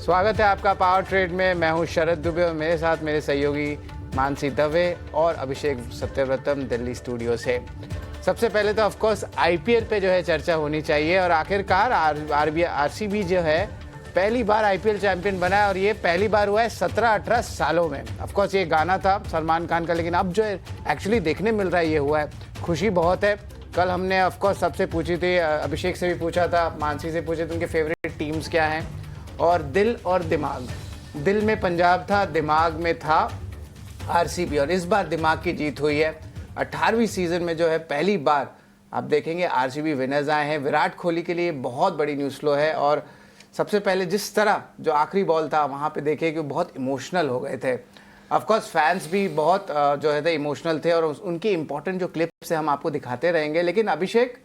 स्वागत है आपका पावर ट्रेड में। मैं हूं शरद दुबे और मेरे साथ मेरे सहयोगी मानसी दवे और अभिषेक सत्यव्रतम दिल्ली स्टूडियो से। सबसे पहले तो ऑफ कोर्स आईपीएल पे जो है चर्चा होनी चाहिए और आखिरकार आरसीबी जो है पहली बार आईपीएल चैंपियन बना है और ये पहली बार हुआ है 17-18 सालों में। ऑफ कोर्स ये गाना था सलमान खान का, लेकिन अब जो है एक्चुअली देखने मिल रहा है ये हुआ है। खुशी बहुत है। कल हमने ऑफ कोर्स सबसे पूछी थी, अभिषेक से भी पूछा था, मानसी से पूछे थे उनके फेवरेट टीम्स क्या हैं, और दिल और दिमाग। दिल में पंजाब था, दिमाग में था आरसीबी, और इस बार दिमाग की जीत हुई है। 18वीं सीजन में जो है पहली बार आप देखेंगे आरसीबी विनर्स आए हैं। विराट कोहली के लिए बहुत बड़ी न्यूज़ फ्लो है और सबसे पहले जिस तरह जो आखिरी बॉल था वहाँ पे देखिए कि बहुत इमोशनल हो गए थे। ऑफ कोर्स फैंस भी बहुत जो है इमोशनल थे और उनकी इंपॉर्टेंट जो क्लिप्स है हम आपको दिखाते रहेंगे। लेकिन अभिषेक,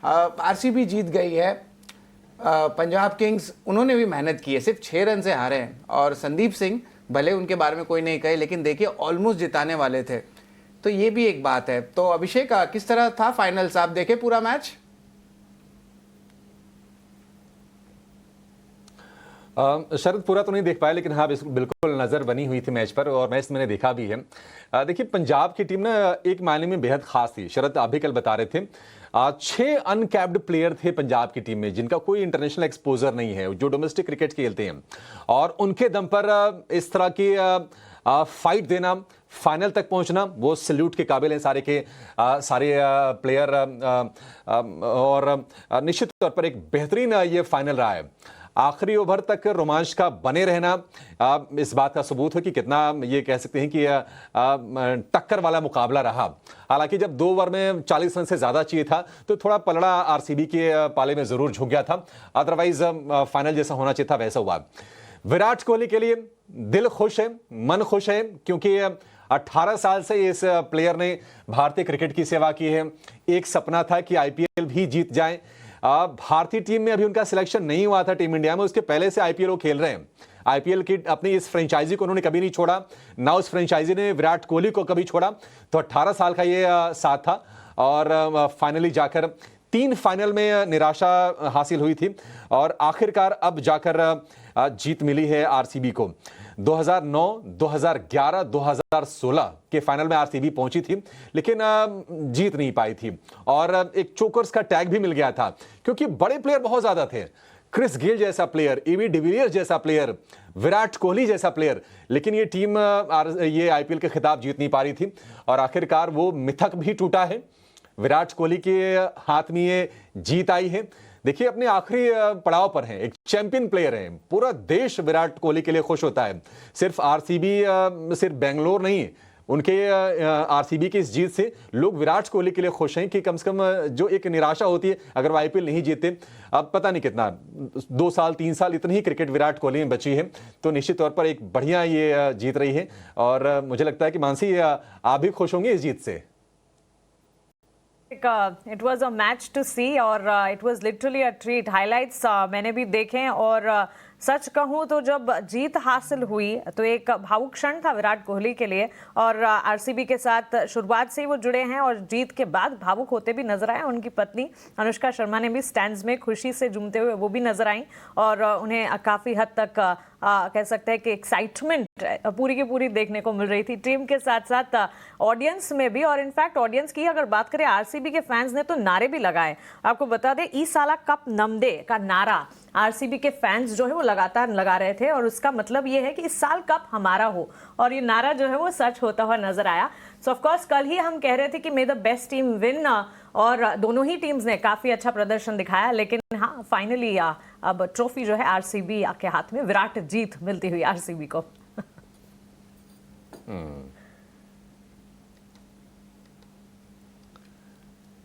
आरसीबी जीत गई है। पंजाब किंग्स उन्होंने भी मेहनत की है, सिर्फ 6 रन से हारे हैं और संदीप सिंह भले उनके बारे में कोई नहीं कहे, लेकिन देखिए ऑलमोस्ट जिताने वाले थे, तो ये भी एक बात है। तो अभिषेक, किस तरह था फाइनल्स, आप देखे पूरा मैच? शरद पूरा तो नहीं देख पाया, लेकिन हाँ बिल्कुल नज़र बनी हुई थी मैच पर और मैच मैंने देखा भी है। देखिए पंजाब की टीम ना एक मायने में बेहद खास थी। शरद आप भी कल बता रहे थे 6 अनकैप्ड प्लेयर थे पंजाब की टीम में जिनका कोई इंटरनेशनल एक्सपोजर नहीं है, जो डोमेस्टिक क्रिकेट खेलते हैं, और उनके दम पर इस तरह की फाइट देना, फाइनल तक पहुंचना, वो सल्यूट के काबिल हैं सारे के सारे प्लेयर। और निश्चित तौर पर एक बेहतरीन ये फाइनल रहा है। आखिरी ओवर तक रोमांच का बने रहना इस बात का सबूत है कि कितना ये कह सकते हैं कि टक्कर वाला मुकाबला रहा। हालांकि जब 2 ओवर में 40 रन से ज़्यादा चाहिए था तो थोड़ा पलड़ा आरसीबी के पाले में ज़रूर झुक गया था, अदरवाइज फाइनल जैसा होना चाहिए था वैसा हुआ। विराट कोहली के लिए दिल खुश है, मन खुश है, क्योंकि 18 साल से इस प्लेयर ने भारतीय क्रिकेट की सेवा की है। एक सपना था कि आईपीएल भी जीत जाए। भारतीय टीम में अभी उनका सिलेक्शन नहीं हुआ था टीम इंडिया में, उसके पहले से आईपीएल वो खेल रहे हैं। आईपीएल की अपनी इस फ्रेंचाइजी को उन्होंने कभी नहीं छोड़ा, ना उस फ्रेंचाइजी ने विराट कोहली को कभी छोड़ा। तो 18 साल का ये साथ था और फाइनली जाकर 3 फाइनल में निराशा हासिल हुई थी और आखिरकार अब जाकर जीत मिली है आरसीबी को। 2009, 2011, 2016 के फाइनल में आरसीबी पहुंची थी, लेकिन जीत नहीं पाई थी और एक चोकर्स का टैग भी मिल गया था क्योंकि बड़े प्लेयर बहुत ज्यादा थे। क्रिस गेल जैसा प्लेयर, एबी डिविलियर्स जैसा प्लेयर, विराट कोहली जैसा प्लेयर, लेकिन ये टीम ये आईपीएल के खिताब जीत नहीं पा रही थी और आखिरकार वो मिथक भी टूटा है। विराट कोहली के हाथ में ये जीत आई है। देखिए अपने आखिरी पड़ाव पर हैं, एक चैंपियन प्लेयर हैं, पूरा देश विराट कोहली के लिए खुश होता है। सिर्फ आरसीबी, सिर्फ बेंगलोर नहीं, उनके आरसीबी की इस जीत से लोग विराट कोहली के लिए खुश हैं कि कम से कम जो एक निराशा होती है अगर वो आईपीएल नहीं जीते, अब पता नहीं कितना 2 साल 3 साल इतनी ही क्रिकेट विराट कोहली में बची है, तो निश्चित तौर पर एक बढ़िया ये जीत रही है और मुझे लगता है कि मानसी आप भी खुश होंगे इस जीत से। It was a match to see और it was literally a treat. Highlights मैंने भी देखे और सच कहूँ तो जब जीत हासिल हुई तो एक भावुक क्षण था विराट कोहली के लिए और आरसीबी के साथ शुरुआत से ही वो जुड़े हैं और जीत के बाद भावुक होते भी नजर आए। उनकी पत्नी अनुष्का शर्मा ने भी स्टैंड्स में खुशी से झूमते हुए वो भी नजर आई और उन्हें काफ़ी हद तक कह सकते हैं कि एक्साइटमेंट पूरी की पूरी देखने को मिल रही थी टीम के साथ साथ ऑडियंस में भी। और इनफैक्ट ऑडियंस की अगर बात करें, आरसीबी के फैंस ने तो नारे भी लगाए। आपको बता दें ई साला कप नमदे का नारा आरसीबी के फैंस जो है वो लगातार लगा रहे थे और उसका मतलब ये है कि इस साल कप हमारा हो, और ये नारा जो है वो सच होता हुआ नजर आया। सो ऑफ कोर्स कल ही हम कह रहे थे कि मे द बेस्ट टीम विन और दोनों ही टीम्स ने काफी अच्छा प्रदर्शन दिखाया, लेकिन हाँ फाइनली अब ट्रॉफी जो है आरसीबी के हाथ में, विराट जीत मिलती हुई आरसीबी को।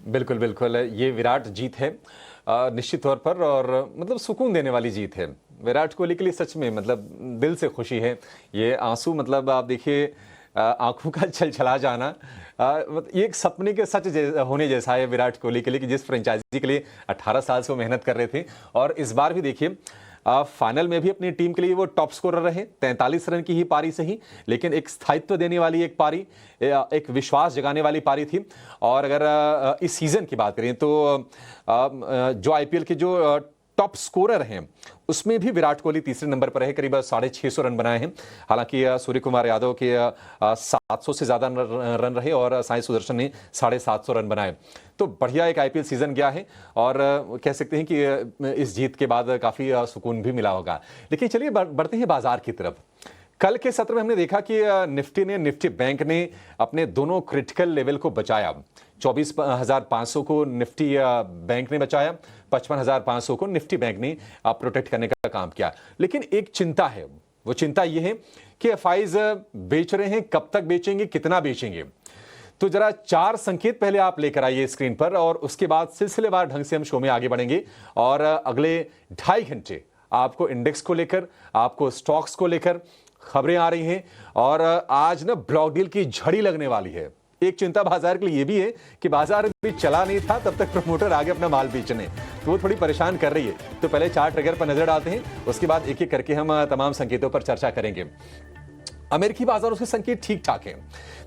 बिल्कुल बिल्कुल, ये विराट जीत है निश्चित तौर पर और मतलब सुकून देने वाली जीत है विराट कोहली के लिए। सच में मतलब दिल से खुशी है। ये आंसू मतलब आप देखिए आंखों का छलछला जाना, ये एक सपने के सच होने जैसा है विराट कोहली के लिए कि जिस फ्रेंचाइजी के लिए 18 साल से वो मेहनत कर रहे थे। और इस बार भी देखिए फाइनल में भी अपनी टीम के लिए वो टॉप स्कोरर रहे, 43 रन की ही पारी सही, लेकिन एक स्थायित्व देने वाली एक पारी, एक विश्वास जगाने वाली पारी थी। और अगर इस सीजन की बात करें तो जो आईपीएल के जो टॉप स्कोरर हैं उसमें भी विराट कोहली तीसरे नंबर पर है, करीब 650 रन बनाए हैं। हालांकि सूर्य कुमार यादव के 700 से ज्यादा रन रहे और साई सुदर्शन ने 750 रन बनाए। तो बढ़िया एक आईपीएल सीजन गया है और कह सकते हैं कि इस जीत के बाद काफी सुकून भी मिला होगा। लेकिन चलिए बढ़ते हैं बाजार की तरफ। कल के सत्र में हमने देखा कि निफ्टी बैंक ने अपने दोनों क्रिटिकल लेवल को बचाया। 24,500 को निफ्टी बैंक ने बचाया, 55,500 को निफ्टी बैंक ने प्रोटेक्ट करने का काम किया। लेकिन एक चिंता है, वो चिंता ये है कि एफआईज बेच रहे हैं, कब तक बेचेंगे, कितना बेचेंगे। तो जरा 4 संकेत पहले आप लेकर आइए स्क्रीन पर और उसके बाद सिलसिलेवार ढंग से हम शो में आगे बढ़ेंगे और अगले 2.5 घंटे आपको इंडेक्स को लेकर, आपको स्टॉक्स को लेकर खबरें आ रही हैं और आज ना ब्लॉक डील की झड़ी लगने वाली है। एक चिंता बाजार के लिए यह भी है कि बाजार भी चला नहीं था तब तक प्रमोटर आगे अपना माल बेचने, तो वो थोड़ी परेशान कर रही है। तो पहले 4 ट्रिगर पर नजर डालते हैं, उसके बाद एक एक करके हम तमाम संकेतों पर चर्चा करेंगे। अमेरिकी बाजारों के संकेत ठीक ठाक हैं।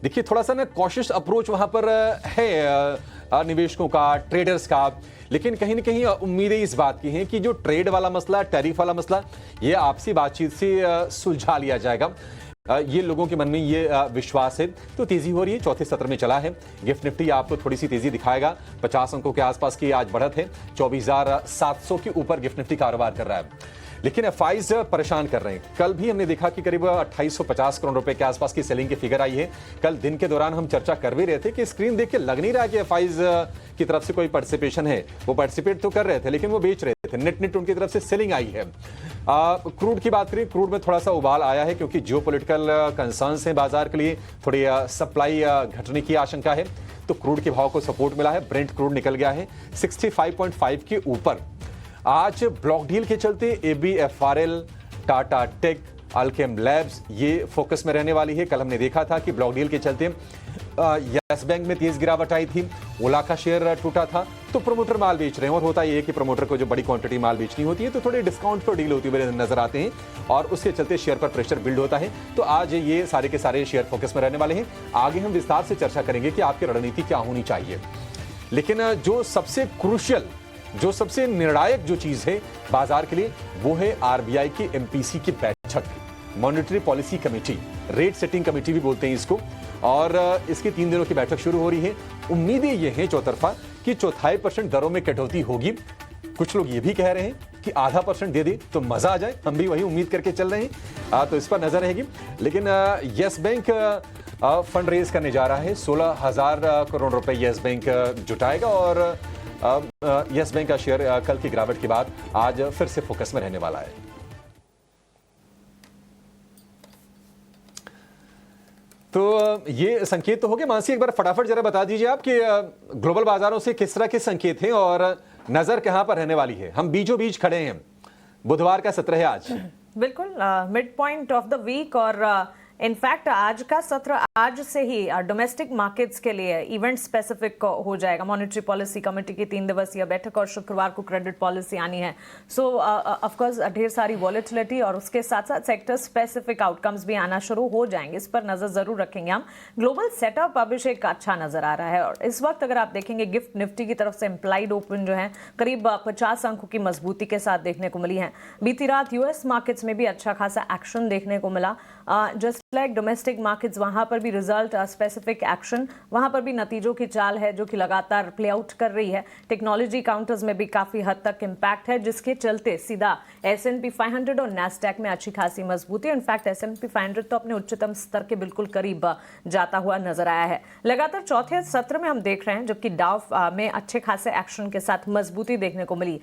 देखिए थोड़ा सा ना कॉशियस अप्रोच वहां पर है निवेशकों का, ट्रेडर्स का, लेकिन कहीं ना कहीं उम्मीदें इस बात की हैं कि जो ट्रेड वाला मसला, टैरिफ वाला मसला, ये आपसी बातचीत से सुलझा लिया जाएगा। ये लोगों के मन में ये विश्वास है। तो तेजी हो रही है, चौथे सत्र में चला है। गिफ्ट निफ्टी आपको थोड़ी सी तेजी दिखाएगा, 50 अंकों के आसपास की आज बढ़त है, 24,700 के ऊपर गिफ्ट निफ्टी कारोबार कर रहा है। लेकिन एफआईज परेशान कर रहे हैं। कल भी हमने देखा कि करीब 2850 करोड़ रुपए के आसपास की सेलिंग की फिगर आई है। कल दिन के दौरान हम चर्चा कर भी रहे थे कि स्क्रीन देख के लग नहीं रहा कि एफआईज की तरफ से कोई पार्टिसिपेशन है। वो पार्टिसिपेट तो कर रहे थे लेकिन वो बेच रहे थे। नेट उनकी तरफ से सेलिंग आई है। क्रूड की बात करें, क्रूड में थोड़ा सा उबाल आया है क्योंकि जियोपॉलिटिकल कंसर्न्स हैं बाजार के लिए, थोड़ी सप्लाई घटने की आशंका है। तो क्रूड के भाव को सपोर्ट मिला है। ब्रेंट क्रूड निकल गया है 65.5 के ऊपर। आज ब्लॉक डील के चलते ABFRL, Tata take, Alkem labs ये फोकस में रहने वाली है। कल हमने देखा था कि ब्लॉक डील के चलते यस बैंक में तेज गिरावट आई थी, ओला का शेयर टूटा था। तो प्रमोटर माल बेच रहे हैं और होता ये है कि प्रमोटर को जो बड़ी क्वांटिटी माल बेचनी होती है तो थोड़े डिस्काउंट पर डील होती हुई नजर आते हैं और उसके चलते शेयर पर प्रेशर बिल्ड होता है। तो आज ये सारे के सारे शेयर फोकस में रहने वाले हैं। आगे हम विस्तार से चर्चा करेंगे कि आपकी रणनीति क्या होनी चाहिए। लेकिन जो सबसे क्रूशियल, जो सबसे निर्णायक जो चीज है बाजार के लिए, वो है आरबीआई की एमपीसी की बैठक, monetary policy committee, rate setting committee भी बोलते हैं इसको। और इसकी 3 दिनों की बैठक शुरू हो रही है। उम्मीदें ये हैं चौतरफा कि 0.25% दरों में कटौती होगी। कुछ लोग ये भी कह रहे हैं कि 0.5% दे दे तो मजा आ जाए। हम भी वही उम्मीद करके चल रहे हैं, तो इस पर नजर रहेगी। लेकिन यस बैंक फंड रेज करने जा रहा है। 16,000 करोड़ रुपए यस बैंक जुटाएगा और यस बैंक का शेयर कल की गिरावट के बाद आज फिर से फोकस में रहने वाला है। तो ये संकेत तो हो गए। मानसी एक बार फटाफट जरा बता दीजिए आप कि ग्लोबल बाजारों से किस तरह के संकेत हैं और नजर कहां पर रहने वाली है। हम बीचों बीच खड़े हैं, बुधवार का सत्र है आज। बिल्कुल mid point of the week और इनफैक्ट आज का सत्र आज से ही डोमेस्टिक मार्केट्स के लिए इवेंट स्पेसिफिक हो जाएगा। मॉनेटरी पॉलिसी कमेटी की 3 दिवसीय बैठक और शुक्रवार को क्रेडिट पॉलिसी आनी है। सो ऑफ कोर्स ढेर सारी वॉलेटिलिटी और उसके साथ साथ सेक्टर स्पेसिफिक आउटकम्स भी आना शुरू हो जाएंगे। इस पर नजर जरूर रखेंगे हम। ग्लोबल सेटअप अभिषेक अच्छा नजर आ रहा है और इस वक्त अगर आप देखेंगे गिफ्ट निफ्टी की तरफ से इम्प्लाइड ओपन जो है करीब 50 अंकों की मजबूती के साथ देखने को मिली है। बीती रात यूएस मार्केट्स में भी अच्छा खासा एक्शन देखने को मिला। जस्ट लाइक डोमेस्टिक मार्केट्स, वहां पर भी रिजल्ट स्पेसिफिक एक्शन, वहां पर भी नतीजों की चाल है जो कि लगातार प्ले आउट कर रही है। टेक्नोलॉजी काउंटर्स में भी काफी हद तक इंपैक्ट है जिसके चलते सीधा S&P 500 और नैस्डैक में अच्छी खासी मजबूती। इनफैक्ट S&P 500 तो अपने उच्चतम स्तर के बिल्कुल करीब जाता हुआ नजर आया है। लगातार चौथे सत्र में हम देख रहे हैं जबकि डाव में अच्छे खासे एक्शन के साथ मजबूती देखने को मिली।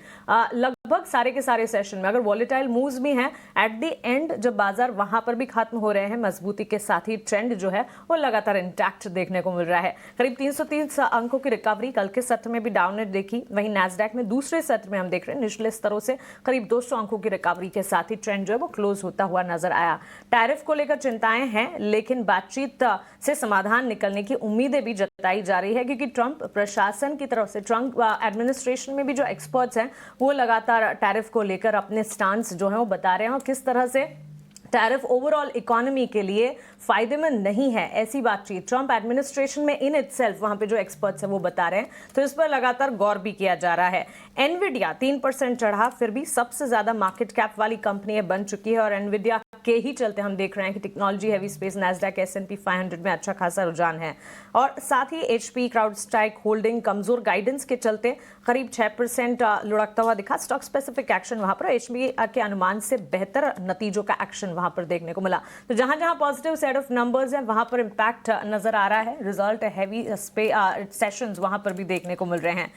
लगभग सारे के सारे सेशन में अगर वॉलेटाइल मूव्स भी हैं, एट द एंड जब बाजार वहां पर भी खत्म हो रहे हैं मजबूती के साथ ही ट्रेंड जो है वो लगातार इंटैक्ट देखने को मिल रहा है। करीब 330 अंकों की रिकवरी कल के सत्र में भी डाउननेट देखी। वहीं नैस्डैक में दूसरे सत्र में हम देख रहे हैं निचले स्तरों से करीब 200 अंकों की रिकवरी के साथ ही ट्रेंड जो है वो क्लोज होता हुआ नजर आया। टैरिफ को लेकर चिंताएं हैं लेकिन बातचीत से समाधान निकलने की उम्मीदें भी जताई जा रही है क्योंकि ट्रंप प्रशासन की तरफ से, ट्रंप एडमिनिस्ट्रेशन में भी जो एक्सपर्ट्स हैं वो लगातार टैरिफ को लेकर अपने स्टांस जो है वो बता रहे हैं और किस तरह से टैरिफ ओवरऑल इकोनॉमी के लिए फायदेमंद नहीं है, ऐसी बातचीत ट्रंप एडमिनिस्ट्रेशन में इन इटसेल्फ वहां पे जो एक्सपर्ट्स हैं वो बता रहे हैं। तो इस पर लगातार गौर भी किया जा रहा है। एनविडिया 3% चढ़ा, फिर भी सबसे ज्यादा मार्केट कैप वाली कंपनी बन चुकी है और एनविडिया के ही चलते हम देख रहे हैं कि technology heavy space Nasdaq S&P 500 में अच्छा खासा रुझान है। और साथ ही HP क्राउडस्ट्राइक होल्डिंग कमजोर गाइडेंस के चलते करीब 6% लुढ़कता हुआ दिखा। स्टॉक स्पेसिफिक एक्शन वहां पर HP के अनुमान से बेहतर नतीजों का एक्शन वहां पर देखने को मिला। तो जहां जहां पॉजिटिव सेट ऑफ नंबर्स हैं वहां पर इंपैक्ट नजर आ रहा है। रिजल्ट हैवी सेशंस वहां पर भी देखने को मिल रहे हैं।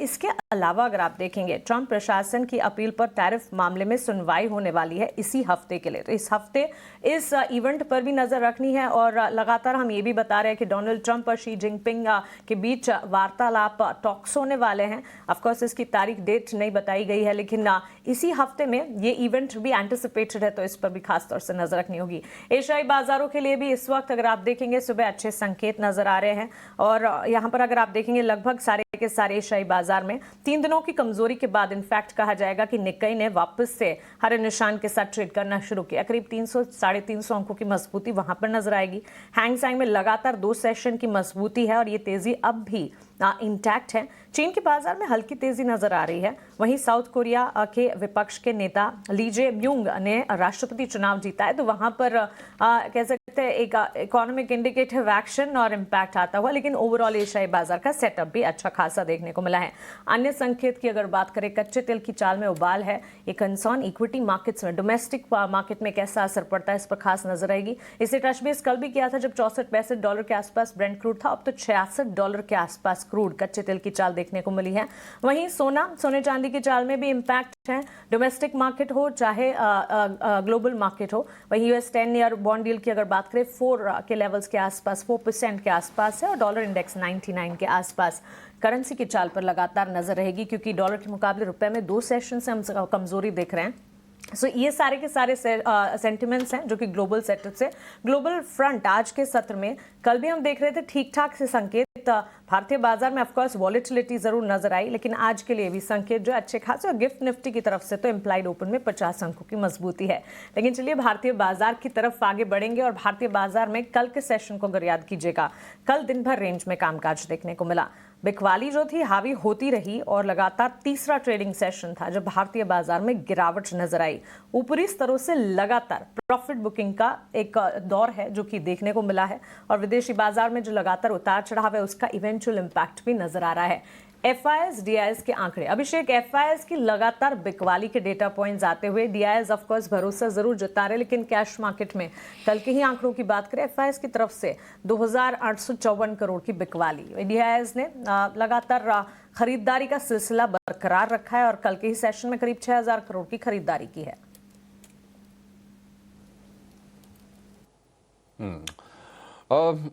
इसके अलावा अगर आप देखेंगे ट्रंप प्रशासन की अपील पर टैरिफ मामले में सुनवाई होने वाली है इसी हफ्ते के लिए। तो इस हफ्ते इस इवेंट पर भी नजर रखनी है और लगातार हम ये भी बता रहे हैं कि डोनाल्ड ट्रंप और शी जिनपिंग के बीच वार्तालाप टॉक्स होने वाले हैं। ऑफ कोर्स इसकी तारीख डेट नहीं बताई गई है, लेकिन इसी हफ्ते में ये इवेंट भी एंटिसिपेटेड है, तो इस पर भी खास तौर से नजर रखनी होगी। एशियाई बाजारों के लिए भी इस वक्त अगर आप देखेंगे सुबह अच्छे संकेत नजर आ रहे हैं और यहां पर अगर आप देखेंगे लगभग सारे के सारे एशियाई बाजार में 3 दिनों की कमजोरी के बाद इनफैक्ट कहा जाएगा कि निक्केई ने वापस से हरे निशान के साथ ट्रेड करना शुरू किया। करीब 300-350 अंकों की मजबूती वहां पर नजर आएगी। हैंग सेंग में लगातार 2 सेशन की मजबूती है और ये तेजी अब भी इंटैक्ट है। चीन के बाजार में हल्की तेजी नजर आ रही है। वहीं साउथ कोरिया के विपक्ष के नेता ली जे म्यूंग ने राष्ट्रपति चुनाव जीता है, तो वहां पर कह सकते हैं एक इकोनॉमिक इंडिकेटिव एक्शन और इम्पैक्ट आता हुआ, लेकिन ओवरऑल एशियाई बाजार का सेटअप भी अच्छा खासा देखने को मिला है। अन्य संकेत की अगर बात करें, कच्चे तेल की चाल में उबाल है। ये कंसर्न इक्विटी मार्केट्स में, डोमेस्टिक मार्केट में कैसा असर पड़ता है इस पर खास नजर आएगी। इसे टच बेस कल भी किया था जब $64-65 के आसपास ब्रेंट क्रूड था, अब तो $66 के आसपास क्रूड कच्चे तेल की चाल देखने को मिली है। वहीं सोने चांदी की चाल में भी इंपैक्ट है, डोमेस्टिक मार्केट हो चाहे ग्लोबल मार्केट हो। वहीं US 10 ईयर बॉन्ड यील्ड की अगर बात करें 4 के लेवल्स के आसपास, 4% के आसपास है और डॉलर इंडेक्स 99 के आसपास। करेंसी की चाल पर लगातार नजर रहेगी क्योंकि डॉलर के मुकाबले रुपए में 2 सेशन से हम कमजोरी देख रहे हैं। सो ये सारे के सारे सेंटिमेंट्स हैं जो कि ग्लोबल सेटअप से। ग्लोबल फ्रंट आज के सत्र में कल भी हम देख रहे थे ठीक ठाक से संकेत। भारतीय बाजार में ऑफकोर्स वॉलेटिलिटी जरूर नजर आई, लेकिन आज के लिए भी संकेत जो अच्छे खासे, और गिफ्ट निफ्टी की तरफ से तो इम्प्लाइड ओपन में 50 अंकों की मजबूती है। लेकिन चलिए भारतीय बाजार की तरफ आगे बढ़ेंगे और भारतीय बाजार में कल के सेशन को अगर याद कीजिएगा, कल दिन भर रेंज में कामकाज देखने को मिला। बिकवाली जो थी हावी होती रही और लगातार तीसरा ट्रेडिंग सेशन था जब भारतीय बाजार में गिरावट नजर आई। ऊपरी स्तरों से लगातार प्रॉफिट बुकिंग का एक दौर है जो कि देखने को मिला है और विदेशी बाजार में जो लगातार उतार चढ़ाव है उसका इवेंचुअल इंपैक्ट भी नजर आ रहा है। FIS DIS के आंकड़े, अभिषेक FIS की लगातार बिकवाली के डेटा पॉइंट्स आते हुए DIS ऑफ कोर्स भरोसा जरूर जता रहे, लेकिन कैश मार्केट में कल के ही आंकड़ों की बात करें FIS की तरफ से 2854 करोड़ की बिकवाली। DIS ने लगातार खरीदारी का सिलसिला बरकरार रखा है और कल के ही सेशन में करीब 6000 करोड़ की खरीदारी की है।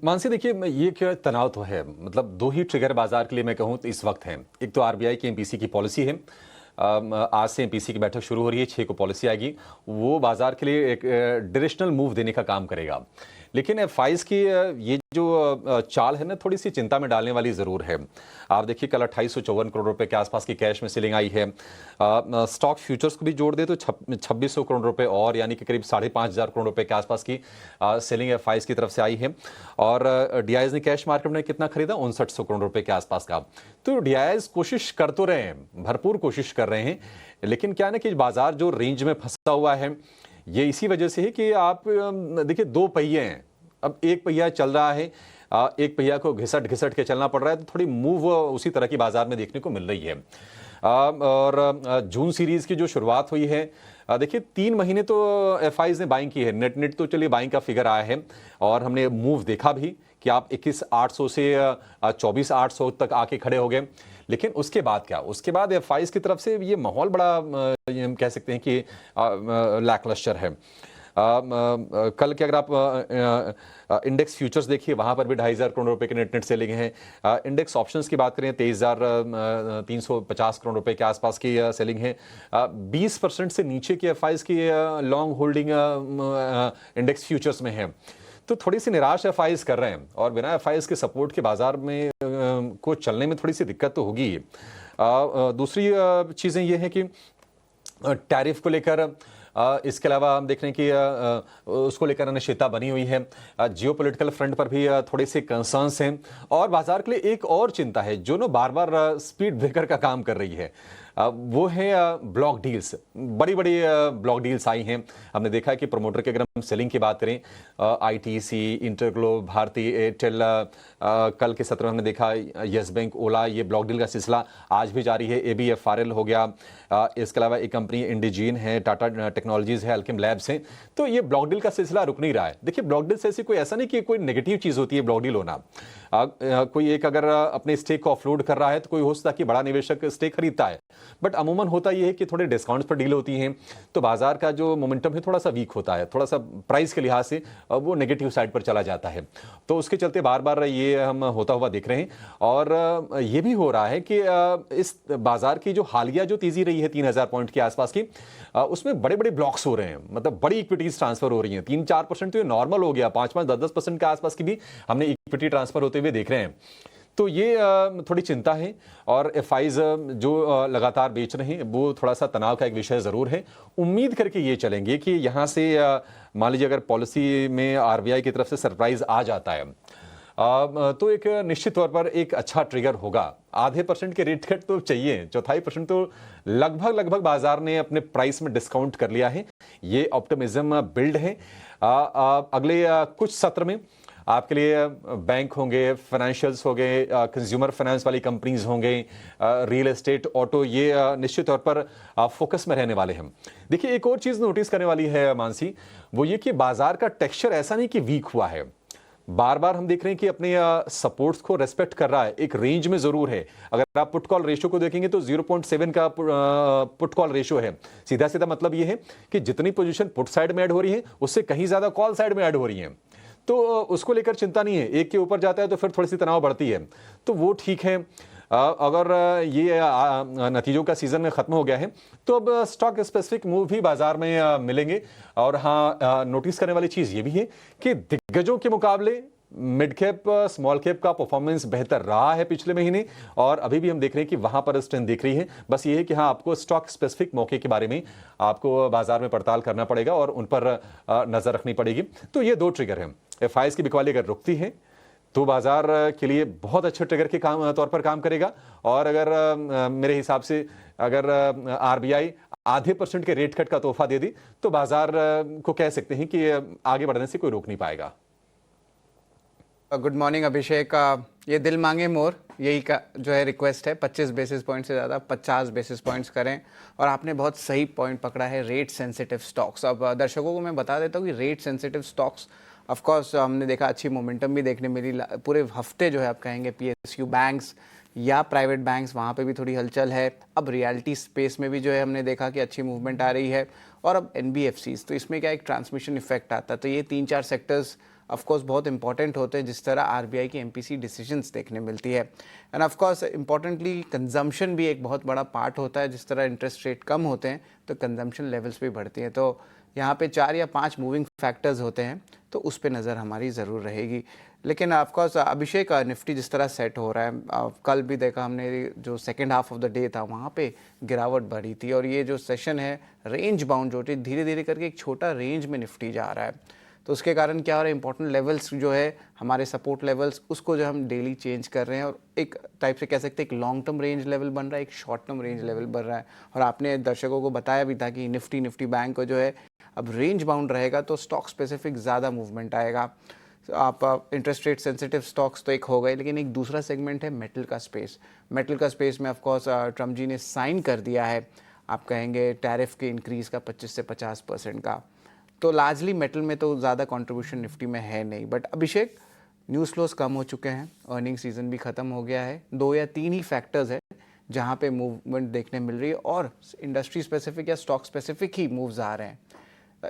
मानसी देखिए, ये क्या तनाव तो है, मतलब 2 ही ट्रिगर बाजार के लिए मैं कहूँ तो इस वक्त है। एक तो RBI की MPC की पॉलिसी है, आज से MPC की बैठक शुरू हो रही है, 6 को पॉलिसी आएगी, वो बाजार के लिए एक डायरेक्शनल मूव देने का काम करेगा। लेकिन FIs की ये जो चाल है ना, थोड़ी सी चिंता में डालने वाली ज़रूर है। आप देखिए कल 2854 करोड़ रुपए के आसपास की कैश में सेलिंग आई है। स्टॉक फ्यूचर्स को भी जोड़ दे तो 2600 करोड़ रुपए और यानी कि करीब 5500 करोड़ रुपए के आसपास की सेलिंग FIs की तरफ से आई है। और DIs ने कैश मार्केट में कितना खरीदा, 5900 करोड़ रुपए के आसपास का। तो DIs कोशिश कर तो रहे हैं, भरपूर कोशिश कर रहे हैं, लेकिन क्या ना कि बाजार जो रेंज में फंसा हुआ है ये इसी वजह से है कि आप देखिए 2 पहिए हैं, अब एक पहिया चल रहा है, एक पहिया को घिसट घिसट के चलना पड़ रहा है, तो थोड़ी मूव उसी तरह की बाजार में देखने को मिल रही है। और जून सीरीज की जो शुरुआत हुई है, देखिए 3 महीने तो FIs ने बाइंग की है, नेट तो चलिए बाइंग का फिगर आया है और हमने मूव देखा भी कि आप 21,800 से 24,800 तक आके खड़े हो गए। लेकिन उसके बाद क्या, उसके बाद FIs की तरफ से ये माहौल बड़ा हम कह सकते हैं कि लैकलस्टर है। कल के अगर आप इंडेक्स फ्यूचर्स देखिए, वहां पर भी 2500 करोड़ रुपए के नेट सेलिंग है। इंडेक्स ऑप्शंस की बात करें 23,350 करोड़ रुपए के आसपास की सेलिंग है। 20% से नीचे की FIs की लॉन्ग होल्डिंग इंडेक्स फ्यूचर्स में है, तो थोड़ी सी निराश FIs कर रहे हैं और बिना FIs के सपोर्ट के बाजार में को चलने में थोड़ी सी दिक्कत तो होगी। दूसरी चीज़ें ये हैं कि टैरिफ को लेकर इसके अलावा हम देख रहे हैं कि उसको लेकर अनिश्चितता बनी हुई है। जियोपॉलिटिकल फ्रंट पर भी थोड़े से कंसर्न्स हैं और बाजार के लिए एक और चिंता है जो ना बार बार स्पीड ब्रेकर का काम कर रही है, वो है ब्लॉक डील्स। बड़ी बड़ी ब्लॉक डील्स आई हैं। हमने देखा है कि प्रमोटर की अगर हम सेलिंग की बात करें, आईटीसी, इंटरग्लोब, भारती एयरटेल, कल के सत्र में हमने देखा यस बैंक, ओला, ये ब्लॉक डील का सिलसिला आज भी जारी है। ABFRL हो गया, इसके अलावा एक कंपनी इंडिजीन है, टाटा टेक्नोलॉजीज है, अल्केम लैब्स हैं। तो ये ब्लॉक डील का सिलसिला रुक नहीं रहा है। देखिए, ब्लॉक डील से ऐसी कोई ऐसा नहीं कि कोई नेगेटिव चीज होती है ब्लॉक डील होना। कोई एक अगर अपने स्टेक को ऑफलोड कर रहा है तो कोई हो सकता है कि बड़ा निवेशक स्टेक खरीदता है, बट अमूमन होता यह है कि थोड़े डिस्काउंट्स पर डील होती हैं तो बाजार का जो मोमेंटम है थोड़ा सा वीक होता है, थोड़ा सा प्राइस के लिहाज से वो नेगेटिव साइड पर चला जाता है। तो उसके चलते बार बार ये हम होता हुआ देख रहे हैं। और ये भी हो रहा है कि इस बाजार की जो हालिया जो तेजी रही है 3000 पॉइंट के आसपास की, उसमें बड़े बड़े ब्लॉक्स हो रहे हैं, मतलब बड़ी इक्विटीज ट्रांसफर हो रही हैं। 3-4% तो ये नॉर्मल हो गया, 5-10% के आसपास की भी हमने इक्विटी ट्रांसफर होते हुए देख रहे हैं। तो ये थोड़ी चिंता है। और एफआईज जो लगातार बेच रहे हैं वो थोड़ा सा तनाव का एक विषय जरूर है। उम्मीद करके ये चलेंगे कि यहाँ से मान लीजिए अगर पॉलिसी में आरबीआई की तरफ से सरप्राइज आ जाता है तो एक निश्चित तौर पर एक अच्छा ट्रिगर होगा। आधे % के रेट कट तो चाहिए, 1/4% तो लगभग बाजार ने अपने प्राइस में डिस्काउंट कर लिया है। ये ऑप्टिमिज्म बिल्ड है। अगले कुछ सत्र में आपके लिए बैंक होंगे, फाइनेंशियल्स हो गए, कंज्यूमर फाइनेंस वाली कंपनीज होंगे, रियल एस्टेट, ऑटो, ये निश्चित तौर पर फोकस में रहने वाले हैं। देखिए, एक और चीज नोटिस करने वाली है मानसी, वो ये कि बाजार का टेक्सचर ऐसा नहीं कि वीक हुआ है। बार बार हम देख रहे हैं कि अपने सपोर्ट्स को रेस्पेक्ट कर रहा है, एक रेंज में जरूर है। अगर आप पुट कॉल रेशियो को देखेंगे तो 0.7 का पुट कॉल रेशियो है। सीधा सीधा मतलब ये है कि जितनी पोजीशन पुट साइड में ऐड हो रही है उससे कहीं ज्यादा कॉल साइड में ऐड हो रही है। तो उसको लेकर चिंता नहीं है। एक के ऊपर जाता है तो फिर थोड़ी सी तनाव बढ़ती है, तो वो ठीक है। अगर ये नतीजों का सीजन खत्म हो गया है तो अब स्टॉक स्पेसिफिक मूव भी बाजार में मिलेंगे। और हाँ, नोटिस करने वाली चीज ये भी है कि दिग्गजों के मुकाबले मिड कैप स्मॉल कैप का परफॉर्मेंस बेहतर रहा है पिछले महीने, और अभी भी हम देख रहे हैं कि वहां पर स्ट्रेंथ दिख रही है। बस ये है कि हाँ, आपको स्टॉक स्पेसिफिक मौके के बारे में आपको बाजार में पड़ताल करना पड़ेगा और उन पर नजर रखनी पड़ेगी। तो ये 2 ट्रिगर हैं। एफआईएस की बिकवाली अगर रुकती है तो बाजार के लिए बहुत अच्छे ट्रिगर के तौर पर काम करेगा। और अगर मेरे हिसाब से अगर आरबीआई आधे % के रेट कट का तोहफा दे दी तो बाजार को कह सकते हैं कि आगे बढ़ने से कोई रोक नहीं पाएगा। गुड मॉर्निंग अभिषेक। ये दिल मांगे मोर, यही का जो है रिक्वेस्ट है, 25 बेसिस पॉइंट से ज़्यादा 50 बेसिस पॉइंट्स करें। और आपने बहुत सही पॉइंट पकड़ा है, रेट सेंसिटिव स्टॉक्स। अब दर्शकों को मैं बता देता हूँ कि rate sensitive stocks of course हमने देखा अच्छी मोमेंटम भी देखने मिली पूरे हफ्ते। जो है आप कहेंगे पीएसयू बैंक्स या प्राइवेट बैंक्स, वहाँ पे भी थोड़ी हलचल है। अब रियलिटी स्पेस में भी जो है हमने देखा कि अच्छी मूवमेंट आ रही है। और अब एनबीएफसीज, तो इसमें क्या एक ट्रांसमिशन इफेक्ट आता है। तो ये 3-4 सेक्टर्स ऑफ कोर्स बहुत इंपॉर्टेंट होते हैं जिस तरह आरबीआई की एमपीसी डिसीजंस देखने मिलती है। And of course importantly consumption भी एक बहुत बड़ा पार्ट होता है। जिस तरह इंटरेस्ट रेट कम होते हैं तो कंजम्पशन लेवल्स भी बढ़ती हैं। तो यहाँ पे 4 या 5 मूविंग फैक्टर्स होते हैं, तो उस पर नज़र हमारी ज़रूर रहेगी। लेकिन ऑफकोर्स अभिषेक, निफ्टी जिस तरह सेट हो रहा है, कल भी देखा हमने जो second half of the day था वहाँ पे गिरावट बढ़ी थी। और ये जो सेशन है रेंज बाउंड जो धीरे धीरे करके एक छोटा रेंज में निफ्टी जा रहा है। तो उसके कारण क्या हो रहा है, इंपॉर्टेंट लेवल्स जो है हमारे सपोर्ट लेवल्स, उसको जो हम डेली चेंज कर रहे हैं। और एक टाइप से कह सकते हैं एक लॉन्ग टर्म रेंज लेवल बन रहा है, एक शॉर्ट टर्म रेंज लेवल बन रहा है। और आपने दर्शकों को बताया भी था कि निफ्टी बैंक को जो है अब रेंज बाउंड रहेगा तो स्टॉक स्पेसिफिक ज़्यादा मूवमेंट आएगा। आप इंटरेस्ट रेट सेंसिटिव स्टॉक्स तो एक हो गए, लेकिन एक दूसरा सेगमेंट है मेटल का स्पेस। मेटल का स्पेस में ऑफकोर्स ट्रम्प जी ने साइन कर दिया है, आप कहेंगे टैरिफ के इंक्रीज़ का 25 से 50% का। तो लार्जली मेटल में तो ज़्यादा कंट्रीब्यूशन निफ्टी में है नहीं। बट अभिषेक, न्यूज़ फ्लोज कम हो चुके हैं, अर्निंग सीजन भी ख़त्म हो गया है। 2 या 3 ही फैक्टर्स है जहाँ पे मूवमेंट देखने मिल रही है और इंडस्ट्री स्पेसिफिक या स्टॉक स्पेसिफिक ही मूव्स आ रहे हैं।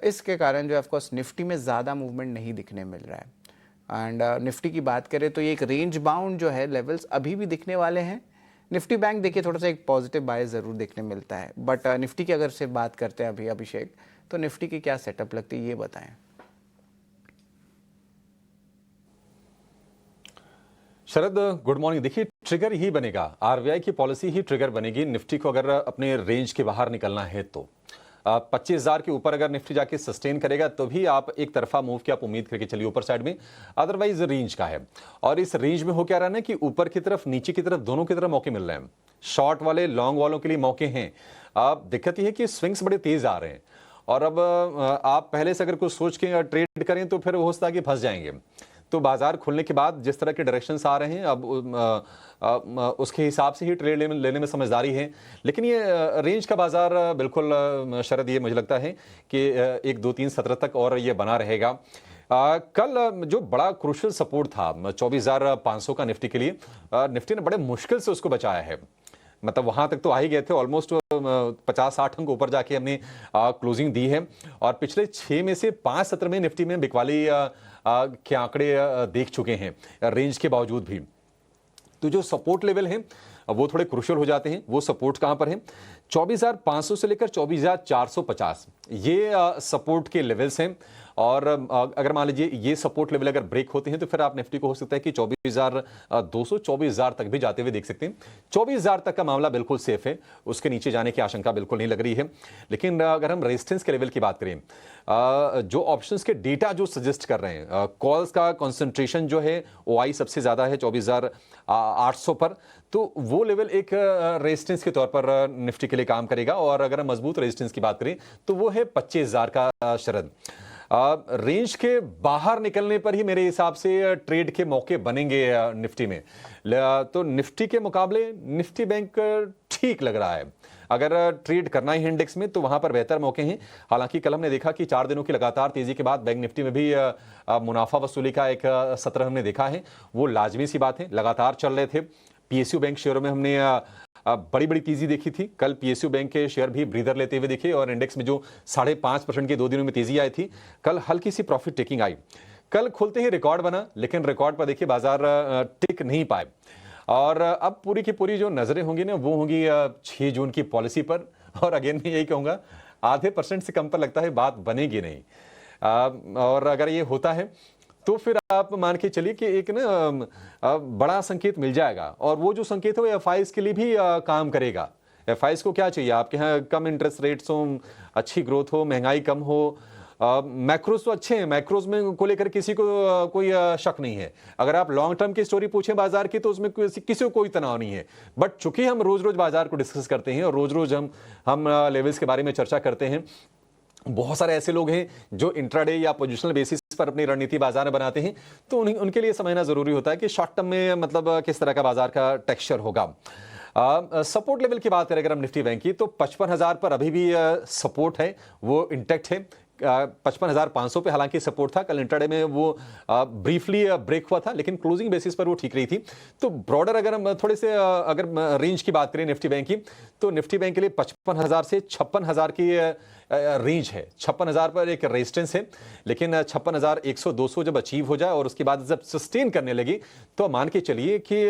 इसके कारण जो ऑफकोर्स निफ्टी में ज़्यादा मूवमेंट नहीं दिखने मिल रहा है। एंड निफ्टी की बात करें तो ये एक रेंज बाउंड जो है लेवल्स अभी भी दिखने वाले हैं। निफ्टी बैंक देखिए थोड़ा सा एक पॉजिटिव बायस ज़रूर देखने मिलता है। बट निफ्टी की अगर सिर्फ बात करते हैं अभी अभिषेक, तो निफ्टी की क्या सेटअप लगती है ये बताएं। शरद, गुड मॉर्निंग। देखिए, ट्रिगर ही बनेगा, आरबीआई की पॉलिसी ही ट्रिगर बनेगी निफ्टी को अगर अपने रेंज के बाहर निकलना है तो। 25,000 के ऊपर अगर निफ्टी जाके सस्टेन करेगा तो भी आप एक तरफा मूव की आप उम्मीद करके चलिए ऊपर साइड में, अदरवाइज रेंज का है। और इस रेंज में हो क्या रहा है ना कि ऊपर की तरफ नीचे की तरफ दोनों की तरफ मौके मिल रहे हैं, शॉर्ट वाले लॉन्ग वालों के लिए मौके हैं। अब दिक्कत यह है कि स्विंग्स बड़े तेज आ रहे हैं और अब आप पहले से अगर कुछ सोच के ट्रेड करें तो फिर हो सकता है कि फंस जाएंगे। तो बाजार खुलने के बाद जिस तरह के डायरेक्शंस आ रहे हैं अब उसके हिसाब से ही ट्रेड लेने में समझदारी है। लेकिन ये रेंज का बाजार बिल्कुल शरद ये मुझे लगता है कि 1, 2, 3 सत्र तक और ये बना रहेगा। कल जो बड़ा क्रूशियल सपोर्ट था 24,500 का निफ्टी के लिए, निफ्टी ने बड़े मुश्किल से उसको बचाया है। मतलब वहां तक तो आ ही गए थे, ऑलमोस्ट 50-60 अंक ऊपर जाके हमने क्लोजिंग दी है। और पिछले 6 में से 5 सत्र में निफ्टी में बिकवाली के आंकड़े देख चुके हैं रेंज के बावजूद भी। तो जो सपोर्ट लेवल है वो थोड़े क्रूशियल हो जाते हैं। वो सपोर्ट कहां पर है? 24,500 से लेकर 24,450 ये सपोर्ट के लेवल्स हैं। और अगर मान लीजिए ये सपोर्ट लेवल अगर ब्रेक होते हैं तो फिर आप निफ्टी को हो सकता है कि 24,200 24,000 तक भी जाते हुए देख सकते हैं। 24,000 तक का मामला बिल्कुल सेफ है, उसके नीचे जाने की आशंका बिल्कुल नहीं लग रही है। लेकिन अगर हम रेजिस्टेंस के लेवल की बात करें, जो ऑप्शंस के डेटा जो सजेस्ट कर रहे हैं, कॉल्स का कंसंट्रेशन जो है OI सबसे ज्यादा है 24,800 पर, तो वो लेवल एक रेजिस्टेंस के तौर पर निफ्टी के लिए काम करेगा। और अगर हम मजबूत रेजिस्टेंस की बात करें तो वो है 25,000 का शरद। रेंज के बाहर निकलने पर ही मेरे हिसाब से ट्रेड के मौके बनेंगे निफ्टी में। तो निफ्टी के मुकाबले निफ्टी बैंक ठीक लग रहा है। अगर ट्रेड करना ही इंडेक्स में तो वहां पर बेहतर मौके हैं। हालांकि कल हमने देखा कि 4 दिनों की लगातार तेजी के बाद बैंक निफ्टी में भी मुनाफा वसूली का एक सत्र हमने देखा है। वो लाजमी सी बात है, लगातार चल रहे थे। PSU बैंक शेयरों में हमने बड़ी बड़ी तेजी देखी थी। कल PSU बैंक के शेयर भी ब्रीदर लेते हुए दिखे और इंडेक्स में जो 5.5% की 2 दिनों में तेजी आई थी, कल हल्की सी प्रॉफिट टेकिंग आई। कल खुलते ही रिकॉर्ड बना, लेकिन रिकॉर्ड पर देखिए बाजार टिक नहीं पाए। और अब पूरी की पूरी जो नजरें होंगी ना वो होंगी 6 जून की पॉलिसी पर। और अगेन मैं यही कहूंगा, आधे % से कम पर लगता है बात बनेगी नहीं। और अगर ये होता है तो फिर आप मान के चलिए कि एक ना बड़ा संकेत मिल जाएगा। और वो जो संकेत है वो FIs के लिए भी काम करेगा। FIs को क्या चाहिए? आपके यहाँ कम इंटरेस्ट रेट्स हो, अच्छी ग्रोथ हो, महंगाई कम हो। मैक्रोज तो अच्छे हैं, मैक्रोज में को लेकर किसी को कोई शक नहीं है। अगर आप लॉन्ग टर्म की स्टोरी पूछें बाजार की तो उसमें किसी को कोई तनाव नहीं है। बट चूंकि हम रोज रोज बाजार को डिस्कस करते हैं और रोज रोज हम लेवल्स के बारे में चर्चा करते हैं, बहुत सारे ऐसे लोग हैं जो इंट्राडे या पोजिशनल बेसिस पर अपनी रणनीति बाजार में बनाते हैं, तो उनके लिए समझना जरूरी होता है कि शॉर्ट टर्म में मतलब किस तरह का बाजार का टेक्सचर होगा। सपोर्ट लेवल की बात करें अगर हम निफ्टी बैंक की तो 55,000 पर अभी भी सपोर्ट है, वो इंटैक्ट है। 55,500 पे हालांकि सपोर्ट था, कल इंट्राडे में वो ब्रीफली ब्रेक हुआ था, लेकिन क्लोजिंग बेसिस पर वो ठीक रही थी। तो ब्रॉडर अगर हम थोड़े से अगर रेंज की बात करें निफ्टी बैंक की, तो निफ्टी बैंक के लिए 55,000 से 56,000 की रेंज है। 56,000 पर एक रेजिस्टेंस है, लेकिन 56,100-200 जब अचीव हो जाए और उसके बाद जब सस्टेन करने लगी तो मान के चलिए कि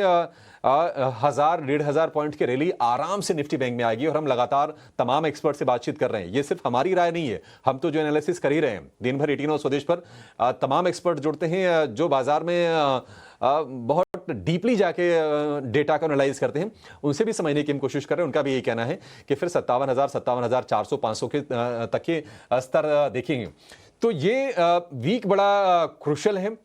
1,000-1,500 पॉइंट की रैली आराम से निफ्टी बैंक में आएगी। और हम लगातार तमाम एक्सपर्ट से बातचीत कर रहे हैं, ये सिर्फ हमारी राय नहीं है, हम तो जो एनालिसिस कर ही रहे हैं दिन भर 18 और स्वदेश पर तमाम एक्सपर्ट जुड़ते हैं जो बाजार में बहुत डीपली जाके डेटा को एनालाइज करते हैं, उनसे भी समझने की हम कोशिश कर रहे हैं। उनका भी यही कहना है कि फिर 57,000, 57,400, 500 के तक के स्तर देखेंगे। तो ये वीक बड़ा क्रूशियल है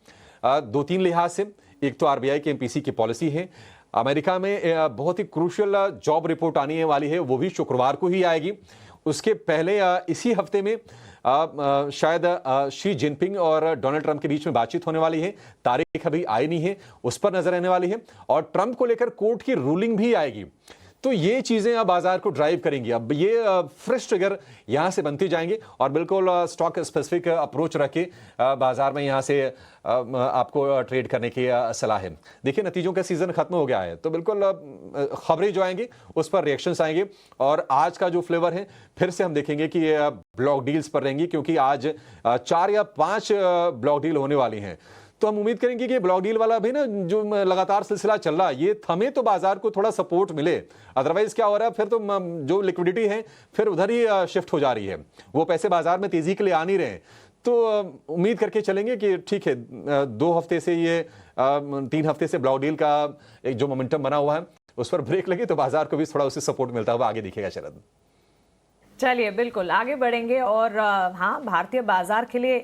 2-3 लिहाज से। एक तो RBI की MPC की पॉलिसी है, अमेरिका में बहुत ही क्रूशियल जॉब रिपोर्ट आने वाली है, वो भी शुक्रवार को ही आएगी। उसके पहले इसी हफ्ते में शायद शी जिनपिंग और डोनाल्ड ट्रंप के बीच में बातचीत होने वाली है, तारीख अभी आई नहीं है, उस पर नजर रहने वाली है। और ट्रंप को लेकर कोर्ट की रूलिंग भी आएगी। तो ये चीजें अब बाजार को ड्राइव करेंगी। अब ये फ्रेश ट्रिगर यहां से बनती जाएंगे और बिल्कुल स्टॉक स्पेसिफिक अप्रोच रख के बाजार में यहां से आपको ट्रेड करने की सलाह है। देखिए नतीजों का सीजन खत्म हो गया है, तो बिल्कुल खबरें जो आएंगी उस पर रिएक्शंस आएंगे। और आज का जो फ्लेवर है फिर से हम देखेंगे कि ब्लॉक डील्स पर रहेंगी, क्योंकि आज 4 या 5 ब्लॉक डील होने वाली हैं। तो हम उम्मीद करेंगे कि ब्लॉक डील वाला भी ना जो लगातार सिलसिला चल रहा है ये थमे तो बाजार को थोड़ा सपोर्ट मिले। अदरवाइज क्या हो रहा है, फिर तो जो लिक्विडिटी है फिर उधर ही शिफ्ट हो जा रही है, वो पैसे बाजार में तेजी के लिए आ नहीं रहे। तो उम्मीद करके चलेंगे कि ठीक है 2 हफ्ते से ये 3 हफ्ते से ब्लॉक डील का एक जो मोमेंटम बना हुआ है उस पर ब्रेक लगे तो बाजार को भी थोड़ा उससे सपोर्ट मिलता हुआ आगे दिखेगा। शरद चलिए बिल्कुल आगे बढ़ेंगे और हाँ भारतीय बाजार के लिए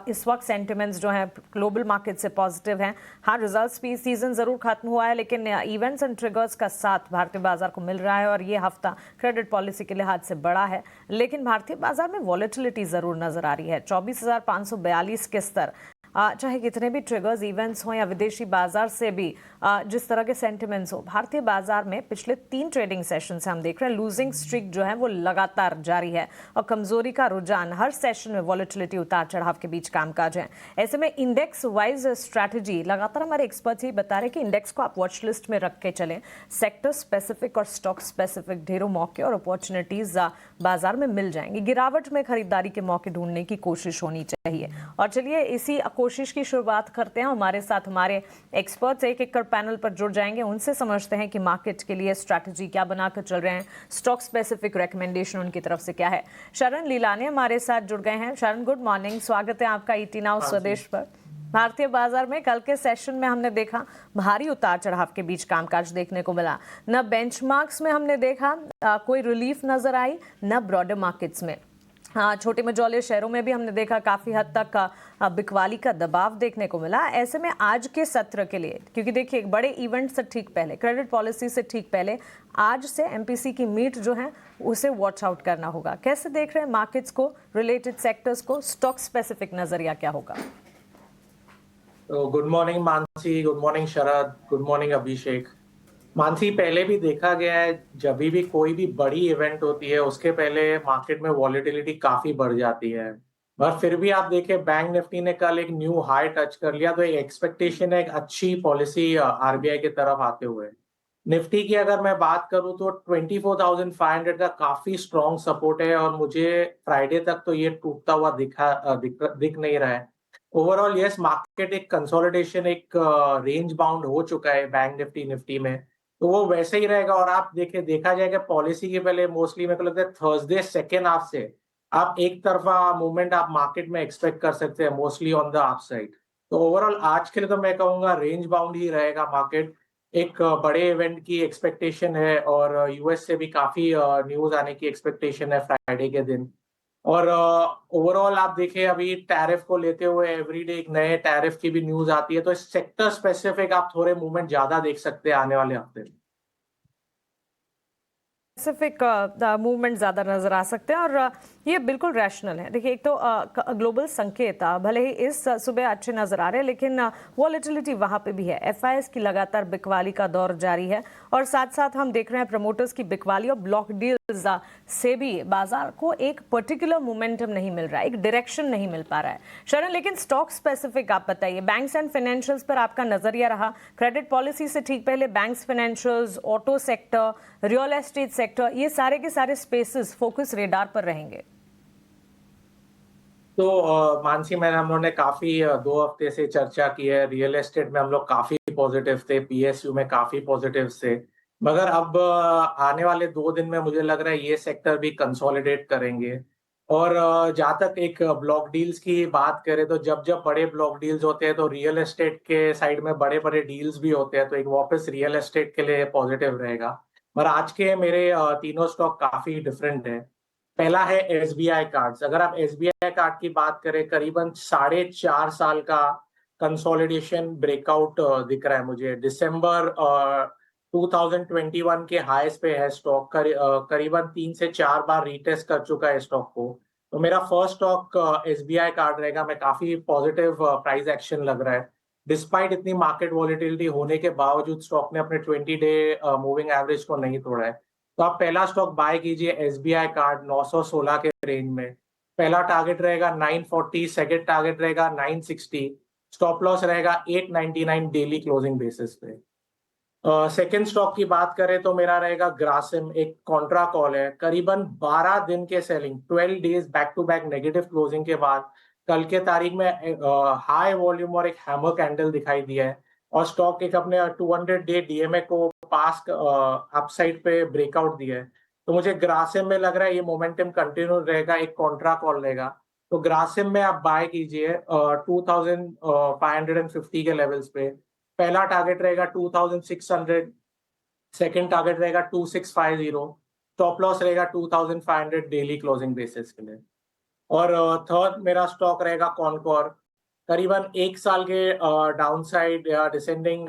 इस वक्त सेंटिमेंट्स जो हैं ग्लोबल मार्केट से पॉजिटिव हैं। हाँ रिजल्ट्स भी सीजन जरूर खत्म हुआ है लेकिन इवेंट्स एंड ट्रिगर्स का साथ भारतीय बाजार को मिल रहा है और ये हफ्ता क्रेडिट पॉलिसी के लिहाज से बड़ा है। लेकिन भारतीय बाजार में वॉलेटिलिटी जरूर नजर आ रही है। 24,542 के स्तर चाहे कितने भी ट्रिगर्स इवेंट्स हो या विदेशी बाजार से भी जिस तरह के सेंटिमेंट्स हो, भारतीय बाजार में पिछले 3 ट्रेडिंग सेशन से हम देख रहे हैं लूजिंग स्ट्रीक जो है वो लगातार जारी है और कमजोरी का रुझान हर सेशन में वॉलेटिलिटी उतार चढ़ाव के बीच कामकाज है। ऐसे में इंडेक्स वाइज स्ट्रैटेजी लगातार हमारे एक्सपर्ट्स ही बता रहे कि इंडेक्स को आप वॉच लिस्ट में रख के चलें। सेक्टर स्पेसिफिक और स्टॉक स्पेसिफिक ढेरों मौके और अपॉर्चुनिटीज बाजार में मिल जाएंगी। गिरावट में खरीदारी के मौके ढूंढने की कोशिश होनी चाहिए। और चलिए इसी कोशिश की शुरुआत करते हैं। हमारे साथ हमारे एक्सपर्ट्स एक कर पैनल पर जुड़ जाएंगे, उनसे समझते हैं कि मार्केट के लिए स्ट्रैटेजी क्या बनाकर चल रहे हैं, स्टॉक स्पेसिफिक रिकमेंडेशन उनकी तरफ से क्या है। शरण लीलानी हमारे साथ जुड़ गए हैं। शरण गुड मॉर्निंग, स्वागत है आपका ईटी नाउ स्वदेश पर। भारतीय बाजार में कल के सेशन में हमने देखा भारी उतार चढ़ाव के बीच कामकाज देखने को मिला। न बेंचमार्क्स में हमने देखा कोई रिलीफ नजर आई, न ब्रॉडर मार्केट्स में। छोटे मझौले शहरों में भी हमने देखा काफी हद तक बिकवाली का दबाव देखने को मिला। ऐसे में आज के सत्र के लिए, क्योंकि देखिए एक बड़े इवेंट से ठीक पहले, क्रेडिट पॉलिसी से ठीक पहले आज से एमपीसी की मीट जो है उसे वॉच आउट करना होगा। कैसे देख रहे हैं मार्केट्स को, रिलेटेड सेक्टर्स को, स्टॉक स्पेसिफिक नजरिया क्या होगा? Good morning Mansi, good morning Sharad, good morning Abhishek. Mansi, पहले भी देखा गया है जब भी कोई भी बड़ी इवेंट होती है उसके पहले मार्केट में वॉलेटिलिटी काफी बढ़ जाती है। पर फिर भी आप देखें बैंक निफ्टी ने कल एक न्यू हाई टच कर लिया, तो एक एक्सपेक्टेशन है एक अच्छी पॉलिसी आरबीआई की तरफ आते हुए। निफ्टी की अगर मैं बात करूं तो 24,500 का काफी स्ट्रॉन्ग सपोर्ट है और मुझे फ्राइडे तक तो ये टूटता हुआ दिख नहीं रहा है। ओवरऑल यस, मार्केट एक कंसोलिडेशन, एक रेंज बाउंड हो चुका है बैंक निफ्टी में, तो वो वैसे ही रहेगा। और आप देखा जाएगा पॉलिसी के पहले मोस्टली मेरे को लगता है थर्सडे सेकेंड हाफ से आप एक तरफा मूवमेंट आप मार्केट में एक्सपेक्ट कर सकते हैं, mostly on the up side. तो ओवरऑल आज के लिए तो मैं कहूंगा रेंज बाउंड ही रहेगा मार्केट। एक बड़े इवेंट की एक्सपेक्टेशन है और यूएस से भी काफी न्यूज आने की एक्सपेक्टेशन है फ्राइडे के दिन। और ओवरऑल आप देखें अभी टैरिफ को लेते हुए एवरीडे एक नए टैरिफ की भी न्यूज आती है, तो सेक्टर स्पेसिफिक आप थोड़े मूवमेंट ज्यादा देख सकते हैं आने वाले हफ्ते में। स्पेसिफिक मूवमेंट ज़्यादा नज़र आ सकते हैं और ये बिल्कुल रैशनल है। देखिए एक तो ग्लोबल संकेत भले ही इस सुबह अच्छे नज़र आ रहे हैं लेकिन वॉलेटिलिटी वहाँ पे भी है। एफआईएस की लगातार बिकवाली का दौर जारी है और साथ साथ हम देख रहे हैं प्रमोटर्स की बिकवाली और ब्लॉक डील्स से भी बाजार को एक पर्टिकुलर मोमेंटम नहीं मिल रहा है, एक डायरेक्शन नहीं मिल पा रहा है। शरण, लेकिन स्टॉक स्पेसिफिक आप बताइए, बैंक्स एंड फाइनेंशियल्स पर आपका नजरिया रहा। क्रेडिट पॉलिसी से ठीक पहले banks, financials, auto sector, real estate sector, ये सारे के सारे स्पेसेस फोकस रेडार पर रहेंगे। तो मानसी, हम लोगों ने काफी 2 हफ्ते से चर्चा की है। रियल एस्टेट में हम लोग काफी पॉजिटिव थे, पीएसयू में काफी पॉजिटिव थे, मगर अब आने वाले 2 दिन में मुझे लग रहा है ये सेक्टर भी कंसोलिडेट करेंगे। और जहाँ तक एक ब्लॉक डील्स की बात करें तो जब जब बड़े ब्लॉक डील्स होते हैं तो रियल एस्टेट के साइड में बड़े बड़े डील्स भी होते हैं, तो एक वापस रियल एस्टेट के लिए पॉजिटिव रहेगा। पर आज के मेरे तीनों स्टॉक काफी डिफरेंट है। पहला है एसबीआई कार्ड्स। अगर आप एसबीआई कार्ड की बात करें, करीबन 4.5 साल का कंसोलिडेशन ब्रेकआउट दिख रहा है मुझे। दिसंबर 2021 के हाईस पे है स्टॉक, करीबन 3 से 4 बार रीटेस्ट कर चुका है स्टॉक को। तो मेरा फर्स्ट स्टॉक एसबीआई कार्ड रहेगा। मैं काफी पॉजिटिव प्राइस एक्शन लग रहा है, डिस्पाइट इतनी मार्केट वॉलेटिलिटी होने के बावजूद स्टॉक ने अपने 20-डे मूविंग एवरेज को नहीं तोड़ा है। तो आप पहला स्टॉक बाय कीजिए एसबीआई कार्ड 916 के रेंज में। पहला टारगेट रहेगा 940, सेकंड टारगेट रहेगा 960, स्टॉप लॉस रहेगा 899 डेली क्लोजिंग बेसिस पे। सेकंड स्टॉक की बात करें तो मेरा रहेगा ग्रासिम, एक कॉन्ट्रा कॉल है। करीबन 12 दिन के selling, 12 days back to back negative closing के बाद कल के तारीख में हाई वॉल्यूम और एक हैमर कैंडल दिखाई दिया है और स्टॉक एक अपने 200-डे डीएमए को पास अपसाइड पे ब्रेकआउट दिया है। तो मुझे ग्रासिम में लग रहा है ये मोमेंटम कंटिन्यू रहेगा, एक कॉन्ट्रा कॉल रहेगा। तो ग्रासिम में आप बाय कीजिए 2550 के लेवल्स पे। पहला टारगेट रहेगा 2600, सेकंड टारगेट रहेगा 2650, स्टॉप लॉस रहेगा 2500 डेली क्लोजिंग बेसिस के लिए। और थर्ड मेरा स्टॉक रहेगा कॉनकॉर, करीबन 1 साल के डाउनसाइड या डिसेंडिंग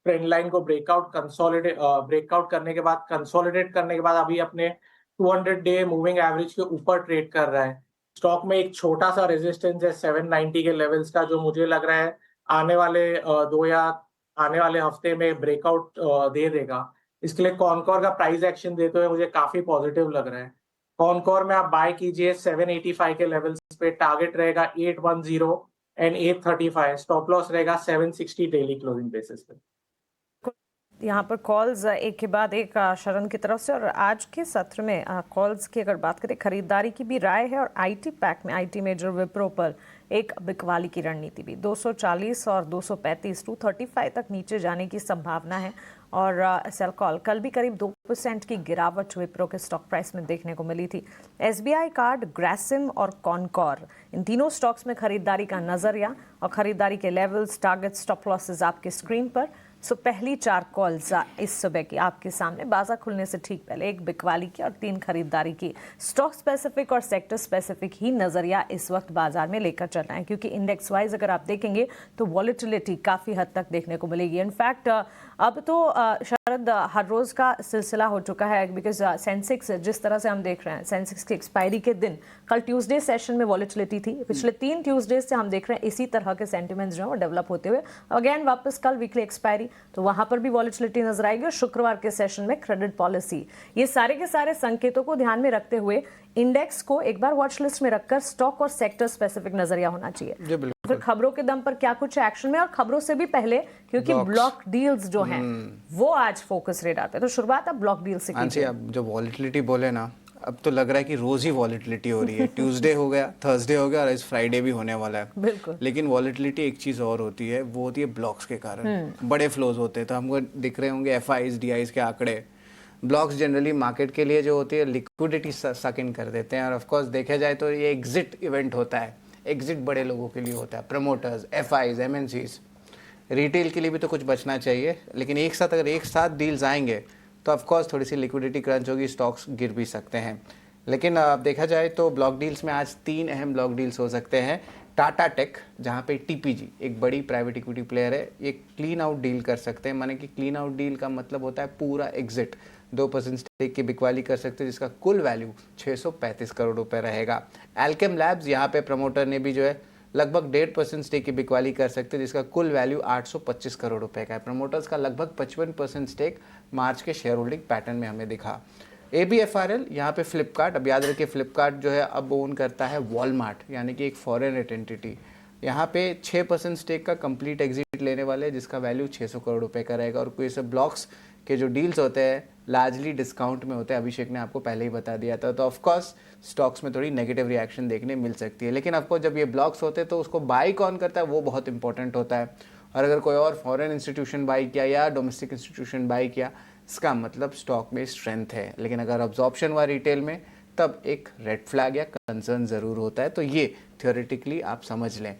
ट्रेंड लाइन को ब्रेकआउट करने के बाद अभी अपने 200 डे मूविंग एवरेज के ऊपर ट्रेड कर रहा है। स्टॉक में एक छोटा सा रेजिस्टेंस है 790 के लेवल्स का, जो मुझे लग रहा है आने वाले हफ्ते में ब्रेकआउट दे देगा। इसके लिए कॉनकॉर का प्राइस एक्शन देते हुए मुझे काफी पॉजिटिव लग रहा है। कॉनकॉर में आप बाय कीजिए 785 के लेवल्स पे, टारगेट रहेगा 810 एंड 835, स्टॉप लॉस रहेगा 760 डेली क्लोजिंग बेसिस पे। यहाँ पर कॉल्स एक के बाद एक शरण की तरफ से, और आज के सत्र में कॉल्स की अगर बात करें, खरीदारी की भी राय है, और आईटी पैक में आईटी मेजर विप्रो पर एक बिकवाली की रणनीति भी। 240 और 235 235 तक नीचे जाने की संभावना है। और सेल कॉल कल भी करीब 2% की गिरावट विप्रो के स्टॉक प्राइस में देखने को मिली थी। एसबीआई कार्ड, ग्रासिम और कॉनकॉर, इन तीनों स्टॉक्स में खरीदारी का नजरिया और खरीदारी के लेवल्स, टारगेट, स्टॉप लॉसेज आपके स्क्रीन पर। सो पहली 4 कॉल्स इस सुबह की आपके सामने, बाजार खुलने से ठीक पहले, एक बिकवाली की और 3 खरीदारी की। स्टॉक स्पेसिफिक और सेक्टर स्पेसिफिक ही नजरिया इस वक्त बाजार में लेकर चलना है, क्योंकि इंडेक्स वाइज अगर आप देखेंगे तो वॉलेटिलिटी काफी हद तक देखने को मिलेगी। इनफैक्ट अब तो शरद हर रोज का सिलसिला हो चुका है, बिकॉज सेंसेक्स जिस तरह से हम देख रहे हैं, सेंसेक्स की एक्सपायरी के दिन कल ट्यूसडे सेशन में वॉलेटिलिटी थी। पिछले 3 ट्यूसडे से हम देख रहे हैं इसी तरह के सेंटिमेंट्स जो है वो डेवलप होते हुए। अगेन वापस कल वीकली एक्सपायरी, तो वहां पर भी वॉलेटिलिटी नजर आएगी। और शुक्रवार के सेशन में क्रेडिट पॉलिसी, ये सारे के सारे संकेतों को ध्यान में रखते हुए इंडेक्स को एक बार वॉच लिस्ट में रखकर स्टॉक और सेक्टर स्पेसिफिक नजरिया होना चाहिए। फिर खबरों के दम पर क्या कुछ एक्शन में, और खबरों से भी पहले, क्योंकि ब्लॉक डील्स जो हैं वो आज फोकस रेडार पे। तो शुरुआत अब ब्लॉक डील से कीजिए। अब जो वॉलेटिलिटी बोले ना, अब तो लग रहा है कि रोज ही वॉलेटिलिटी हो रही है। ट्यूसडे हो गया, थर्सडे हो गया, और इस फ्राइडे भी होने वाला है। बिल्कुल। लेकिन वॉलेटिलिटी एक चीज और होती है, वो होती है ब्लॉक्स के कारण। बड़े फ्लोज होते हैं, तो हमको दिख रहे होंगे एफआईज, डीआईज के आंकड़े। ब्लॉक्स जनरली मार्केट के लिए जो होती है लिक्विडिटी सक इन कर देते हैं, और ऑफ कोर्स देखा जाए तो ये एग्जिट इवेंट होता है। एग्जिट बड़े लोगों के लिए होता है, प्रमोटर्स, एफआईज, एमएनसीज। रिटेल के लिए भी तो कुछ बचना चाहिए, लेकिन अगर एक साथ डील्स आएंगे तो ऑफ कोर्स थोड़ी सी लिक्विडिटी क्रंच होगी, स्टॉक्स गिर भी सकते हैं। लेकिन अब देखा जाए तो ब्लॉक डील्स में आज 3 अहम ब्लॉक डील्स हो सकते हैं। टाटा टेक, जहाँ पे टीपीजी एक बड़ी प्राइवेट इक्विटी प्लेयर है, ये क्लीन आउट डील कर सकते हैं। माने कि क्लीन आउट डील का मतलब होता है पूरा एग्जिट, 2% स्टेक की बिकवाली कर सकते हैं, जिसका कुल वैल्यू 635 करोड़ रुपए रहेगा। एल्केम लैब्स, यहाँ पे प्रमोटर ने भी जो है लगभग 1.5% स्टेक की बिकवाली कर सकते हैं, जिसका कुल वैल्यू 825 करोड़ रुपए का है। प्रमोटर्स का लगभग 55% स्टेक मार्च के शेयर होल्डिंग पैटर्न में हमें दिखा। ABFRL, यहाँ पे फ्लिपकार्ट, अब याद रखिए फ्लिपकार्ट जो है अब ओन करता है वॉलमार्ट, यानी कि एक फॉरेन एंटिटी। यहाँ पे 6% स्टेक का कंप्लीट एग्जिट लेने वाले हैं, जिसका वैल्यू 600 करोड़ रुपए का रहेगा। और कोई से ब्लॉक्स के जो डील्स होते हैं लार्जली डिस्काउंट में होते हैं, अभिषेक ने आपको पहले ही बता दिया था। तो ऑफकोर्स स्टॉक्स में थोड़ी नेगेटिव रिएक्शन देखने मिल सकती है, लेकिन आपको जब ये ब्लॉक्स होते हैं तो उसको बाई कौन करता है वो बहुत इंपॉर्टेंट होता है। और अगर कोई और फॉरेन इंस्टीट्यूशन बाई किया या डोमेस्टिक इंस्टीट्यूशन बाई किया, इसका मतलब स्टॉक में स्ट्रेंथ है। लेकिन अगर अब्जॉर्प्शन हुआ रिटेल में, तब एक रेड फ्लैग या कंसर्न ज़रूर होता है। तो ये थियोरेटिकली आप समझ लें।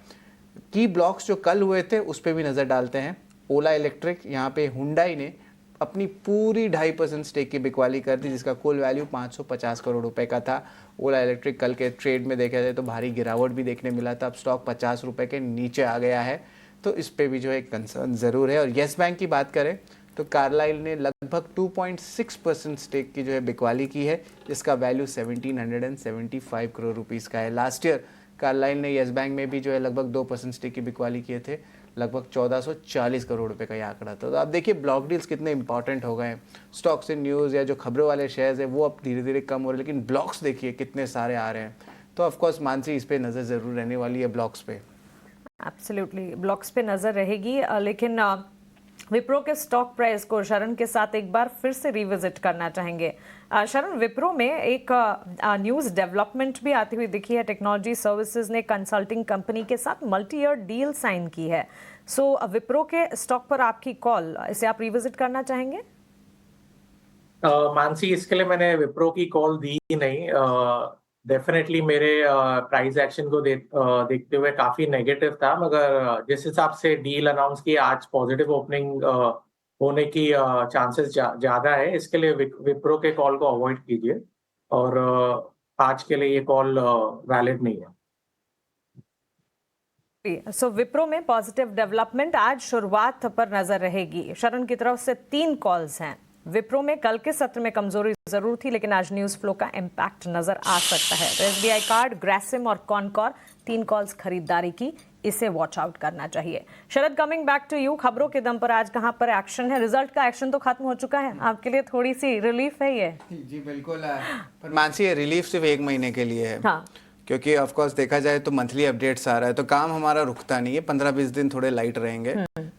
की ब्लॉक्स जो कल हुए थे उस पर भी नज़र डालते हैं। ओला इलेक्ट्रिक, यहाँ पे हुंडई ने अपनी पूरी 2.5% स्टेक की बिकवाली कर दी, जिसका कुल वैल्यू 550 करोड़ रुपए का था। ओला इलेक्ट्रिक कल के ट्रेड में देखा जाए तो भारी गिरावट भी देखने मिला था, अब स्टॉक 50 रुपए के नीचे आ गया है। तो इस पे भी जो है कंसर्न ज़रूर है। और येस बैंक की बात करें तो कार्लाइल ने लगभग 2.6% स्टेक की जो है बिकवाली की है, जिसका वैल्यू 1775 करोड़ रुपीज़ का है। लास्ट ईयर कार्लाइल ने येस बैंक में भी जो है लगभग 2% स्टेक की बिकवाली किए थे, लगभग 1440 करोड़ रुपए का ये आंकड़ा था। तो आप देखिए ब्लॉक डील्स कितने इंपॉर्टेंट हो गए हैं। स्टॉक्स इन न्यूज़ या जो खबरों वाले शेयर्स है वो अब धीरे धीरे कम हो रहे हैं, लेकिन ब्लॉक्स देखिए कितने सारे आ रहे हैं। तो ऑफकोर्स मानसी, इस पे नज़र ज़रूर रहने वाली है, ब्लॉक्स पे। एब्सोल्युटली ब्लॉक्स पे नज़र रहेगी। लेकिन विप्रो के स्टॉक प्राइस को शरण के साथ एक बार फिर से रिविजिट करना चाहेंगे। शरण, विप्रो में एक न्यूज़ डेवलपमेंट भी आती हुई दिखी है। टेक्नोलॉजी सर्विसेज ने कंसल्टिंग कंपनी के साथ मल्टी ईयर डील साइन की है। सो विप्रो के स्टॉक पर आपकी कॉल, इसे आप रिविजिट करना चाहेंगे? मानसी, इसके लिए मैंने विप्रो की कॉल दी ही नहीं। डेफिनेटली मेरे प्राइस एक्शन को देखते हुए काफी नेगेटिव था, मगर जिस हिसाब से डील अनाउंस की, आज पॉजिटिव ओपनिंग होने की चांसेस ज्यादा है। इसके लिए विप्रो के कॉल को अवॉइड कीजिए और आज के लिए ये कॉल वैलिड नहीं है। सो विप्रो में पॉजिटिव डेवलपमेंट आज शुरुआत पर नजर रहेगी। शरण की तरफ से 3 कॉल्स हैं। विप्रो में कल के सत्र में कमजोरी जरूर थी, लेकिन आज न्यूज फ्लो का इम्पैक्ट नजर आ सकता है। तो एसबीआई कार्ड, ग्रेसिम और कॉनकॉर 3 कॉल्स खरीदारी की, इसे वॉच आउट करना चाहिए। शरद, कमिंग बैक टू यू, खबरों के दम पर आज कहां पर एक्शन है? रिजल्ट का एक्शन तो खत्म हो चुका है, आपके लिए थोड़ी सी रिलीफ है ये? जी बिल्कुल है, पर मानसी ये रिलीफ सिर्फ 1 महीने के लिए है। हाँ, क्योंकि ऑफ कोर्स देखा जाए तो मंथली अपडेट्स आ रहा है, तो काम हमारा रुकता नहीं है। 15-20 दिन थोड़े लाइट रहेंगे।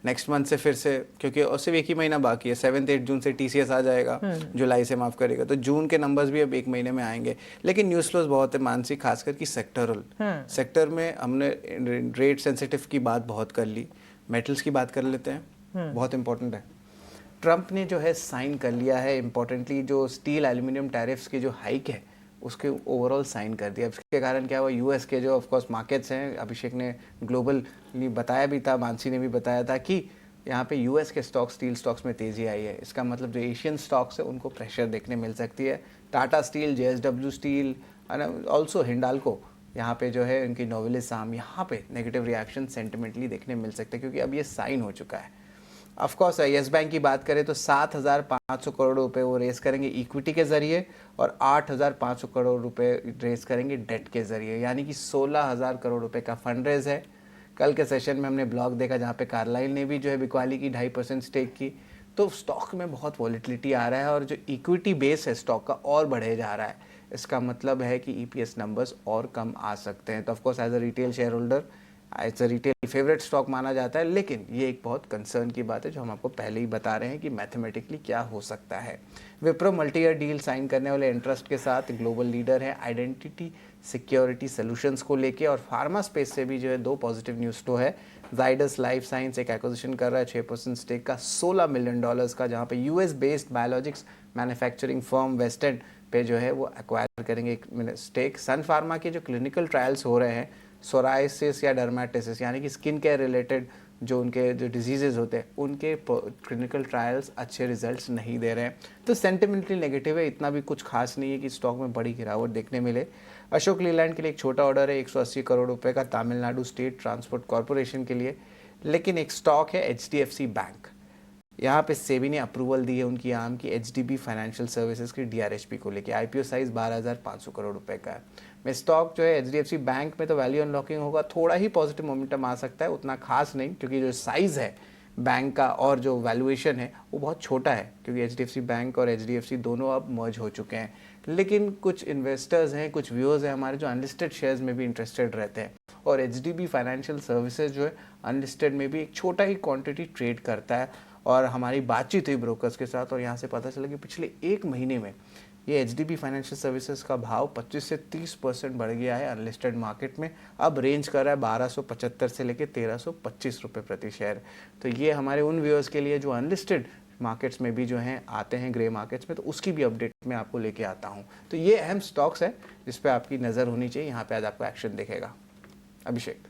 नेक्स्ट मंथ से फिर से, क्योंकि और सिर्फ 1 ही महीना बाकी है, 7-8 जून से टीसीएस आ जाएगा, जुलाई से माफ करेगा, तो जून के नंबर्स भी अब 1 महीने में आएंगे। लेकिन न्यूज फ्लोज बहुत है मानसी, खासकर कि सेक्टरल सेक्टर में हमने रेट सेंसिटिव की बात बहुत कर ली, मेटल्स की बात कर लेते हैं, बहुत इंपॉर्टेंट है। ट्रंप ने जो है साइन कर लिया है, इंपॉर्टेंटली जो स्टील एल्यूमिनियम टैरिफ्स की जो हाइक है उसके ओवरऑल साइन कर दिया। इसके कारण क्या हुआ, यूएस के जो ऑफ कोर्स मार्केट्स हैं, अभिषेक ने ग्लोबली बताया भी था, मानसी ने भी बताया था कि यहाँ पे यूएस के स्टॉक, स्टील स्टॉक्स में तेज़ी आई है। इसका मतलब जो एशियन स्टॉक्स है उनको प्रेशर देखने मिल सकती है। Tata steel, JSW steel, also Hindalco, यहाँ पे जो है उनकी नोवेलिस साम, यहाँ पे नेगेटिव रिएक्शन सेंटिमेंटली देखने मिल सकते हैं, क्योंकि अब ये साइन हो चुका है। ऑफ कोर्स येस बैंक की बात करें तो 7,500 करोड़ रुपए वो रेस करेंगे इक्विटी के जरिए और 8,500 करोड़ रुपए रेस करेंगे डेट के जरिए, यानी कि 16,000 करोड़ रुपए का फंड रेज है। कल के सेशन में हमने ब्लॉग देखा जहाँ पे कार्लाइल ने भी जो है बिकवाली की 2.5% स्टेक की। तो स्टॉक में बहुत वॉलिटिलिटी आ रहा है और जो इक्विटी बेस है स्टॉक का और बढ़े जा रहा है। इसका मतलब है कि ईपीएस नंबर्स और कम आ सकते हैं। तो of course as a retail share holder it's a retail favourite stock माना जाता है, लेकिन ये एक बहुत कंसर्न की बात है जो हम आपको पहले ही बता रहे हैं कि मैथमेटिकली क्या हो सकता है। Wipro multi year deal sign करने वाले इंटरेस्ट के साथ ग्लोबल लीडर है आइडेंटिटी सिक्योरिटी सॉल्यूशंस को लेके, और फार्मा स्पेस से भी जो है 2 पॉजिटिव न्यूज़ तो है। जाइडस लाइफ साइंस एक एक्विजिशन कर रहा है 6% स्टेक का $16 मिलियन का, जहाँ पे US based biologics manufacturing firm western पे जो है वो एक्वायर करेंगे एक स्टेक। सन फार्मा के जो क्लिनिकल ट्रायल्स हो रहे हैं सोराइसिस या डर्मेटिसिस, यानी कि स्किन केयर रिलेटेड जो उनके जो डिजीजेज होते हैं उनके क्लिनिकल ट्रायल्स अच्छे रिजल्ट्स नहीं दे रहे हैं, तो सेंटिमेंटली नेगेटिव है। इतना भी कुछ खास नहीं है कि स्टॉक में बड़ी गिरावट देखने मिले। अशोक लीलैंड के लिए एक छोटा ऑर्डर है 180 करोड़ रुपए का तमिलनाडु स्टेट ट्रांसपोर्ट कॉरपोरेशन के लिए। लेकिन एक स्टॉक है एचडीएफसी बैंक, यहाँ पे सेबी ने अप्रूवल दी है उनकी आम की एचडीबी फाइनेंशियल सर्विसेज की डीआरएचपी को लेके। आईपीओ साइज 12,500 करोड़ रुपए का है। मैं स्टॉक जो है एचडीएफसी बैंक में तो वैल्यू अनलॉकिंग होगा, थोड़ा ही पॉजिटिव मोमेंटम आ सकता है, उतना खास नहीं, क्योंकि जो साइज़ है बैंक का और जो वैल्यूएशन है वो बहुत छोटा है, क्योंकि एचडीएफसी बैंक और एचडीएफसी दोनों अब मर्ज हो चुके हैं। लेकिन कुछ इन्वेस्टर्स हैं, कुछ व्यूअर्स हैं हमारे जो अनलिस्टेड शेयर्स में भी इंटरेस्टेड रहते हैं, और एचडीबी फाइनेंशियल सर्विसेज जो है अनलिस्टेड में भी एक छोटा ही क्वांटिटी ट्रेड करता है। और हमारी बातचीत हुई ब्रोकर्स के साथ और यहाँ से पता चला कि पिछले 1 महीने में ये एचडीबी फाइनेंशियल सर्विसेज का भाव 25 से 30% बढ़ गया है अनलिस्टेड मार्केट में। अब रेंज कर रहा है 1275 से लेकर 1325 रुपये प्रति शेयर। तो ये हमारे उन व्यूअर्स के लिए जो अनलिस्टेड मार्केट्स में भी जो हैं आते हैं ग्रे मार्केट्स में, तो उसकी भी अपडेट मैं आपको लेके आता हूँ। तो ये अहम स्टॉक्स है जिस पे आपकी नज़र होनी चाहिए, यहाँ पे आज आपको एक्शन दिखेगा। अभिषेक।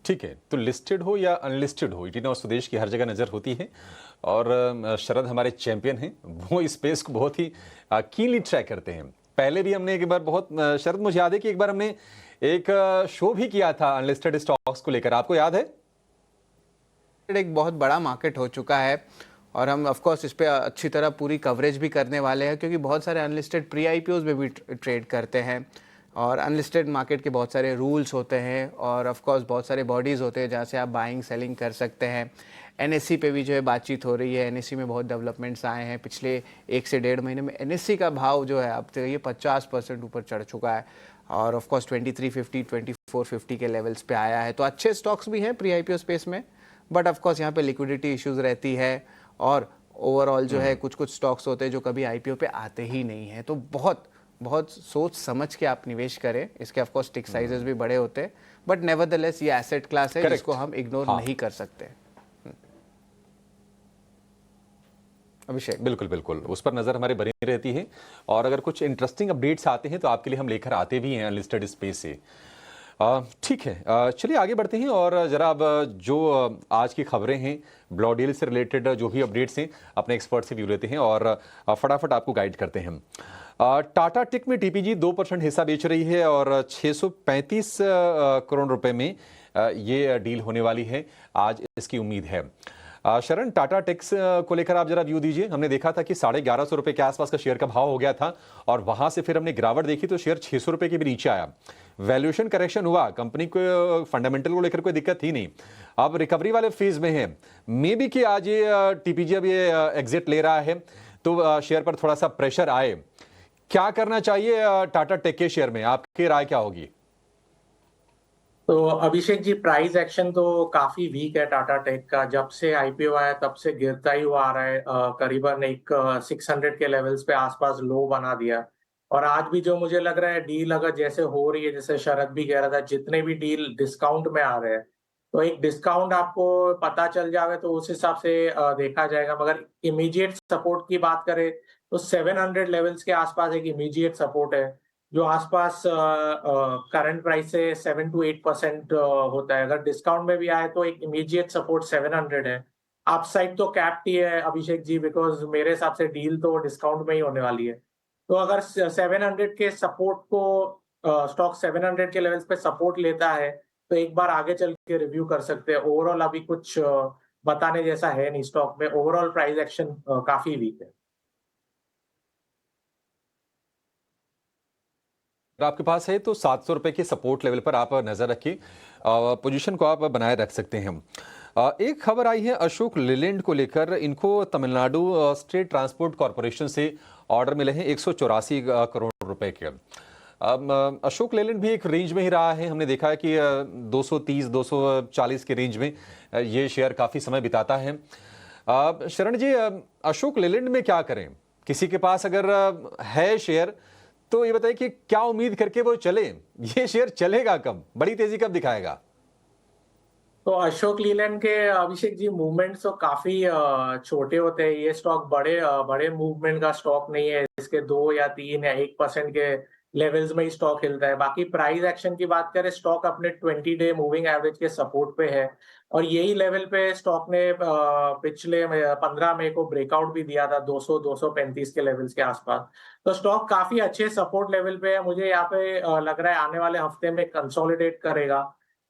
ठीक है, तो लिस्टेड हो या अनलिस्टेड हो, ईटीना और स्वदेश की हर जगह नज़र होती है। और शरद हमारे चैंपियन हैं, वो इस स्पेस को बहुत ही कीनली ट्रैक करते हैं। पहले भी हमने एक बार बहुत, शरद मुझे याद है कि एक बार हमने एक शो भी किया था अनलिस्टेड स्टॉक्स को लेकर, आपको याद है? एक बहुत बड़ा मार्केट हो चुका है और हम ऑफ कोर्स इस पे अच्छी तरह पूरी कवरेज भी करने वाले हैं, क्योंकि बहुत सारे अनलिस्टेड प्री आईपीओज में भी ट्रेड करते हैं और अनलिस्टेड मार्केट के बहुत सारे रूल्स होते हैं और ऑफ कोर्स बहुत सारे बॉडीज़ होते हैं जहाँ से आप बाइंग सेलिंग कर सकते हैं। एनएससी पे भी जो है बातचीत हो रही है, एनएससी में बहुत डेवलपमेंट्स आए हैं पिछले 1 से 1.5 महीने में। एनएससी का भाव जो है अब तो ये 50% ऊपर चढ़ चुका है और ऑफ कोर्स 2350 2450 के लेवल्स पे आया है। तो अच्छे स्टॉक्स भी हैं प्री आईपीओ स्पेस में, बट ऑफ कोर्स यहाँ पे लिक्विडिटी इश्यूज रहती है और ओवरऑल जो है कुछ स्टॉक्स होते हैं जो कभी आईपीओ पे आते ही नहीं हैं। तो बहुत सोच समझ के आप निवेश करें। इसके ऑफ कोर्स टिक साइजेस भी बड़े होते हैं, बट नेवरदलेस ये एसेट क्लास है जिसको हम इग्नोर नहीं कर सकते। अभिषेक। बिल्कुल बिल्कुल, उस पर नज़र हमारी बनी रहती है और अगर कुछ इंटरेस्टिंग अपडेट्स आते हैं तो आपके लिए हम लेकर आते भी हैं अनलिस्टेड स्पेस से। ठीक है, चलिए आगे बढ़ते हैं और जरा अब जो आज की खबरें हैं ब्लॉ डील से रिलेटेड जो भी अपडेट्स हैं अपने एक्सपर्ट से व्यू लेते हैं और फटाफट आपको गाइड करते हैं। टाटा टिक में टीपीजी 2% हिस्सा बेच रही है और 635 करोड़ रुपए में ये डील होने वाली है, आज इसकी उम्मीद है। शरण, टाटा टेक्स को लेकर आप जरा व्यू दीजिए। हमने देखा था कि 1150 रुपए के आसपास का शेयर का भाव हो गया था और वहां से फिर हमने गिरावट देखी तो शेयर 600 रुपए के भी नीचे आया। वैल्यूएशन करेक्शन हुआ, कंपनी को फंडामेंटल को लेकर कोई दिक्कत थी नहीं, अब रिकवरी वाले फेज में है। मे बी कि आज ये टीपीजी अब ये एग्जिट ले रहा है तो शेयर पर थोड़ा सा प्रेशर आए। क्या करना चाहिए टाटा टेक के शेयर में, आपकी राय क्या होगी? तो अभिषेक जी, प्राइस एक्शन तो काफी वीक है टाटा टेक का। जब से आईपीओ आया तब से गिरता ही हुआ आ रहा है। करीबन एक 600 के लेवल्स पे आसपास लो बना दिया। और आज भी जो मुझे लग रहा है डील अगर जैसे हो रही है, जैसे शरद भी कह रहा था, जितने भी डील डिस्काउंट में आ रहे हैं तो एक डिस्काउंट आपको पता चल जावे तो उस हिसाब से देखा जाएगा। मगर इमीडिएट सपोर्ट की बात करें तो 700 लेवल्स के आसपास एक इमीडिएट सपोर्ट है, जो आसपास करंट प्राइस से 7 to 8% होता है। अगर डिस्काउंट में भी आए तो एक इमीडिएट सपोर्ट 700 है। अपसाइड तो कैप्ड ही है अभिषेक जी, बिकॉज मेरे हिसाब से डील तो डिस्काउंट में ही होने वाली है। तो अगर 700 के सपोर्ट को स्टॉक 700 के लेवल्स पे सपोर्ट लेता है तो एक बार आगे चल के रिव्यू कर सकते हैं। ओवरऑल अभी कुछ बताने जैसा है नहीं स्टॉक में। ओवरऑल प्राइस एक्शन काफी वीक है। अगर आपके पास है तो 700 रुपए के सपोर्ट लेवल पर आप नजर रखिए, पोजीशन को आप बनाए रख सकते हैं। एक खबर आई है अशोक लेलैंड को लेकर, इनको तमिलनाडु स्टेट ट्रांसपोर्ट कॉरपोरेशन से ऑर्डर मिले हैं 184 करोड़ रुपए के। अब अशोक लेलैंड भी एक रेंज में ही रहा है, हमने देखा है कि 230-240 के रेंज में ये शेयर काफी समय बिताता है। शरण जी, अशोक लेलैंड में क्या करें? किसी के पास अगर है शेयर तो ये बताइए कि क्या उम्मीद करके वो चले? ये शेयर चलेगा कब, बड़ी तेजी कब दिखाएगा? तो अशोक लीलैंड के अभिषेक जी मूवमेंट्स तो काफी छोटे होते हैं। ये स्टॉक बड़े मूवमेंट का स्टॉक नहीं है। इसके 2 या 3 या 1% के लेवल्स में ही स्टॉक हिलता है। बाकी प्राइस एक्शन की बात करें, स्टॉक अपने 20 डे मूविंग एवरेज के सपोर्ट पे है और यही लेवल पे स्टॉक ने पिछले 15 मई को ब्रेकआउट भी दिया था 200-235 के लेवल्स के आसपास। तो स्टॉक काफी अच्छे सपोर्ट लेवल पे है। मुझे यहाँ पे लग रहा है आने वाले हफ्ते में कंसोलिडेट करेगा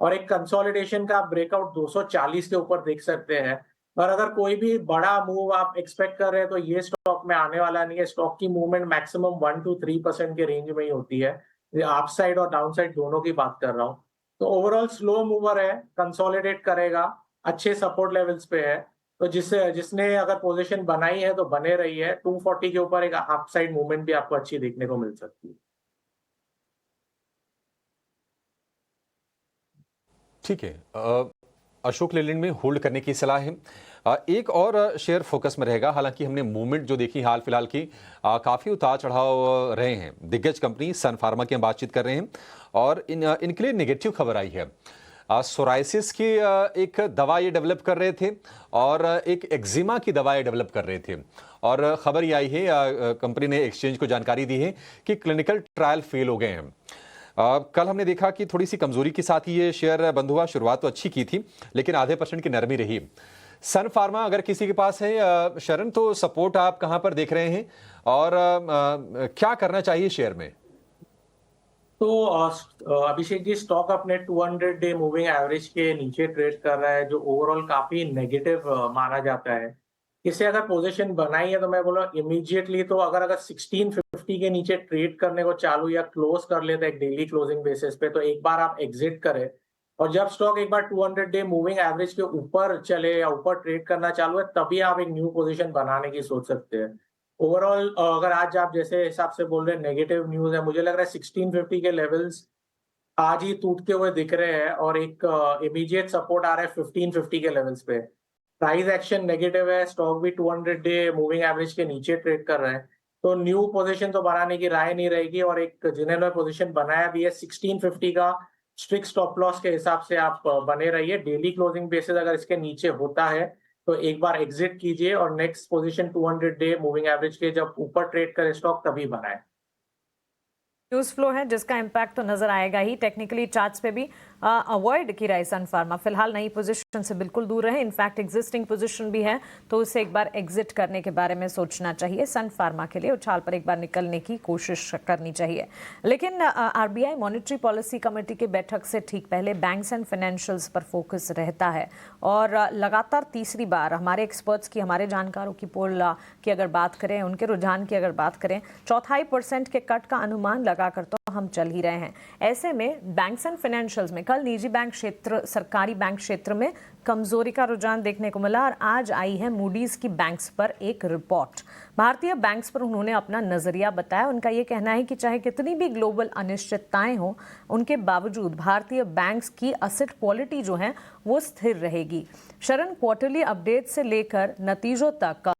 और एक कंसोलिडेशन का ब्रेकआउट 240 के ऊपर देख सकते हैं। और अगर कोई भी बड़ा मूव आप एक्सपेक्ट कर रहे हैं तो ये स्टॉक में आने वाला नहीं है। स्टॉक की मूवमेंट मैक्सिमम 1 to 3% के रेंज में ही होती है। अपसाइड और डाउनसाइड दोनों की बात कर रहा हूँ। तो ओवरऑल स्लो मूवर है, कंसोलिडेट करेगा, अच्छे सपोर्ट लेवल्स पे है। तो जिसने अगर पोजीशन बनाई है तो बने रही है। 240 के ऊपर एक अपसाइड मूवमेंट भी आपको अच्छी देखने को मिल सकती है। ठीक है, अशोक लेलैंड में होल्ड करने की सलाह है। एक और शेयर फोकस में रहेगा, हालांकि हमने मूवमेंट जो देखी हाल फिलहाल की, काफी उतार चढ़ाव रहे हैं। दिग्गज कंपनी सन फार्मा की हम बातचीत कर रहे हैं और इनके लिए नेगेटिव खबर आई है। सोराइसिस की एक दवा ये डेवलप कर रहे थे और एक एक्जिमा की दवा ये डेवलप कर रहे थे और खबर ये आई है, कंपनी ने एक्सचेंज को जानकारी दी है कि क्लिनिकल ट्रायल फेल हो गए हैं। कल हमने देखा कि थोड़ी सी कमजोरी के साथ ही ये शेयर बंद हुआ। शुरुआत तो अच्छी की थी लेकिन आधे % की नरमी रही। सन फार्मा अगर किसी के पास है शरण, तो सपोर्ट आप कहां पर देख रहे हैं और क्या करना चाहिए शेयर में? तो अभिषेक जी, स्टॉक अपने 200 डे मूविंग एवरेज के नीचे ट्रेड कर रहा है, जो ओवरऑल काफी नेगेटिव माना जाता है। इसे अगर पोजीशन बनाई है तो मैं बोला इमीडिएटली, तो अगर 1650 के नीचे ट्रेड करने को चालू या क्लोज कर लेते हैं एक डेली क्लोजिंग बेसिस पे, तो एक बार आप एग्जिट करें और जब स्टॉक एक बार 200 डे मूविंग एवरेज के ऊपर चले या ऊपर ट्रेड करना चालू है तभी आप एक न्यू पोजीशन बनाने की सोच सकते हैं। ओवरऑल अगर आज आप जैसे हिसाब से बोल रहे हैं नेगेटिव न्यूज है, मुझे लग रहा है 1650 के लेवल्स आज ही टूटते हुए दिख रहे हैं और एक इमीडिएट सपोर्ट आ रहा है 1550 के लेवल्स पे। प्राइस एक्शन नेगेटिव है, स्टॉक भी 200 डे मूविंग एवरेज के नीचे ट्रेड कर रहा है, तो न्यू पोजीशन तो बनाने की राय नहीं रहेगी। और एक जिन्होंने पोजीशन बनाया भी है 1650 का स्ट्रिक्ट स्टॉप लॉस के हिसाब से आप बने रहिए। डेली क्लोजिंग बेसिस अगर इसके नीचे होता है तो एक बार एग्जिट कीजिए और next position 200 day moving average के जब ऊपर ट्रेड करे स्टॉक तभी बनाए। न्यूज फ्लो है जिसका इम्पैक्ट तो नजर आएगा ही। टेक्निकली चार्ट्स पे भी अवॉइड की रहा है सन फार्मा, फिलहाल नई पोजीशन से बिल्कुल दूर रहे। इनफैक्ट एग्जिस्टिंग पोजीशन भी है तो उसे एक बार एग्जिट करने के बारे में सोचना चाहिए। सन फार्मा के लिए उछाल पर एक बार निकलने की कोशिश करनी चाहिए। लेकिन आरबीआई मॉनेटरी पॉलिसी कमेटी की बैठक से ठीक पहले बैंक्स एंड फाइनेंशियल्स पर फोकस रहता है और लगातार तीसरी बार हमारे एक्सपर्ट्स की, हमारे जानकारों की पोल की अगर बात करें, उनके रुझान की अगर बात करें, 0.25% के कट का अनुमान लगाकर तो हम चल ही रहे हैं। ऐसे में बैंक्स एंड फाइनेंशियल्स में कल निजी बैंक क्षेत्र, सरकारी बैंक क्षेत्र में कमजोरी का रुझान देखने को मिला और आज आई है मूडीज की बैंक्स पर एक रिपोर्ट। भारतीय बैंक्स पर उन्होंने अपना नजरिया बताया। उनका यह कहना है कि चाहे कितनी भी ग्लोबल अनिश्चितताएं हो, उनके बावजूद भारतीय बैंक्स की असेट क्वालिटी जो है वो स्थिर रहेगी। शरण, क्वार्टरली अपडेट से लेकर नतीजों तक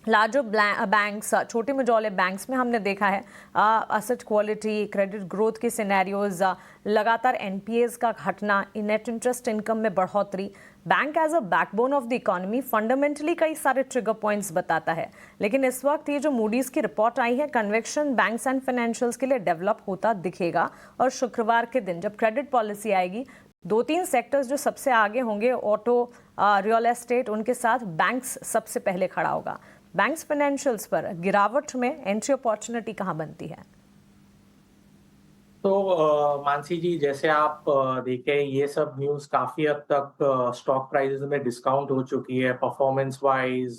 लार्जर बैंक्स, छोटे मझौले बैंक्स में हमने देखा है असेट क्वालिटी, क्रेडिट ग्रोथ के सिनेरियोज, लगातार एनपीएस का घटना, नेट इंटरेस्ट इनकम में बढ़ोतरी। Bank as a backbone of the economy fundamentally कई सारे ट्रिगर पॉइंट्स बताता है। लेकिन इस वक्त ये जो मूडीज की रिपोर्ट आई है, कन्वेक्शन बैंक्स एंड फाइनेंशियल्स के लिए डेवलप होता दिखेगा और शुक्रवार के दिन जब क्रेडिट पॉलिसी आएगी, 2-3 सेक्टर्स जो सबसे आगे होंगे, ऑटो, रियल एस्टेट, उनके साथ बैंक्स सबसे पहले खड़ा होगा। बैंक्स फाइनेंशियल्स पर गिरावट में एंट्री अपॉर्चुनिटी कहां बनती है? तो मानसी जी, जैसे आप देखें, ये सब न्यूज़ काफ़ी हद तक स्टॉक प्राइसेस में डिस्काउंट हो चुकी है, performance wise,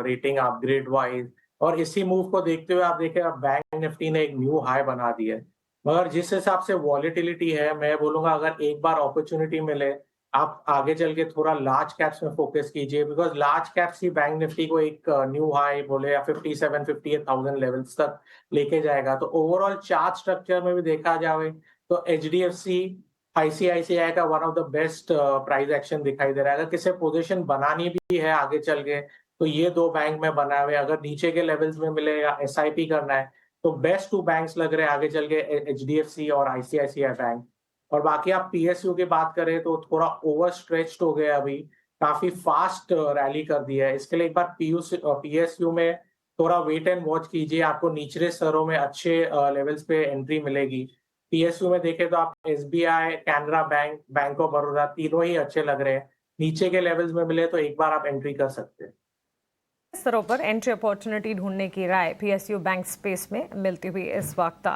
rating upgrade wise. और इसी मूव को देखते हुए आप देखें, अब बैंक निफ्टी ने एक न्यू हाई बना दिया है। मगर जिस हिसाब से वॉलेटिलिटी है, मैं बोलूँगा अगर एक बार अपॉर्चुनिटी मिले, आप आगे चल के थोड़ा लार्ज कैप्स में फोकस कीजिए, because large caps he bank Nifty को एक न्यू हाई बोले या 57-58,000 लेवल्स तक लेके जाएगा। तो ओवरऑल चार्ट स्ट्रक्चर में भी देखा जाए तो एचडीएफसी, आईसीआईसीआई का one of the best price action दिखाई दे रहा है। अगर किसी पोजीशन बनानी भी है आगे चल के, तो ये दो बैंक में बना हुए। अगर नीचे के लेवल्स में मिले या एसआईपी करना है, तो बेस्ट 2 बैंक्स लग रहे हैं आगे चल के, एचडीएफसी और आईसीआईसीआई बैंक। और बाकी आप पीएसयू की बात करें तो थोड़ा ओवर स्ट्रेच्ड हो गया, अभी काफी फास्ट रैली कर दिया है। इसके लिए एक बार पीएसयू में थोड़ा वेट एंड वॉच कीजिए, आपको निचले स्तरों में अच्छे लेवल्स पे एंट्री मिलेगी। पीएसयू में देखें तो आप SBI, Canara bank, bank of Baroda, तीनों ही अच्छे लग रहे हैं। नीचे के लेवल्स में मिले तो एक बार आप एंट्री कर सकते हैं। स्तरों पर एंट्री अपॉर्चुनिटी ढूंढने की राय पीएसयू बैंक स्पेस में मिलती हुई इस वक्त।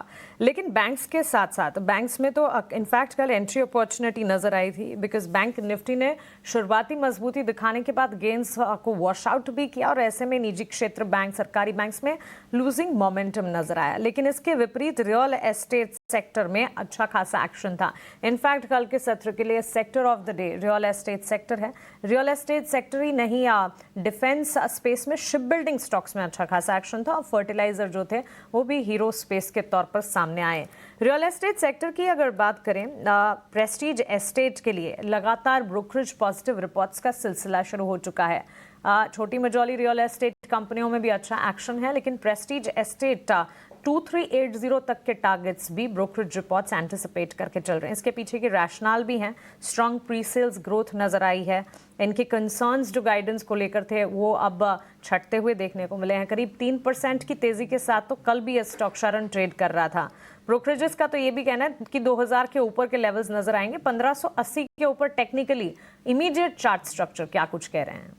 लेकिन बैंक्स के साथ साथ बैंक्स में तो इनफैक्ट कल एंट्री अपॉर्चुनिटी नजर आई थी, बिकॉज बैंक निफ्टी ने शुरुआती मजबूती दिखाने के बाद गेंस को वॉश आउट भी किया और ऐसे में निजी क्षेत्र बैंक, सरकारी बैंक्स में लूजिंग मोमेंटम नजर आया। लेकिन इसके विपरीत रियल एस्टेट सेक्टर में अच्छा खासा एक्शन था। इनफैक्ट कल के सत्र के लिए sector of the day real estate sector है। रियल एस्टेट सेक्टर ही नहीं, डिफेंस स्पेस में शिप बिल्डिंग स्टॉक्स में अच्छा खासा एक्शन था और फर्टिलाइजर जो थे वो भी हीरो स्पेस के तौर पर सामने आए। रियल एस्टेट सेक्टर की अगर बात करें, प्रेस्टीज एस्टेट के लिए लगातार ब्रोकरेज पॉजिटिव रिपोर्ट्स का सिलसिला शुरू हो चुका है। छोटी मझौली रियल एस्टेट कंपनियों में भी अच्छा एक्शन है, लेकिन प्रेस्टीज एस्टेट 2380 तक के टारगेट्स भी ब्रोकरेज रिपोर्ट्स एंटिसिपेट करके चल रहे हैं। इसके पीछे के रैशनल भी हैं। स्ट्रॉन्ग प्री सेल्स ग्रोथ नजर आई है। इनके कंसर्न्स जो गाइडेंस को लेकर थे वो अब छटते हुए देखने को मिले हैं। करीब 3% की तेजी के साथ तो कल भी ये स्टॉक शरण ट्रेड कर रहा था। ब्रोकरेजेस का तो ये भी कहना है कि 2000 के ऊपर के लेवल्स नजर आएंगे। 1580 के ऊपर टेक्निकली इमीडिएट चार्ट स्ट्रक्चर क्या कुछ कह रहे हैं?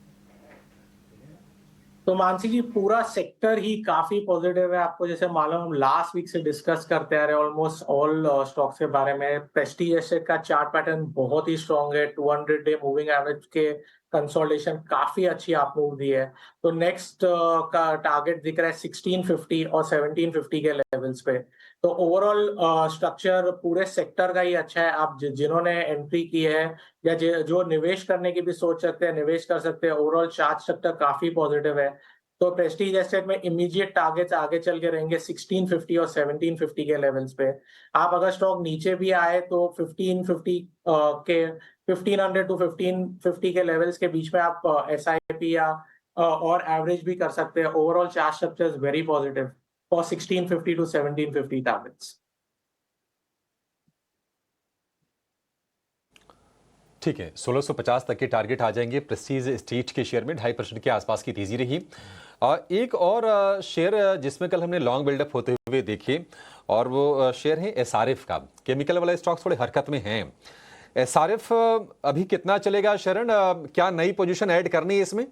तो मानसी जी, पूरा सेक्टर ही काफी पॉजिटिव है। आपको जैसे मालूम, हम लास्ट वीक से डिस्कस करते आ रहे हैं ऑलमोस्ट ऑल स्टॉक्स के बारे में। प्रेस्टीज एसेट का चार्ट पैटर्न बहुत ही स्ट्रांग है। 200 डे मूविंग एवरेज के कंसोलिडेशन काफी अच्छी आप मूव दी है। तो नेक्स्ट का टारगेट दिख रहा है 1650 और 1750 के लेवल्स पे। तो ओवरऑल स्ट्रक्चर पूरे सेक्टर का ही अच्छा है। आप जिन्होंने एंट्री की है या जो निवेश करने की भी सोच सकते हैं, निवेश कर सकते हैं। ओवरऑल चार्ट स्ट्रक्चर काफी पॉजिटिव है। तो प्रेस्टीज एसेट में इमीडिएट टारगेट्स आगे चल के रहेंगे 1650 और 1750 के लेवल्स पे। आप अगर स्टॉक नीचे भी आए तो 1550 के 1500 to 1550 के लेवल्स के बीच में आप एसआईपी या और एवरेज भी कर सकते हैं। Overall chart structure is very positive for 1650 to 1750 targets. ठीक है, 1650 तक के टारगेट आ जाएंगे। प्रेस्टीज एस्टेट के शेयर में 2.5% के आसपास की तेजी रही। एक और शेयर जिसमें कल हमने लॉन्ग बिल्डअप होते हुए देखे और वो शेयर है एसआरएफ का। केमिकल वाले स्टॉक्स थोड़े हरकत में हैं। एसआरएफ अभी कितना चलेगा शरण, क्या नई पोजीशन ऐड करनी है इसमें?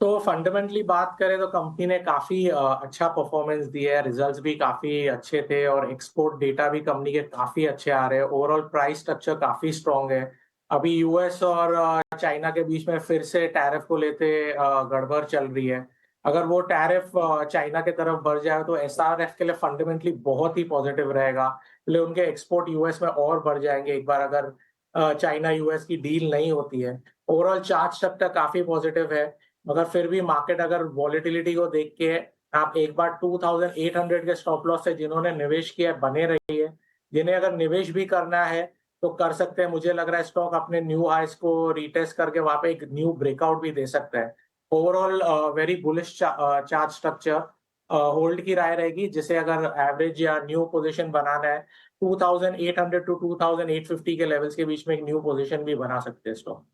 तो फंडामेंटली बात करें तो कंपनी ने काफी अच्छा परफॉर्मेंस दिया है, रिजल्ट्स भी काफी अच्छे थे और एक्सपोर्ट डेटा भी कंपनी के काफी अच्छे आ रहे हैं। ओवरऑल प्राइस स्ट्रक्चर काफी स्ट्रांग है। अभी यूएस और चाइना के बीच में फिर से टैरिफ को लेते गड़बड़ चल रही है। अगर वो टैरिफ चाइना के तरफ बढ़ जाए तो एसआरएफ के लिए फंडामेंटली बहुत ही पॉजिटिव रहेगा, इसलिए उनके एक्सपोर्ट यूएस में और बढ़ जाएंगे एक बार अगर चाइना यूएस की डील नहीं होती है। ओवरऑल चार्ट स्ट्रक्चर काफी पॉजिटिव है, मगर फिर भी मार्केट अगर वॉलेटिलिटी को देख के आप एक बार 2800 के स्टॉप लॉस से जिन्होंने निवेश किया है बने रहिए। जिन्हें अगर निवेश भी करना है तो कर सकते हैं। मुझे लग रहा है स्टॉक अपने न्यू हाइस को रीटेस्ट करके वहां पे एक न्यू ब्रेकआउट भी दे सकता है। Overall very bullish chart structure, hold की राय रहेगी। जिसे अगर एवरेज या न्यू पोजीशन बनाना है 2800 टू 2850 के लेवल्स के बीच में एक न्यू पोजीशन भी बना सकते हैं स्टॉक।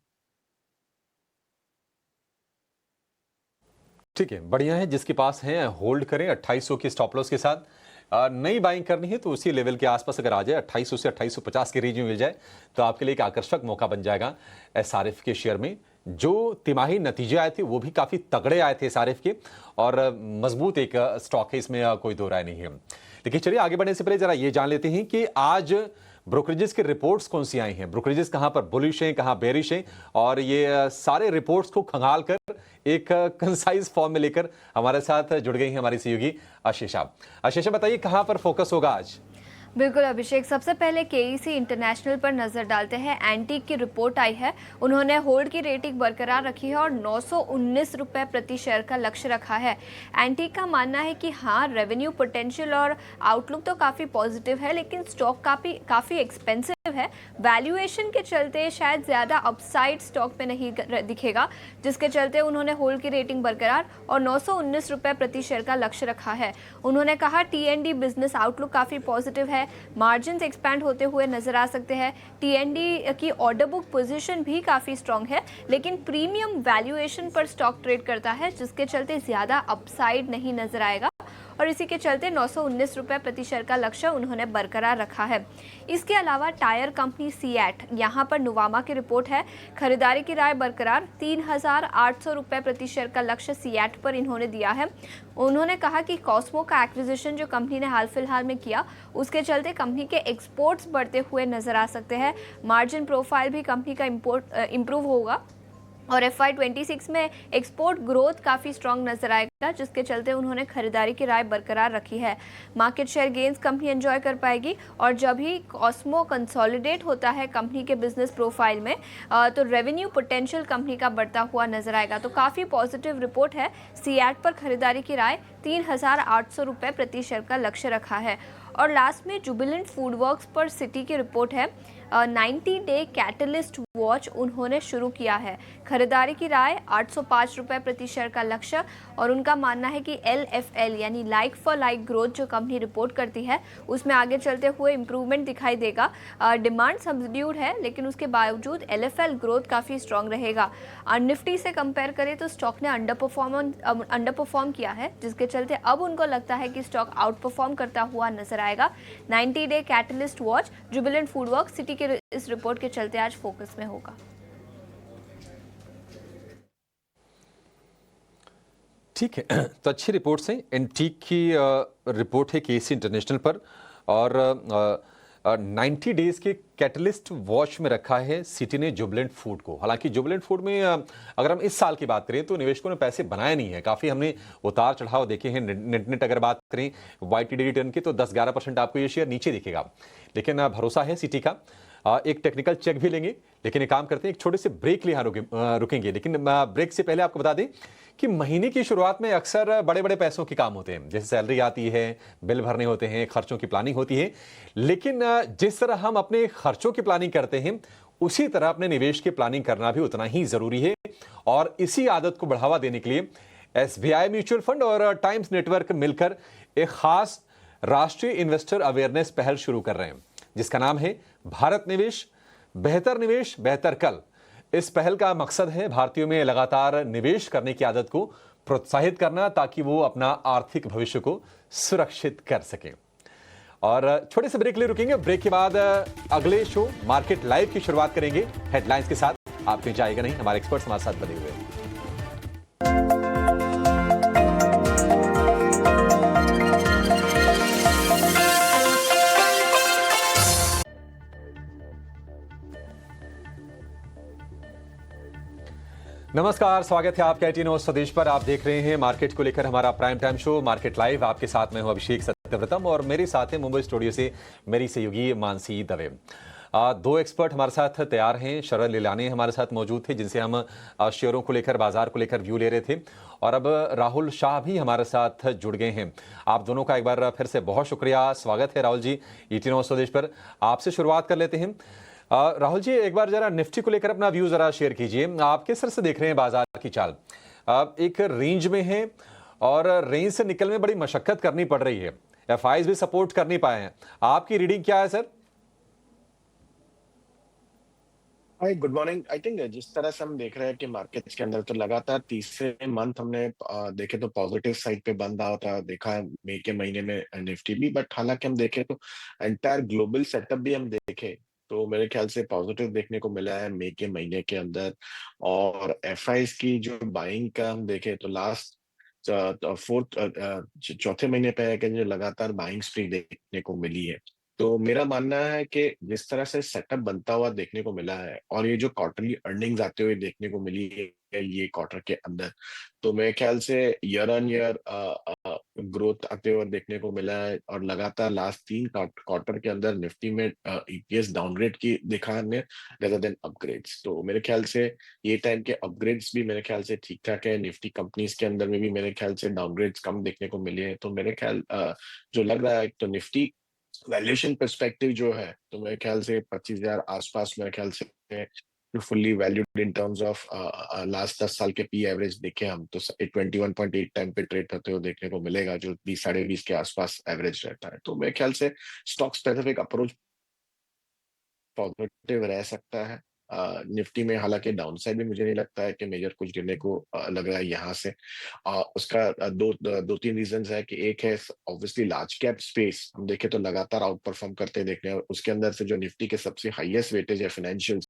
ठीक है, बढ़िया है। जिसके पास है होल्ड करें 2800 के स्टॉप लॉस के साथ। नई बाइंग करनी है तो उसी लेवल के आसपास अगर आ जाए 2800 से 2850 के रेंज में मिल जाए तो आपके लिए एक आकर्षक मौका बन जाएगा। एसआरएफ के शेयर में जो तिमाही नतीजे आए थे वो भी काफ़ी तगड़े आए थे एसआरएफ के, और मजबूत एक स्टॉक है, इसमें कोई दो राय नहीं है। लेकिन चलिए आगे बढ़ने से पहले जरा ये जान लेते हैं कि आज ब्रोकरेजेस की रिपोर्ट्स कौन सी आई हैं, ब्रोकरेजेस कहां पर बुलिश हैं कहां बेरिश हैं, और ये सारे रिपोर्ट्स को खंगाल कर एक कंसाइज फॉर्म में लेकर हमारे साथ जुड़ गई हैं हमारी सहयोगी आशीषा। आशीषा, बताइए कहां पर फोकस होगा आज? बिल्कुल अभिषेक, सबसे पहले केईसी इंटरनेशनल पर नजर डालते हैं। एंटीक की रिपोर्ट आई है, उन्होंने होल्ड की रेटिंग बरकरार रखी है और 919 रुपये प्रति शेयर का लक्ष्य रखा है। एंटीक का मानना है कि हाँ, रेवेन्यू पोटेंशियल और आउटलुक तो काफ़ी पॉजिटिव है, लेकिन स्टॉक काफ़ी एक्सपेंसिव है। वैल्यूएशन के चलते शायद ज़्यादा अपसाइड स्टॉक में नहीं दिखेगा, जिसके चलते उन्होंने होल्ड की रेटिंग बरकरार और 919 रुपये प्रति शेयर का लक्ष्य रखा है। उन्होंने कहा टीएनडी बिजनेस आउटलुक काफ़ी पॉजिटिव है, मार्जिन्स एक्सपैंड होते हुए नजर आ सकते हैं। टीएनडी की ऑर्डर बुक पोजीशन भी काफ़ी स्ट्रांग है, लेकिन प्रीमियम वैल्यूएशन पर स्टॉक ट्रेड करता है, जिसके चलते ज़्यादा अपसाइड नहीं नजर आएगा, और इसी के चलते 919 रुपये प्रति शेयर का लक्ष्य उन्होंने बरकरार रखा है। इसके अलावा टायर कंपनी सीएट, यहाँ पर नुवामा की रिपोर्ट है, खरीदारी की राय बरकरार, 3800 रुपये प्रति शेयर का लक्ष्य सीएट पर इन्होंने दिया है। उन्होंने कहा कि कॉस्मो का एक्विजिशन जो कंपनी ने हाल फिलहाल में किया, उसके चलते कंपनी के एक्सपोर्ट्स बढ़ते हुए नजर आ सकते हैं। मार्जिन प्रोफाइल भी कंपनी का इम्प्रूव होगा और FY26 में एक्सपोर्ट ग्रोथ काफ़ी स्ट्रांग नजर आएगा, जिसके चलते उन्होंने खरीदारी की राय बरकरार रखी है। Market share gains company enjoy कर पाएगी, और जब ही कॉस्मो कंसोलिडेट होता है कंपनी के बिजनेस प्रोफाइल में तो रेवेन्यू पोटेंशियल कंपनी का बढ़ता हुआ नजर आएगा। तो काफ़ी पॉजिटिव रिपोर्ट है। सीएट पर खरीदारी की राय 3800 रुपये प्रति शेयर का लक्ष्य रखा है। और लास्ट में जुबिलेंट फूडवर्क्स पर सिटी की रिपोर्ट है, 90 डे कैटलिस्ट वॉच उन्होंने शुरू किया है। खरीदारी की राय 805 रुपये प्रति शेयर का लक्ष्य, और उनका मानना है कि LFL यानी लाइक फॉर लाइक ग्रोथ जो कंपनी रिपोर्ट करती है उसमें आगे चलते हुए इम्प्रूवमेंट दिखाई देगा। डिमांड सब्ड्यूड है, लेकिन उसके बावजूद LFL ग्रोथ काफ़ी स्ट्रांग रहेगा। निफ्टी से कंपेयर करें तो स्टॉक ने अंडर परफॉर्म किया है, जिसके चलते अब उनको लगता है कि स्टॉक आउट परफॉर्म करता हुआ नजर आएगा। 90 day catalyst watch Jubilant Foodwork city के इस रिपोर्ट के चलते आज फोकस में होगा। ठीक है, तो अच्छी रिपोर्ट्स हैं। एंटीक की रिपोर्ट है केसी इंटरनेशनल पर, और 90 डेज के कैटलिस्ट वॉच में रखा है सिटी ने जुबिलेंट फूड को। हालांकि जुबिलेंट फूड में अगर हम इस साल की बात करें तो निवेशकों ने पैसे बनाए नहीं है, काफ़ी हमने उतार चढ़ाव देखे हैं। नेट अगर बात करें YTD रिटर्न की तो 10-11% आपको ये शेयर नीचे दिखेगा, लेकिन भरोसा है सिटी का। एक टेक्निकल चेक भी लेंगे, लेकिन एक काम करते हैं, एक छोटे से ब्रेक लिए रुकेंगे। लेकिन ब्रेक से पहले आपको बता दें कि महीने की शुरुआत में अक्सर बड़े बड़े पैसों के काम होते हैं, जैसे सैलरी आती है, बिल भरने होते हैं, खर्चों की प्लानिंग होती है। लेकिन जिस तरह हम अपने खर्चों की प्लानिंग करते हैं, उसी तरह अपने निवेश की प्लानिंग करना भी उतना ही जरूरी है। और इसी आदत को बढ़ावा देने के लिए SBI म्यूचुअल फंड और टाइम्स नेटवर्क मिलकर एक खास राष्ट्रीय इन्वेस्टर अवेयरनेस पहल शुरू कर रहे हैं, जिसका नाम है भारत निवेश बेहतर कल। इस पहल का मकसद है भारतीयों में लगातार निवेश करने की आदत को प्रोत्साहित करना ताकि वो अपना आर्थिक भविष्य को सुरक्षित कर सकें। और छोटे से ब्रेक ले रुकेंगे। ब्रेक के बाद अगले शो मार्केट लाइव की शुरुआत करेंगे हेडलाइंस के साथ। आप कहीं जाएगा नहीं, हमारे एक्सपर्ट्स हमारे साथ बने हुए हैं। नमस्कार, स्वागत है आपका 18 स्वदेश पर। आप देख रहे हैं मार्केट को लेकर हमारा prime time show market live. आपके साथ मैं हूं अभिषेक सत्यव्रतम और मेरे साथ हैं मुंबई स्टूडियो से मेरी सहयोगी मानसी दवे। दो एक्सपर्ट हमारे साथ तैयार हैं। शरद लीलानी हमारे साथ मौजूद थे जिनसे हम शेयरों को लेकर, बाजार को लेकर व्यू ले रहे थे, और अब राहुल शाह भी हमारे साथ जुड़ गए हैं। आप दोनों का एक बार फिर से बहुत शुक्रिया, स्वागत है राहुल जी 18 स्वदेश पर। आपसे शुरुआत कर लेते हैं। राहुल जी, एक बार जरा निफ्टी को लेकर अपना व्यू जरा शेयर कीजिए। आप किस तरह से देख रहे हैं बाजार की चाल? एक रेंज में है और रेंज से निकलने में बड़ी मशक्कत करनी पड़ रही है, एफआईज भी सपोर्ट कर नहीं पाए हैं। आपकी रीडिंग क्या है sir? Hi, good morning. I think जिस तरह से हम देख रहे हैं कि मार्केट्स के अंदर तो लगातार तीसरे मंथ हमने देखे तो पॉजिटिव साइड पे बंद होता देखा है मई के महीने में निफ्टी भी। बट हालांकि हम देखें तो एंटायर ग्लोबल सेटअप भी हम देखें तो मेरे ख्याल से पॉजिटिव देखने को मिला है मई के महीने के अंदर। और एफआईज की जो बाइंग का हम देखें तो लास्ट चौथे महीने पे जो लगातार बाइंग स्प्री देखने को मिली है। तो मेरा मानना है कि जिस तरह से सेटअप बनता हुआ देखने को मिला है और ये जो क्वार्टरली अर्निंग्स आते हुए देखने को मिली है ये क्वार्टर के अंदर, तो मेरे ख्याल से ईयर ऑन ईयर ग्रोथ आते हुए देखने को मिला है। और लगातार लास्ट 3 क्वार्टर के अंदर निफ्टी में ईपीएस डाउनग्रेड की दिखा हमने रेदर देन अपग्रेड्स। तो मेरे ख्याल से ये टाइम के अपग्रेड्स भी मेरे ख्याल से ठीक ठाक है। निफ्टी कंपनीज के अंदर में भी मेरे ख्याल से डाउनग्रेड्स कम देखने को मिले हैं। तो मेरे ख्याल जो लग रहा है तो निफ्टी वैल्यूएशन पर्सपेक्टिव जो है तो मेरे ख्याल से 25,000 आसपास मेरे ख्याल से fully valued in terms of last 10 साल के पी एवरेज देखें हम तो 21.8 टाइम पे ट्रेड करते हुए देखने को मिलेगा, जो 20 साढ़े 20 के आसपास एवरेज रहता है। तो मेरे ख्याल से स्टॉक स्पेसिफिक अप्रोच पॉजिटिव रह सकता है। निफ्टी में हालांकि डाउन साइड भी मुझे नहीं लगता है कि मेजर कुछ गिरने को लग रहा है यहाँ से। उसका दो तीन रीजंस है कि एक है ऑब्वियसली लार्ज कैप स्पेस हम देखें तो लगातार आउट परफॉर्म करते देखने, और उसके अंदर से जो निफ्टी के सबसे हाईएस्ट वेटेज है फाइनेंशियल्स,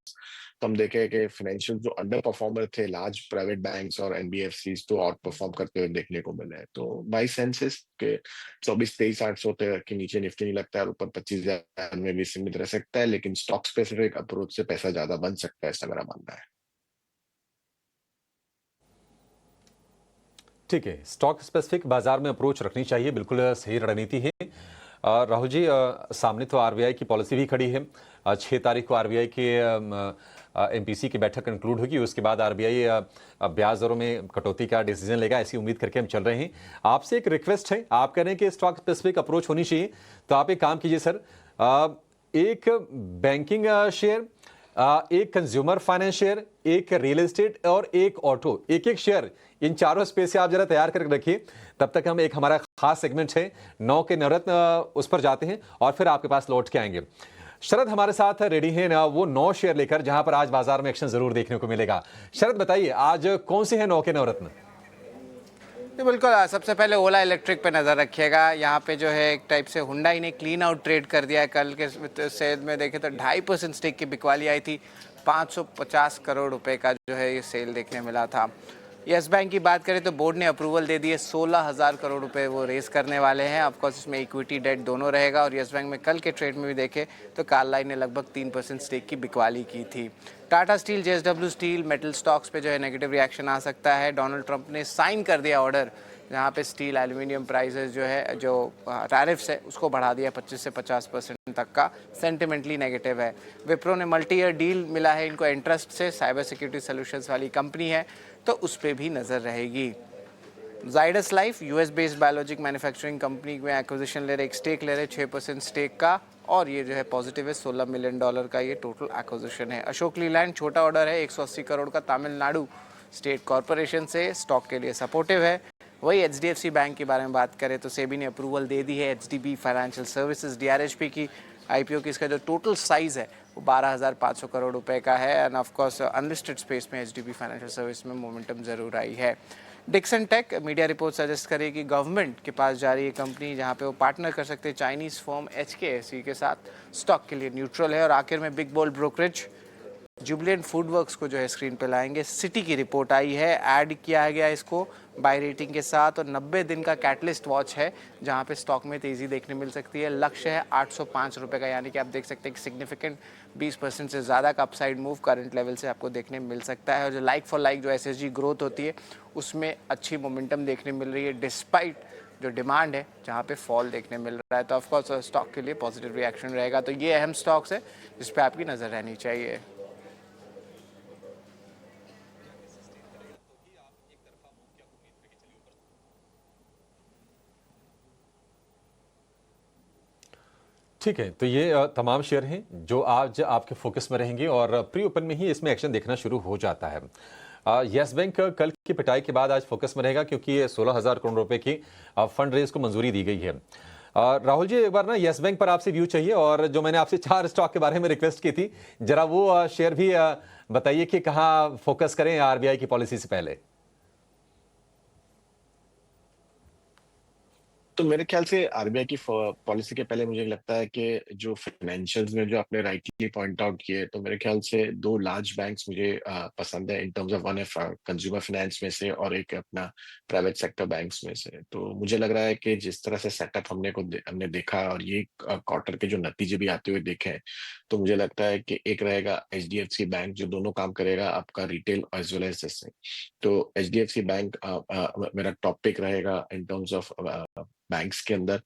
तो हम देखें कि फाइनेंशियल जो अंडर परफॉर्मर थे लार्ज प्राइवेट बैंक्स और एनबीएफसीज तो आउट परफॉर्म करते हुए देखने को मिले हैं। तो बाई सेंसेस के 24-23-800 के नीचे निफ्टी नहीं लगता है, ऊपर 25,000 में भी सीमित रह सकता है, लेकिन स्टॉक स्पेसिफिक अप्रोच से पैसा ज्यादा बन सकता है, ऐसा मेरा मानना है। ठीक है, स्टॉक स्पेसिफिक बाजार में अप्रोच रखनी चाहिए, बिल्कुल सही रणनीति है। राहुल जी, सामने तो आरबीआई की पॉलिसी भी खड़ी है। 6 तारीख को आरबीआई के एमपीसी की बैठक कंक्लूड होगी, उसके बाद आरबीआई ब्याज दरों में कटौती का डिसीजन लेगा, ऐसी उम्मीद करके हम चल रहे हैं। आपसे एक रिक्वेस्ट है, आप कह रहे हैं कि स्टॉक स्पेसिफिक अप्रोच होनी चाहिए, तो आप एक काम कीजिए सर, एक बैंकिंग शेयर, एक कंज्यूमर फाइनेंस शेयर, एक रियल एस्टेट और एक ऑटो, एक एक शेयर, इन चारों स्पेस से आप जरा तैयार करके रखिए। तब तक हम एक हमारा खास सेगमेंट है 9 के नवरत्न, उस पर जाते हैं और फिर आपके पास लौट के आएंगे। शरद हमारे साथ रेडी है ना, वो 9 शेयर लेकर जहां पर आज बाजार में एक्शन जरूर देखने को मिलेगा। शरद बताइए, आज कौन से हैं 9 के नवरत्न? बिल्कुल, सबसे पहले ओला इलेक्ट्रिक पे नज़र रखिएगा। यहाँ पे जो है एक टाइप से हुंडई ने क्लीन आउट ट्रेड कर दिया है। कल के सेल में देखें तो 2.5% स्टेक की बिकवाली आई थी। 550 करोड़ रुपए का जो है ये सेल देखने मिला था। यस बैंक की बात करें तो बोर्ड ने अप्रूवल दे दी है, 16,000 करोड़ रुपए वो रेस करने वाले हैं। ऑफकोर्स इसमें इक्विटी डेट दोनों रहेगा। और यस बैंक में कल के ट्रेड में भी देखें तो कार्लाइन ने लगभग 3% स्टेक की बिकवाली की थी। Tata steel, JSW steel, metal stocks पे जो है नेगेटिव रिएक्शन आ सकता है। डोनाल्ड ट्रंप ने साइन कर दिया ऑर्डर जहाँ पे स्टील एल्यूमिनियम प्राइसेस जो है, जो टैरिफ्स है उसको बढ़ा दिया 25 से 50% तक का। सेंटिमेंटली नेगेटिव है। विप्रो ने मल्टी ईयर डील मिला है इनको इंटरेस्ट से, साइबर सिक्योरिटी सॉल्यूशंस वाली कंपनी है, तो उस पर भी नज़र रहेगी। Zydus life US based biologic manufacturing company में एक्विजिशन ले रहे, एक स्टेक ले रहे 6% स्टेक का, और ये जो है पॉजिटिव है। $16 मिलियन का ये टोटल एक्विजिशन है। अशोक लीलैंड छोटा ऑर्डर है 180 करोड़ का तमिलनाडु स्टेट कॉरपोरेशन से, स्टॉक के लिए सपोर्टिव है। वही एचडीएफसी बैंक के बारे में बात करें तो सेबी ने अप्रूवल दे दी है एचडीबी फाइनेंशियल सर्विसेज डीआरएचपी की आईपीओ की। इसका जो टोटल साइज़ है वो 12,500 करोड़ रुपए का है। And of course unlisted space में एचडीबी फाइनेंशियल सर्विस में मोमेंटम ज़रूर आई है। Dixon tech media report suggest करे कि गवर्नमेंट के पास जा रही है कंपनी जहां पे वो पार्टनर कर सकते हैं चाइनीज़ फर्म HKSE के साथ, स्टॉक के लिए न्यूट्रल है। और आखिर में big bold brokerage Jubilant FoodWorks को जो है स्क्रीन पे लाएंगे। सिटी की रिपोर्ट आई है, ऐड किया गया इसको बाय रेटिंग के साथ, और 90 दिन का कैटलिस्ट वॉच है जहां पे स्टॉक में तेज़ी देखने मिल सकती है। लक्ष्य है 805 रुपये का, यानी कि आप देख सकते हैं कि सिग्निफिकेंट 20% से ज़्यादा का अपसाइड मूव करंट लेवल से आपको देखने मिल सकता है। और जो लाइक फॉर लाइक जो SSG ग्रोथ होती है उसमें अच्छी मोमेंटम देखने मिल रही है, डिस्पाइट जो डिमांड है जहाँ पे फॉल देखने मिल रहा है। तो ऑफकोर्स स्टॉक के लिए पॉजिटिव रिएक्शन रहेगा। तो ये अहम स्टॉक्स है जिस पर आपकी नज़र रहनी चाहिए। ठीक है, तो ये तमाम शेयर हैं जो आज आपके फोकस में रहेंगे और प्री ओपन में ही इसमें एक्शन देखना शुरू हो जाता है। यस बैंक कल की पिटाई के बाद आज फोकस में रहेगा क्योंकि 16,000 करोड़ रुपए की फंड रेज को मंजूरी दी गई है। राहुल जी, एक बार ना यस बैंक पर आपसे व्यू चाहिए, और जो मैंने आपसे 4 स्टॉक के बारे में रिक्वेस्ट की थी, जरा वो शेयर भी बताइए कि कहाँ फोकस करें RBI की पॉलिसी से पहले। तो मेरे ख्याल से RBI की पॉलिसी के पहले मुझे लगता है कि जो फाइनेंशियल्स में जो आपने राइटली पॉइंट आउट किए, तो मेरे ख्याल से 2 लार्ज बैंक्स मुझे पसंद है इन टर्म्स ऑफ, वन है कंज्यूमर फाइनेंस में से और एक अपना प्राइवेट सेक्टर बैंक्स में से। तो मुझे लग रहा है कि जिस तरह से सेटअप हमने देखा और ये क्वार्टर के जो नतीजे भी आते हुए देखे हैं, तो मुझे लगता है कि एक रहेगा HDFC बैंक जो दोनों काम करेगा, आपका रिटेल एज वेल एज जैसे। तो HDFC बैंक मेरा टॉप पिक रहेगा इन टर्म्स ऑफ बैंक्स के अंदर।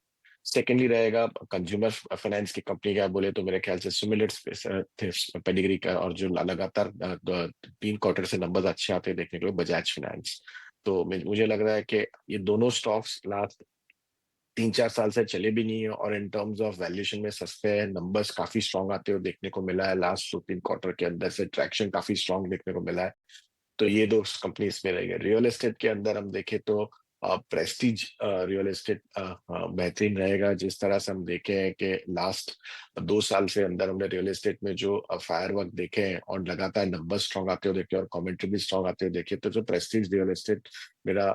सेकेंडली रहेगा कंज्यूमर फाइनेंस की कंपनी का बोले तो मेरे ख्याल से सिमिलर पेडिग्री का, और जो लगातार 3 क्वार्टर से नंबर्स अच्छे आते हैं देखने के लिए, बजाज फाइनेंस। तो मुझे लग रहा है कि ये दोनों स्टॉक्स लास्ट 3-4 साल से चले भी नहीं है और इन टर्म्स ऑफ वैल्यूएशन में सस्ते हैं। नंबर्स काफी स्ट्रॉन्ग आते हुए देखने को मिला है, लास्ट 2-3 क्वार्टर के अंदर से ट्रैक्शन काफी स्ट्रॉन्ग देखने को मिला है। तो ये 2 कंपनी इसमें रहेंगे। रियल एस्टेट के अंदर हम देखें तो प्रेस्टीज रियल एस्टेट बेहतरीन रहेगा। जिस तरह से हम देखे हैं कि लास्ट 2 साल से अंदर हमने रियल एस्टेट में जो फायरवर्क देखे हैं और लगातार नंबर स्ट्रॉन्ग आते हुए देखे और कमेंट्री भी स्ट्रॉन्ग आते हुए देखे, तो जो प्रेस्टीज रियल एस्टेट मेरा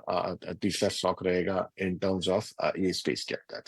तीसरा स्टॉक रहेगा इन टर्म्स ऑफ ये स्पेस के अंदर।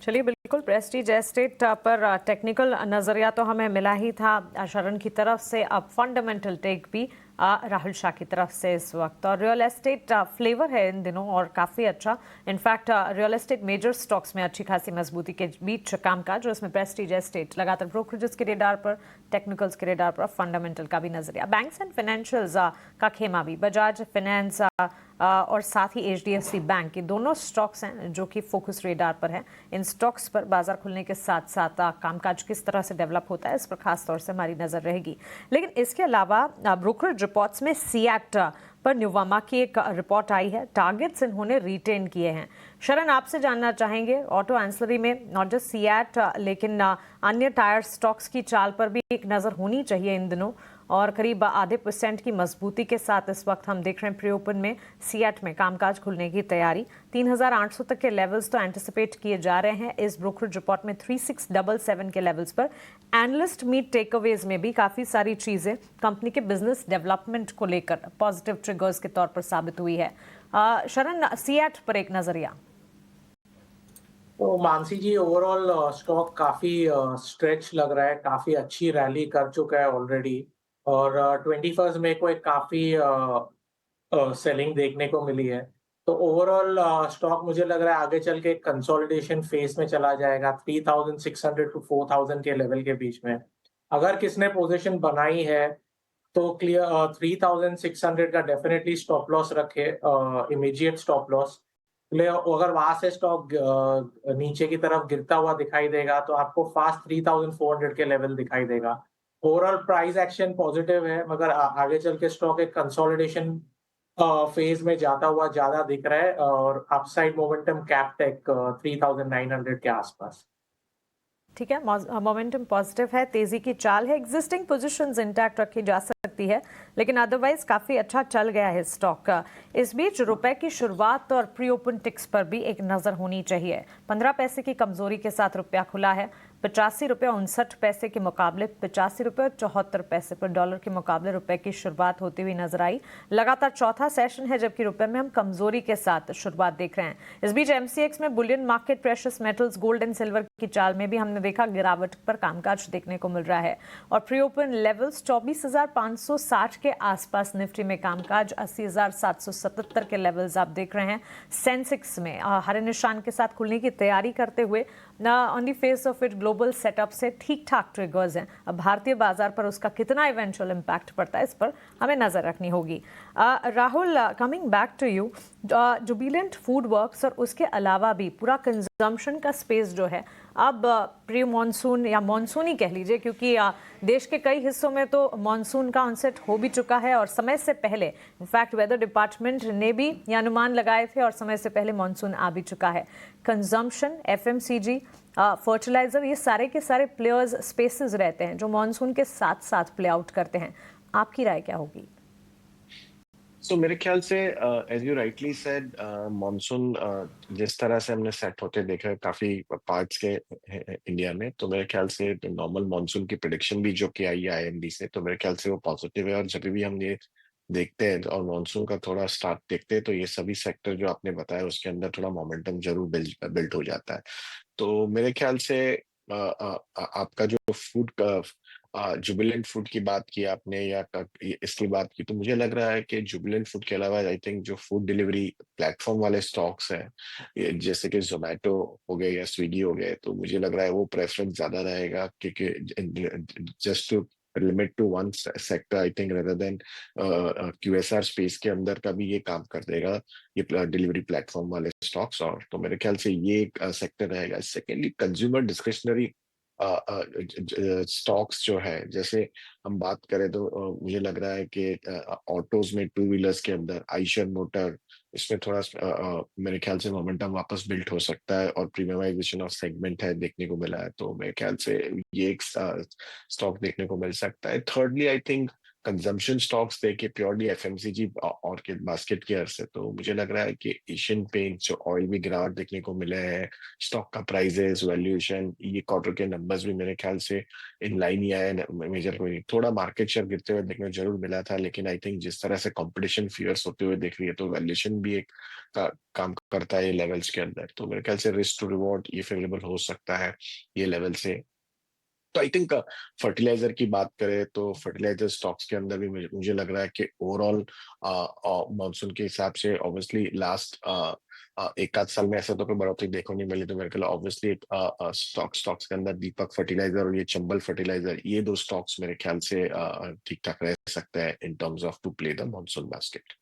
चलिए, बिल्कुल प्रेस्टीज एस्टेट पर टेक्निकल नजरिया तो हमें मिला ही था शरण की तरफ से, अब फंडामेंटल टेक भी राहुल शाह की तरफ से इस वक्त। और रियल एस्टेट फ्लेवर है इन दिनों और काफ़ी अच्छा। In fact real estate major stocks में अच्छी खासी मजबूती के बीच कामकाज, और इसमें प्रेस्टीज एस्टेट लगातार ब्रोकरेजेस के रेडार पर, टेक्निकल्स के रेडार पर, फंडामेंटल का भी नजरिया। बैंक्स एंड फाइनेंशियल्स का खेमा भी, बजाज फाइनेंस और साथ ही HDFC बैंक, ये दोनों स्टॉक्स हैं जो कि फोकस रेडार पर हैं। इन स्टॉक्स पर बाजार खुलने के साथ साथ कामकाज किस तरह से डेवलप होता है, इस पर खास तौर से हमारी नजर रहेगी। लेकिन इसके अलावा ब्रोकरेज रिपोर्ट्स में सीएट पर न्यूवामा की एक रिपोर्ट आई है, टारगेट्स इन्होंने रिटेन किए हैं। शरण, आपसे जानना चाहेंगे ऑटो एंसिलरी में नॉट जस्ट सीएट लेकिन अन्य टायर स्टॉक्स की चाल पर भी एक नज़र होनी चाहिए इन दिनों, और करीब 0.5% की मजबूती के साथ इस वक्त हम देख रहे हैं प्री ओपन में सीएट में कामकाज खुलने की तैयारी। 3,800 तक के लेवल्स तो एंटिसिपेट किए जा रहे हैं इस ब्रोकरेज रिपोर्ट में। 3,677 के लेवल्स पर एनालिस्ट मीट टेकअवेज में भी काफ़ी सारी चीज़ें कंपनी के बिजनेस डेवलपमेंट को लेकर पॉजिटिव ट्रिगर्स के तौर पर साबित हुई है। शरण, सीएट पर एक नज़रिया। तो मानसी जी, ओवरऑल स्टॉक काफी स्ट्रेच लग रहा है, काफी अच्छी रैली कर चुका है ऑलरेडी, और 21 मई को एक काफी सेलिंग देखने को मिली है। तो ओवरऑल स्टॉक मुझे लग रहा है आगे चल के कंसोलिडेशन फेज में चला जाएगा 3,600 to 4,000 के लेवल के बीच में। अगर किसने पोजीशन बनाई है तो क्लियर 3,600 का डेफिनेटली स्टॉप लॉस रखे, इमीडिएट स्टॉप लॉस। अगर वहां से स्टॉक नीचे की तरफ गिरता हुआ दिखाई देगा तो आपको फास्ट 3,400 के लेवल दिखाई देगा। ओवरऑल प्राइस एक्शन पॉजिटिव है, मगर आगे चल के स्टॉक एक कंसोलिडेशन फेज में जाता हुआ ज्यादा दिख रहा है, और अपसाइड मोमेंटम कैप टेक 3,900 के आसपास। ठीक है, मोमेंटम पॉजिटिव है, तेजी की चाल है, एग्जिस्टिंग पोजीशंस इंटैक्ट रखी जा सकती है, लेकिन अदरवाइज काफी अच्छा चल गया है स्टॉक। इस बीच रुपए की शुरुआत और प्री ओपन टिक्स पर भी एक नजर होनी चाहिए। 15 पैसे की कमजोरी के साथ रुपया खुला है ₹85.59 के मुकाबले ₹85.74 पर डॉलर के मुकाबले रुपए की शुरुआत होती हुई नजर आई। लगातार चौथा सेशन है जबकि रुपए में हम कमजोरी के साथ शुरुआत देख रहे हैं। इस बीच MCX में Boolean market, precious metals, gold and silver की चाल में भी हमने देखा गिरावट पर कामकाज देखने को मिल रहा है और प्री ओपन लेवल्स 24,560 के आसपास। निफ्टी में कामकाज 80,777 के लेवल्स आप देख रहे हैं। सेंसेक्स में हरे निशान के साथ खुलने की तैयारी करते हुए on the face of it global setup से ठीक ठाक ट्रिगर्स हैं। अब भारतीय बाजार पर उसका कितना इवेंचुअल इम्पैक्ट पड़ता है इस पर हमें नजर रखनी होगी। Rahul, coming back to you, Jubilant food works और उसके अलावा भी पूरा कंजम्पशन का स्पेस जो है अब प्री मानसून या मानसून ही कह लीजिए, क्योंकि देश के कई हिस्सों में तो मानसून का ऑनसेट हो भी चुका है और समय से पहले इनफैक्ट वेदर डिपार्टमेंट ने भी ये अनुमान लगाए थे और समय से पहले मानसून आ भी चुका है। कंजम्पशन, FMCG, फर्टिलाइजर, ये सारे के सारे प्लेयर्स स्पेसेस रहते हैं जो मानसून के साथ साथ प्ले आउट करते हैं। आपकी राय क्या होगी? सो मेरे ख्याल से as you rightly said, monsoon जिस तरह से हमने सेट होते देखा है काफी पार्ट्स के इंडिया में, तो मेरे ख्याल से नॉर्मल मॉनसून की प्रिडिक्शन भी जो कि आई है IMD से, तो मेरे ख्याल से वो पॉजिटिव है। और जब भी हम ये देखते हैं और मॉनसून का थोड़ा स्टार्ट देखते हैं तो ये सभी सेक्टर जो आपने बताया उसके अंदर थोड़ा मोमेंटम जरूर बिल्ड हो जाता है। तो मेरे ख्याल से आपका जो फूड जुबिलेंट फूड की बात की आपने या इसकी बात की, तो मुझे लग रहा है कि जुबिलेंट फूड के अलावा आई थिंक जो फूड डिलीवरी प्लेटफॉर्म वाले स्टॉक्स हैं जैसे कि जोमेटो हो गए या स्विगी हो गए, तो मुझे लग रहा है वो प्रेफरेंस ज्यादा रहेगा क्योंकि just to limit to one sector I think rather than QSR space के अंदर का भी ये काम कर देगा ये डिलीवरी प्लेटफॉर्म वाले स्टॉक्स। और तो मेरे ख्याल से ये एक सेक्टर रहेगा। सेकेंडली कंज्यूमर डिस्क्रिशनरी स्टॉक्स जो है, जैसे हम बात करें तो मुझे लग रहा है कि ऑटोज में, टू व्हीलर्स के अंदर आइशर मोटर, इसमें थोड़ा मेरे ख्याल से मोमेंटम वापस बिल्ड हो सकता है और प्रीमियमाइजेशन ऑफ सेगमेंट है देखने को मिला है, तो मेरे ख्याल से ये एक स्टॉक देखने को मिल सकता है। Thirdly I think consumption stocks देखे प्योरली FMCG और के बास्केट केयर से, तो मुझे लग रहा है कि एशियन पेंट जो ऑयल भी गिरावट देखने को मिले हैं, स्टॉक का प्राइजेस, वैल्यूएशन, ये क्वार्टर के नंबर्स भी मेरे ख्याल से इन लाइन ही आए, मेजर कोई नहीं। थोड़ा मार्केट शेयर गिरते हुए देखने को जरूर मिला था, लेकिन आई थिंक जिस तरह से कंपटीशन फियर्स होते हुए देख रही है तो वैल्यूएशन भी एक काम करता है ये लेवल्स के अंदर, तो मेरे ख्याल से रिस्क टू रिवॉर्ड ये फेवरेबल हो सकता है ये लेवल से। तो आई थिंक फर्टिलाइजर की बात करें तो फर्टिलाइजर स्टॉक्स के अंदर भी मुझे लग रहा है कि ओवरऑल मॉनसून के हिसाब से ऑब्वियसली लास्ट एक आध साल में ऐसा तो कोई बढ़ोतरी देखने नहीं मिली, तो मेरे ख्याल ऑब्वियसली स्टॉक्स के अंदर दीपक फर्टिलाइजर और ये चंबल फर्टिलाइजर, ये दो स्टॉक्स मेरे ख्याल से ठीक ठाक रह सकते हैं in terms of to play the monsoon basket.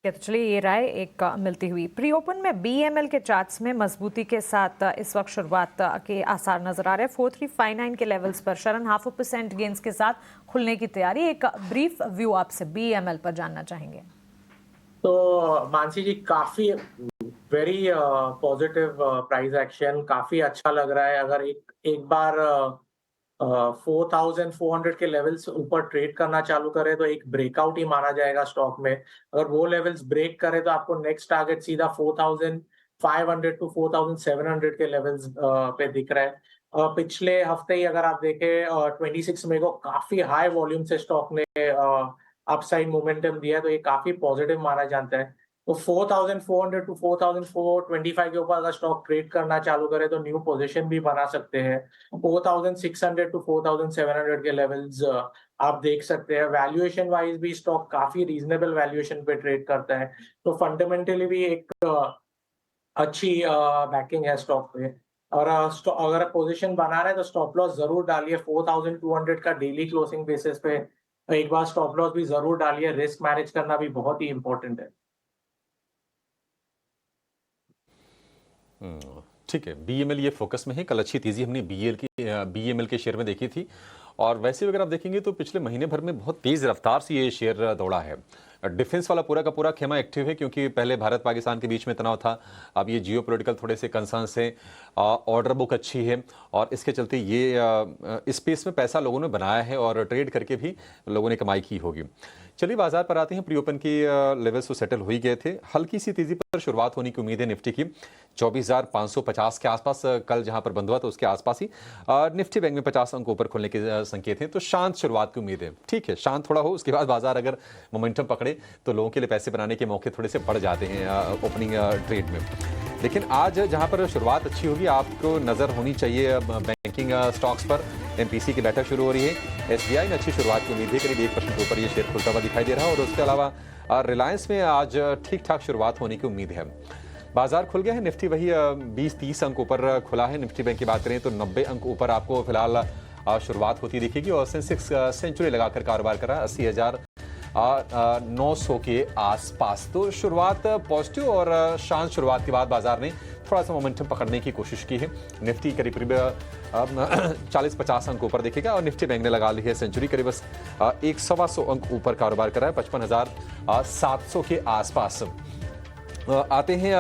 तो चलिए ये राय एक मिलती हुई। प्री ओपन में BML के चार्ट्स में मजबूती के साथ इस वक्त शुरुआत के आसार नजर आ रहे हैं। 4359 के लेवल्स पर शरण 0.5% गेंस के साथ खुलने की तैयारी। एक ब्रीफ व्यू आपसे BML पर जानना चाहेंगे। तो मानसी जी, काफी वेरी पॉजिटिव प्राइस एक्शन, काफी अच्छा लग रहा है। अगर एक बार 4400 के लेवल्स ऊपर ट्रेड करना चालू करे तो एक ब्रेकआउट ही माना जाएगा स्टॉक में। अगर वो लेवल्स ब्रेक करे तो आपको नेक्स्ट टारगेट सीधा 4500 टू 4700 के लेवल्स पे दिख रहा है। पिछले हफ्ते ही अगर आप देखें 26 मई को काफी हाई वॉल्यूम से स्टॉक ने अपसाइड मोमेंटम दिया है, तो ये काफी पॉजिटिव माना जाता है। तो 4400 टू 4425 के ऊपर अगर स्टॉक ट्रेड करना चालू करे तो न्यू पोजीशन भी बना सकते हैं। 4600 टू 4700 के लेवल्स आप देख सकते हैं। वैल्यूएशन वाइज भी स्टॉक काफी रीजनेबल वैल्यूएशन पे ट्रेड करता है, तो फंडामेंटली भी एक अच्छी बैकिंग है स्टॉक पे। और अगर पोजीशन बना रहे हैं तो स्टॉप लॉस जरूर डालिए 4200 का डेली क्लोजिंग बेसिस पे। एक बार स्टॉप लॉस भी जरूर डालिए, रिस्क मैनेज करना भी बहुत ही इंपॉर्टेंट है। ठीक है, BML ये फोकस में है। कल अच्छी तेजी हमने BML के शेयर में देखी थी और वैसे अगर आप देखेंगे तो पिछले महीने भर में बहुत तेज रफ्तार से ये शेयर दौड़ा है। डिफेंस वाला पूरा का पूरा खेमा एक्टिव है, क्योंकि पहले भारत पाकिस्तान के बीच में तनाव था, अब ये जियो पोलिटिकल थोड़े से कंसर्न्स हैं, ऑर्डर बुक अच्छी है और इसके चलते ये इस स्पेस में पैसा लोगों ने बनाया है और ट्रेड करके भी लोगों ने कमाई की होगी। चलिए बाजार पर आते हैं। प्री ओपन की लेवल्स तो सेटल हो ही गए थे, हल्की सी तेजी पर शुरुआत होने की उम्मीद है निफ्टी की 24,550 के आसपास। कल जहां पर बंद हुआ तो उसके आसपास ही निफ्टी बैंक में 50 अंक ऊपर खुलने के संकेत हैं, तो शांत शुरुआत की उम्मीद है। ठीक है, शांत थोड़ा हो, उसके बाद बाजार अगर मोमेंटम पकड़े तो लोगों के लिए पैसे बनाने के मौके थोड़े से बढ़ जाते हैं ओपनिंग ट्रेड में। लेकिन आज जहां पर शुरुआत अच्छी होगी, आपको नजर होनी चाहिए बैंकिंग स्टॉक्स पर। एमपीसी की बैठक शुरू हो रही है, एसबीआई में अच्छी शुरुआत की उम्मीद है, करीब 1% ऊपर ये शेयर खुलता हुआ दिखाई दे रहा है। और उसके अलावा रिलायंस में आज ठीक ठाक शुरुआत होने की उम्मीद है। बाजार खुल गया है, निफ्टी वही 20-30 अंक ऊपर खुला है। निफ्टी बैंक की बात करें तो 90 अंक ऊपर आपको फिलहाल शुरुआत होती दिखेगी और सेंसेक्स सेंचुरी लगाकर कारोबार कर रहा है 80,900 के आसपास। तो शुरुआत पॉजिटिव और शांत शुरुआत के बाद बाजार ने थोड़ा सा मोमेंटम पकड़ने की कोशिश की है। निफ्टी करीब 40-50 अंक ऊपर दिखेगा और निफ्टी बैंक ने लगा ली है सेंचुरी, करीब 100 अंक ऊपर कारोबार कर रहा है 55,700 के आसपास। आते हैं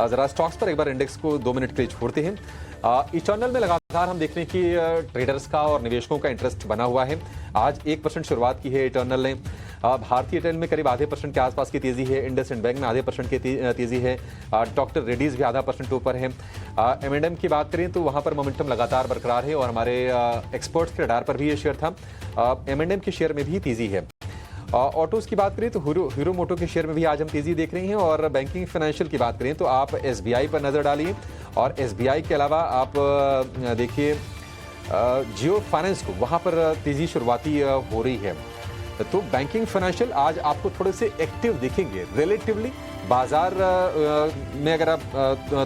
जरा स्टॉक्स पर, एक बार इंडेक्स को 2 मिनट के लिए छोड़ते हैं। इटर्नल में लगातार हम देख रहे हैं कि ट्रेडर्स का और निवेशकों का इंटरेस्ट बना हुआ है। आज 1% शुरुआत की है इटर्नल ने। भारतीय एयरटेल में करीब आधे % के आसपास की तेजी है। इंडसइंड बैंक में आधे % की तेजी है। डॉक्टर रेड्डीज भी आधा % ऊपर है। M&M की बात करें तो वहां पर मोमेंटम लगातार बरकरार है और हमारे एक्सपर्ट्स के रडार पर भी ये शेयर था। M&M के शेयर में भी तेजी है। ऑटोज की बात करें तो हीरो मोटो के शेयर में भी आज हम तेजी देख रहे हैं। और बैंकिंग फाइनेंशियल की बात करें तो आप एसबीआई पर नजर डालिए और एसबीआई के अलावा आप देखिए जियो फाइनेंस को, वहां पर तेजी शुरुआती हो रही है। तो बैंकिंग फाइनेंशियल आज आपको थोड़े से एक्टिव दिखेंगे रिलेटिवली बाजार में। अगर आप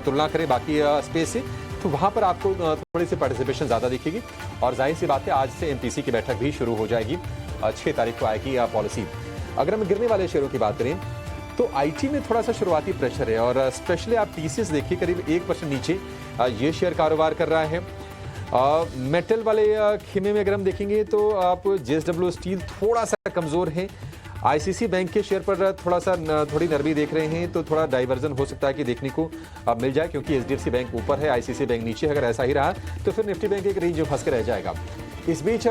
तुलना करें बाकी स्पेस से तो वहां पर आपको थोड़ी सी पार्टिसिपेशन ज्यादा दिखेगी। और जाहिर सी बात है आज से एमपीसी की बैठक भी शुरू हो जाएगी, 6 तारीख को आएगी पॉलिसी। अगर हम गिरने वाले शेयरों की बात करें तो आईटी में थोड़ा सा शुरुआती प्रेशर है और स्पेशली आप टीसीएस देखिए करीब 1% नीचे ये शेयर कारोबार कर रहा है। मेटल वाले खेमे में अगर हम देखेंगे तो आप जेएसडब्ल्यू स्टील थोड़ा सा कमजोर है। आईसीसी बैंक के शेयर पर थोड़ी नरमी देख रहे हैं, तो थोड़ा डाइवर्जन हो सकता है कि देखने को अब मिल जाए, क्योंकि एचडीएफसी बैंक ऊपर है, आईसीसी बैंक नीचे। अगर ऐसा ही रहा तो फिर निफ्टी बैंक एक रेंज में फंस के रह जाएगा। इस बीच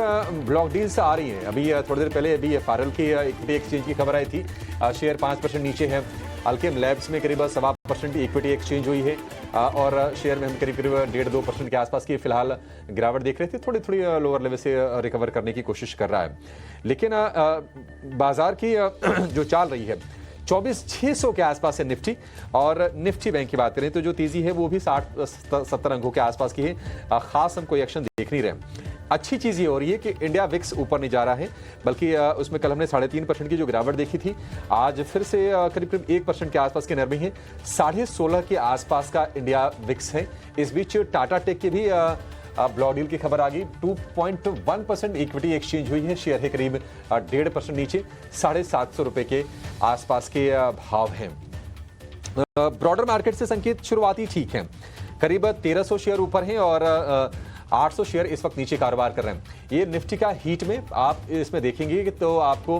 ब्लॉक डील्स आ रही हैं। अभी थोड़ी देर पहले अभी FRL की इक्विटी एक्सचेंज की खबर आई थी, शेयर 5% नीचे है। अल्केम लैब्स में करीब 1.25% इक्विटी एक्सचेंज हुई है और शेयर में हम करीब 1.5-2% के आसपास की फिलहाल गिरावट देख रहे थे। थोड़ी लोअर लेवल से रिकवर करने की कोशिश कर रहा है। लेकिन बाजार की जो चाल रही है 24,600 के आसपास है निफ्टी। और निफ्टी बैंक की बात करें तो जो तेजी है वो भी 60-70 अंकों के आसपास की है। खास हम कोई एक्शन देख नहीं रहे। अच्छी चीज ये हो रही है कि इंडिया विक्स ऊपर नहीं जा रहा है, बल्कि उसमें कल हमने 3.5% की जो गिरावट देखी थी, आज फिर से करीब 1% के आसपास की नरमी है। 16.5 के आसपास का इंडिया विक्स है। इस बीच टाटा टेक की भी ब्लॉक डील की खबर आ गई। 2.1% इक्विटी एक्सचेंज हुई है। शेयर है करीब 1.5% नीचे, 750 रुपए के आसपास के भाव हैं। ब्रॉडर मार्केट से संकेत शुरुआती ठीक है, करीब 1300 शेयर ऊपर हैं और 800 शेयर इस वक्त नीचे कारोबार कर रहे हैं। ये निफ्टी का हीट में आप इसमें देखेंगे तो आपको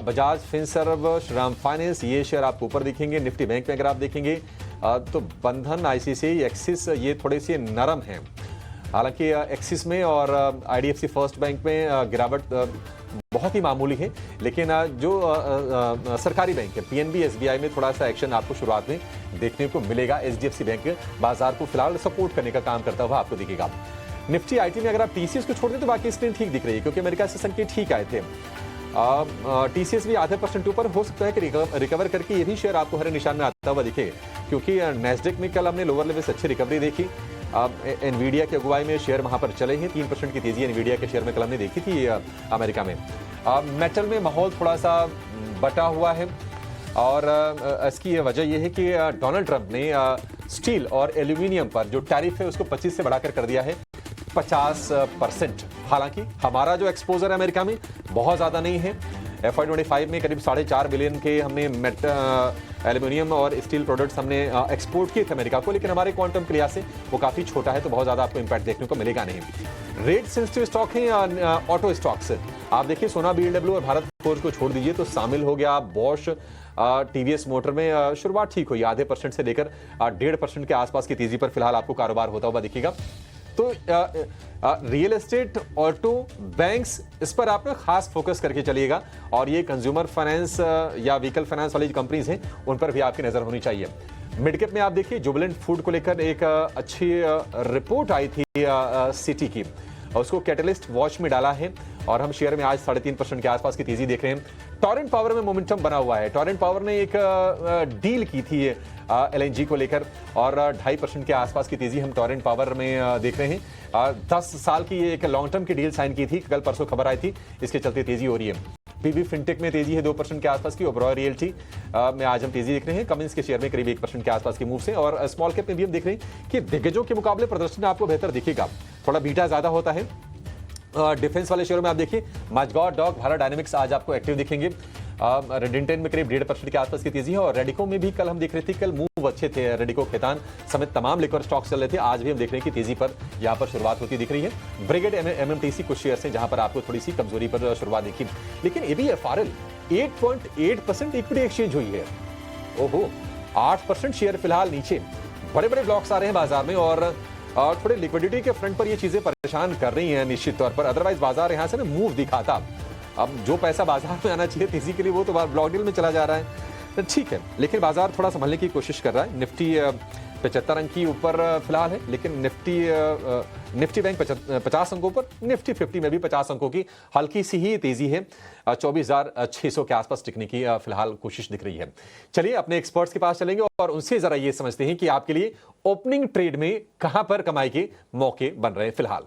बजाज फिनसर्व, श्रीराम फाइनेंस ये शेयर आपको ऊपर दिखेंगे। निफ्टी बैंक में अगर आप देखेंगे तो बंधन, आईसीआईसीआई, एक्सिस ये थोड़े से नरम हैं। हालांकि एक्सिस में और आईडीएफसी फर्स्ट बैंक में गिरावट बहुत ही मामूली है। लेकिन जो सरकारी बैंक है पीएनबी, एसबीआई में थोड़ा सा एक्शन आपको शुरुआत में देखने को मिलेगा। एचडीएफसी बैंक बाजार को फिलहाल सपोर्ट करने का काम करता हुआ आपको दिखेगा। निफ्टी आईटी में अगर आप टीसीएस को छोड़ दें तो बाकी स्क्रीन ठीक दिख रही है, क्योंकि अमेरिका से संकेत ठीक आए थे। टीसीएस भी आधे % ऊपर हो सकता है कि रिकवर करके ये भी शेयर आपको हरे निशान में आता हुआ दिखे, क्योंकि नेस्डेक में कल हमने लोअर लेवल से अच्छी रिकवरी देखी। एनवीडिया की अगुवाई में शेयर वहां पर चले हैं। 3% की तेजी एनवीडिया के शेयर में कल हमने देखी थी अमेरिका में। मेटल में माहौल थोड़ा सा बटा हुआ है और इसकी वजह यह है कि डोनाल्ड ट्रंप ने स्टील और एल्यूमिनियम पर जो टैरिफ है उसको 25 से बढ़ाकर कर दिया है 50%। हालांकि हमारा जो एक्सपोजर है अमेरिका में बहुत ज्यादा नहीं है। FY25 में करीब 4.5 बिलियन के हमने एल्यूमिनियम और स्टील प्रोडक्ट्स हमने एक्सपोर्ट किए थे अमेरिका को, लेकिन हमारे क्वांटम के लिहाज से वो काफी छोटा है, तो बहुत ज्यादा आपको इंपैक्ट देखने को मिलेगा नहीं। रेट सेंसिटिव स्टॉक है ऑटो स्टॉक्स। आप देखिए सोना, बीएलडब्ल्यू और भारत फोर्ज को छोड़ दीजिए तो शामिल हो गया बॉश, टीवीएस मोटर में शुरुआत ठीक हुई, आधे % से लेकर 1.5% के आसपास की तेजी पर फिलहाल आपको कारोबार होता हुआ दिखेगा। तो रियल एस्टेट, ऑटो, बैंक्स, इस पर आप ना खास फोकस करके चलिएगा और ये कंज्यूमर फाइनेंस या व्हीकल फाइनेंस वाली जो कंपनीज हैं उन पर भी आपकी नजर होनी चाहिए। मिड कैप में आप देखिए जुबिलेंट फूड को लेकर एक अच्छी रिपोर्ट आई थी सिटी की, उसको कैटलिस्ट वॉच में डाला है और हम शेयर में आज 3.5% के आसपास की तेजी देख रहे हैं। टोरेंट पावर में मोमेंटम बना हुआ है। टोरेंट पावर ने एक डील की थी एलएनजी को लेकर और 2.5% के आसपास की तेजी हम टोरेंट पावर में देख रहे हैं। 10 साल की एक लॉन्ग टर्म की डील साइन की थी, कल परसों खबर आई थी, इसके चलते तेजी हो रही है। पीबी फिनटेक में तेजी है 2% के आसपास की। ओबरॉय रियल्टी में आज हम तेजी देख रहे हैं। कमिंस के शेयर में करीब 1% के आसपास की मूव से और स्मॉल कैप में भी हम देख रहे हैं कि दिग्गजों के मुकाबले प्रदर्शन आपको बेहतर दिखेगा, थोड़ा बीटा ज्यादा होता है। डिफेंस वाले शेयरों में आप देखिए मजगांव, डॉक, भारत डायनेमिक्स आज आपको एक्टिव दिखेंगे। रेडिंटन में करीब 1.5% के आसपास की तेजी है और रेडिको में भी कल हम देख रहे थे, कल मूव अच्छे थे। रेडिको, खेतान समेत तमाम लिक्विड स्टॉक्स चल रहे थे, आज भी हम देख रहे हैं कि तेजी पर यहां पर शुरुआत होती दिख रही है। ब्रिगेड, एमएमटीसी कुछ शेयर हैं जहां पर आपको थोड़ी सी कमजोरी पर शुरुआत दिखी, लेकिन एबीएफआरएल 8.8% इक्विटी एक्सचेंज हुई है। ओहो, 8% शेयर फिलहाल नीचे। बड़े बड़े ब्लॉक्स आ रहे हैं बाजार में और थोड़े लिक्विडिटी के फ्रंट पर ये चीजें परेशान कर रही हैं निश्चित तौर पर। अदरवाइज बाजार यहां से ना मूव दिखाता। अब जो पैसा बाजार में आना चाहिए तेजी के लिए वो तो ब्लॉक डील में चला जा रहा है, तो ठीक है, लेकिन बाजार थोड़ा संभलने की कोशिश कर रहा है। निफ्टी 75 अंक की ऊपर फिलहाल है, लेकिन निफ्टी बैंक 50 अंकों पर, निफ्टी 50 में भी 50 अंकों की हल्की सी ही तेजी है। 24,600 के आसपास टिकने की फिलहाल कोशिश दिख रही है। चलिए अपने एक्सपर्ट्स के पास चलेंगे और उनसे जरा ये समझते हैं कि आपके लिए ओपनिंग ट्रेड में कहां पर कमाई के मौके बन रहे हैं फिलहाल।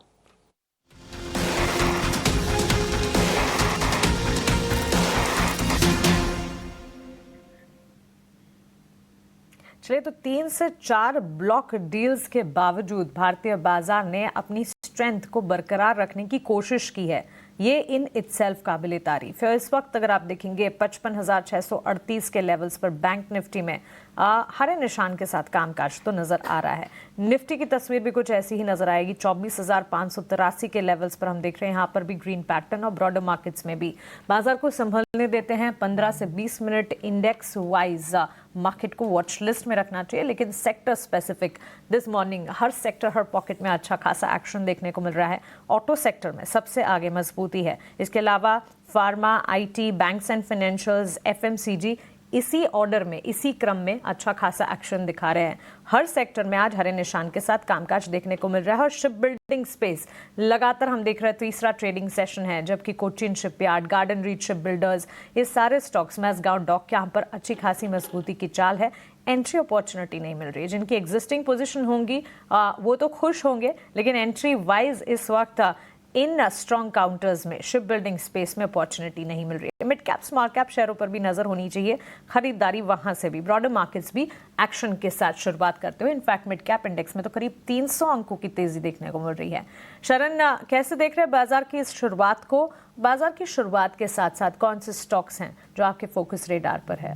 चलिए, तो 3 से 4 ब्लॉक डील्स के बावजूद भारतीय बाजार ने अपनी स्ट्रेंथ को बरकरार रखने की कोशिश की है। ये इन इटसेल्फ काबिले तारीफ है। इस वक्त अगर आप देखेंगे 55,638 के लेवल्स पर बैंक निफ्टी में हरे निशान के साथ कामकाज तो नजर आ रहा है। निफ्टी की तस्वीर भी कुछ ऐसी ही नजर आएगी। 24,583 के लेवल्स पर हम देख रहे हैं, यहाँ पर भी ग्रीन पैटर्न और ब्रॉडर मार्केट्स में भी बाजार को संभलने देते हैं। 15 से 20 मिनट इंडेक्स वाइज मार्केट को वॉच लिस्ट में रखना चाहिए, लेकिन sector specific this morning her sector, her pocket में अच्छा खासा एक्शन देखने को मिल रहा है। ऑटो सेक्टर में सबसे आगे मजबूती है। इसके अलावा pharma, IT, banks and financials, FMCG इसी ऑर्डर में, इसी क्रम में अच्छा खासा एक्शन दिखा रहे हैं। हर सेक्टर में आज हरे निशान के साथ कामकाज देखने को मिल रहा है और शिप बिल्डिंग स्पेस लगातार हम देख रहे हैं तीसरा ट्रेडिंग सेशन है, जबकि Cochin shipyard, garden reach ship builders, ये सारे स्टॉक्स मैसगांव, डॉक के यहाँ पर अच्छी खासी मजबूती की चाल है। एंट्री अपॉर्चुनिटी नहीं मिल रही है। जिनकी एग्जिस्टिंग पोजीशन होंगी वो तो खुश होंगे, लेकिन एंट्री वाइज इस वक्त इन स्ट्रॉन्ग काउंटर्स में शिप बिल्डिंग स्पेस में अपॉर्चुनिटी नहीं मिल रही है। मिड कैप, स्मॉल कैप शेयरों पर भी नजर होनी चाहिए, खरीदारी वहां से भी। ब्रॉडर मार्केट्स भी एक्शन के साथ शुरुआत करते हुए, इनफैक्ट मिड कैप इंडेक्स में तो करीब 300 अंकों की तेजी देखने को मिल रही है। शरण, कैसे देख रहे हैं बाजार की इस शुरुआत को? बाजार की शुरुआत के साथ साथ कौन से स्टॉक्स हैं जो आपके फोकस रेडार पर है?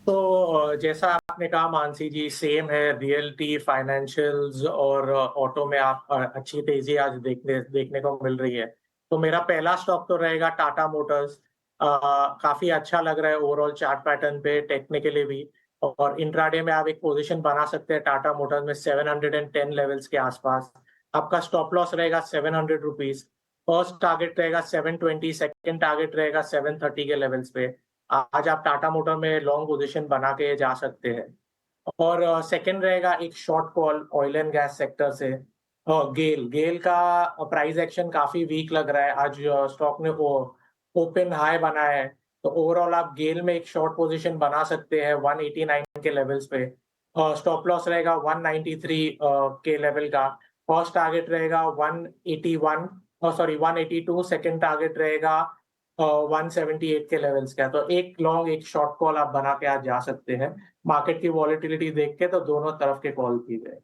तो जैसा आपने कहा मानसी जी, सेम है। रियल्टी, फाइनेंशियल्स और ऑटो में आप अच्छी तेजी आज देखने को मिल रही है। तो मेरा पहला स्टॉक तो रहेगा टाटा मोटर्स। काफी अच्छा लग रहा है ओवरऑल चार्ट पैटर्न पे, टेक्निकली भी, और इंट्राडे में आप एक पोजीशन बना सकते हैं टाटा मोटर्स में 710 लेवल्स के आसपास। आपका स्टॉप लॉस रहेगा 700 रुपीज। फर्स्ट टारगेट रहेगा 720, सेकेंड टारगेट रहेगा 730 के लेवल्स पे। आज आप टाटा मोटर में लॉन्ग पोजीशन बना के जा सकते हैं। और सेकंड रहेगा एक short call oil and gas sector से। गेल का प्राइस एक्शन काफी वीक लग रहा है। आज स्टॉक ने ओपन हाई बनाया है, तो ओवरऑल आप गेल में एक शॉर्ट पोजीशन बना सकते हैं 189 के लेवल्स पे। स्टॉप लॉस रहेगा 193 के लेवल का। फर्स्ट टारगेट रहेगा 182, सेकंड टारगेट रहेगा 178 के लेवल्स का। तो एक लॉन्ग एक शॉर्ट कॉल आप बना के आज जा सकते हैं। मार्केट की वॉलेटिलिटी देख के तो दोनों तरफ के कॉल की गए,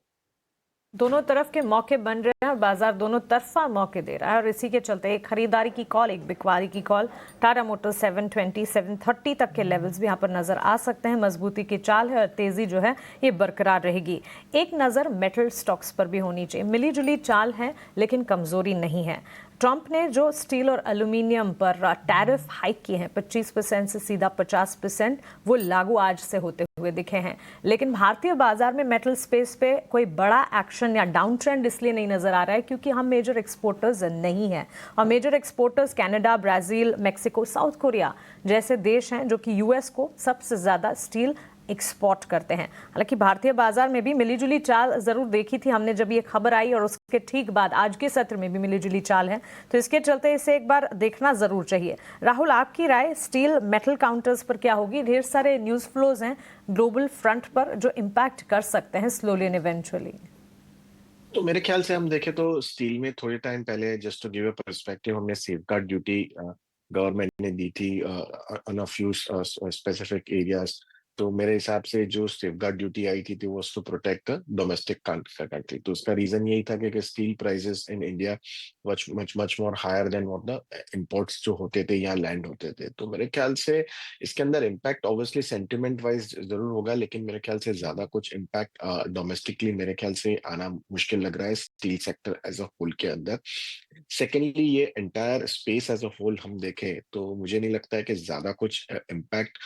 दोनों तरफ के मौके बन रहे हैं और बाजार दोनों तरफा मौके दे रहा है, और इसी के चलते एक खरीदारी की कॉल, एक बिकवारी की कॉल। टाटा मोटर्स 720, 730 तक के लेवल्स भी यहाँ पर नजर आ सकते हैं। मजबूती की चाल है और तेजी जो है ये बरकरार रहेगी। एक नज़र मेटल स्टॉक्स पर भी होनी चाहिए। मिली जुली चाल है लेकिन कमजोरी नहीं है। ट्रंप ने जो स्टील और एल्यूमिनियम पर टैरिफ हाइक किए हैं 25% से सीधा 50%, वो लागू आज से होते हुए दिखे हैं। लेकिन भारतीय बाजार में मेटल स्पेस पे कोई बड़ा एक्शन या डाउन ट्रेंड इसलिए नहीं नजर आ रहा है क्योंकि हम मेजर एक्सपोर्टर्स नहीं हैं, और major exporters Canada, Brazil, Mexico, South Korea जैसे देश हैं जो कि यूएस को सबसे ज्यादा स्टील एक्सपोर्ट करते हैं। हालांकि भारतीय बाजार में भी मिलीजुली चाल जरूर देखी थी हमने जब ये खबर आई, और उसके ठीक बाद आज के सत्र में भी मिलीजुली चाल है, तो इसके चलते इसे एक बार देखना जरूर चाहिए। राहुल, आपकी राय स्टील मेटल काउंटर्स पर क्या होगी? ढेर सारे न्यूज फ्लोज हैं ग्लोबल फ्रंट पर जो इम्पैक्ट कर सकते हैं स्लोली एंड इवेंचुअली। तो मेरे ख्याल से हम देखें तो स्टील में थोड़े टाइम पहले, just to give a perspective, हमने सेफगार्ड ड्यूटी गवर्नमेंट ने दी थी on a few specific areas. तो मेरे हिसाब से जो सेफगार्ड ड्यूटी आई थी वो to protect the domestic country. तो उसका रीजन यही था कि steel prices in India much much much more higher than what the imports जो होते थे यहाँ लैंड होते थे। तो मेरे ख्याल से इसके अंदर इम्पैक्ट ऑब्वियसली सेंटिमेंट वाइज जरूर होगा, लेकिन मेरे ख्याल से ज्यादा कुछ इम्पैक्ट डोमेस्टिकली मेरे ख्याल से आना मुश्किल लग रहा है steel sector as a whole के अंदर। सेकेंडली, ये entire space as a whole हम देखें तो मुझे नहीं लगता है कि ज्यादा कुछ इम्पैक्ट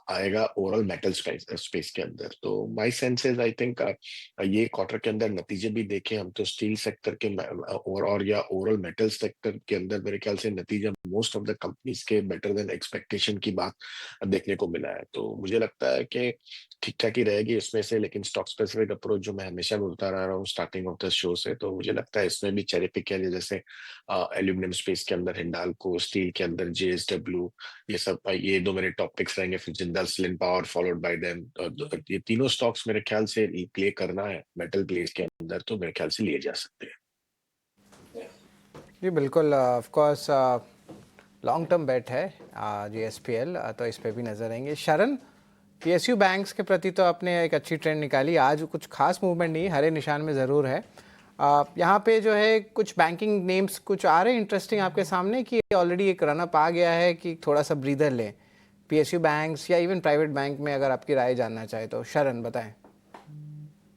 आएगा ओवरऑल मेटल स्पेस के अंदर। तो my sense is, I think ये क्वार्टर के अंदर नतीजे भी देखें हम तो स्टील सेक्टर के और या ओवरऑल मेटल सेक्टर के अंदर मेरे ख्याल से नतीजा मोस्ट ऑफ द कंपनीज के बेटर देन एक्सपेक्टेशन की बात देखने को मिला है। तो मुझे लगता है कि ठीक ठाक ही रहेगी इसमें से, लेकिन स्टॉक स्पेसिफिक अप्रोच जो मैं हमेशा बोलता रहा हूँ स्टार्टिंग ऑफ द शो से, तो मुझे लगता है इसमें भी चेरी पिक है, जैसे एल्यूमिनियम स्पेस के अंदर हिंडाल्को, स्टील के अंदर जेएसडब्ल्यू, ये सब ये दो मेरे टॉपिक्स रहेंगे। फिर Jindal steel power followed by them. ये तीनों स्टॉक्स मेरे ख्याल से प्ले करना है मेटल प्लेस के अंदर तो मेरे ख्याल से लिए जा सकते हैं। जी बिल्कुल, ऑफ कोर्स लॉन्ग टर्म बेट है जीएसपीएल, तो इस पे भी नजर आएंगे। शरण, पीएसयू बैंक्स के प्रति तो आपने एक अच्छी ट्रेंड निकाली, आज कुछ खास मूवमेंट नहीं, हरे निशान में ज़रूर है। यहाँ पे जो है कुछ बैंकिंग नेम्स कुछ आ रहे हैं इंटरेस्टिंग आपके सामने, कि ऑलरेडी एक रनअप आ गया है कि थोड़ा सा ब्रीदर लें पीएसयू बैंक्स या इवन प्राइवेट बैंक में, अगर आपकी राय जानना चाहे तो शरण बताएं।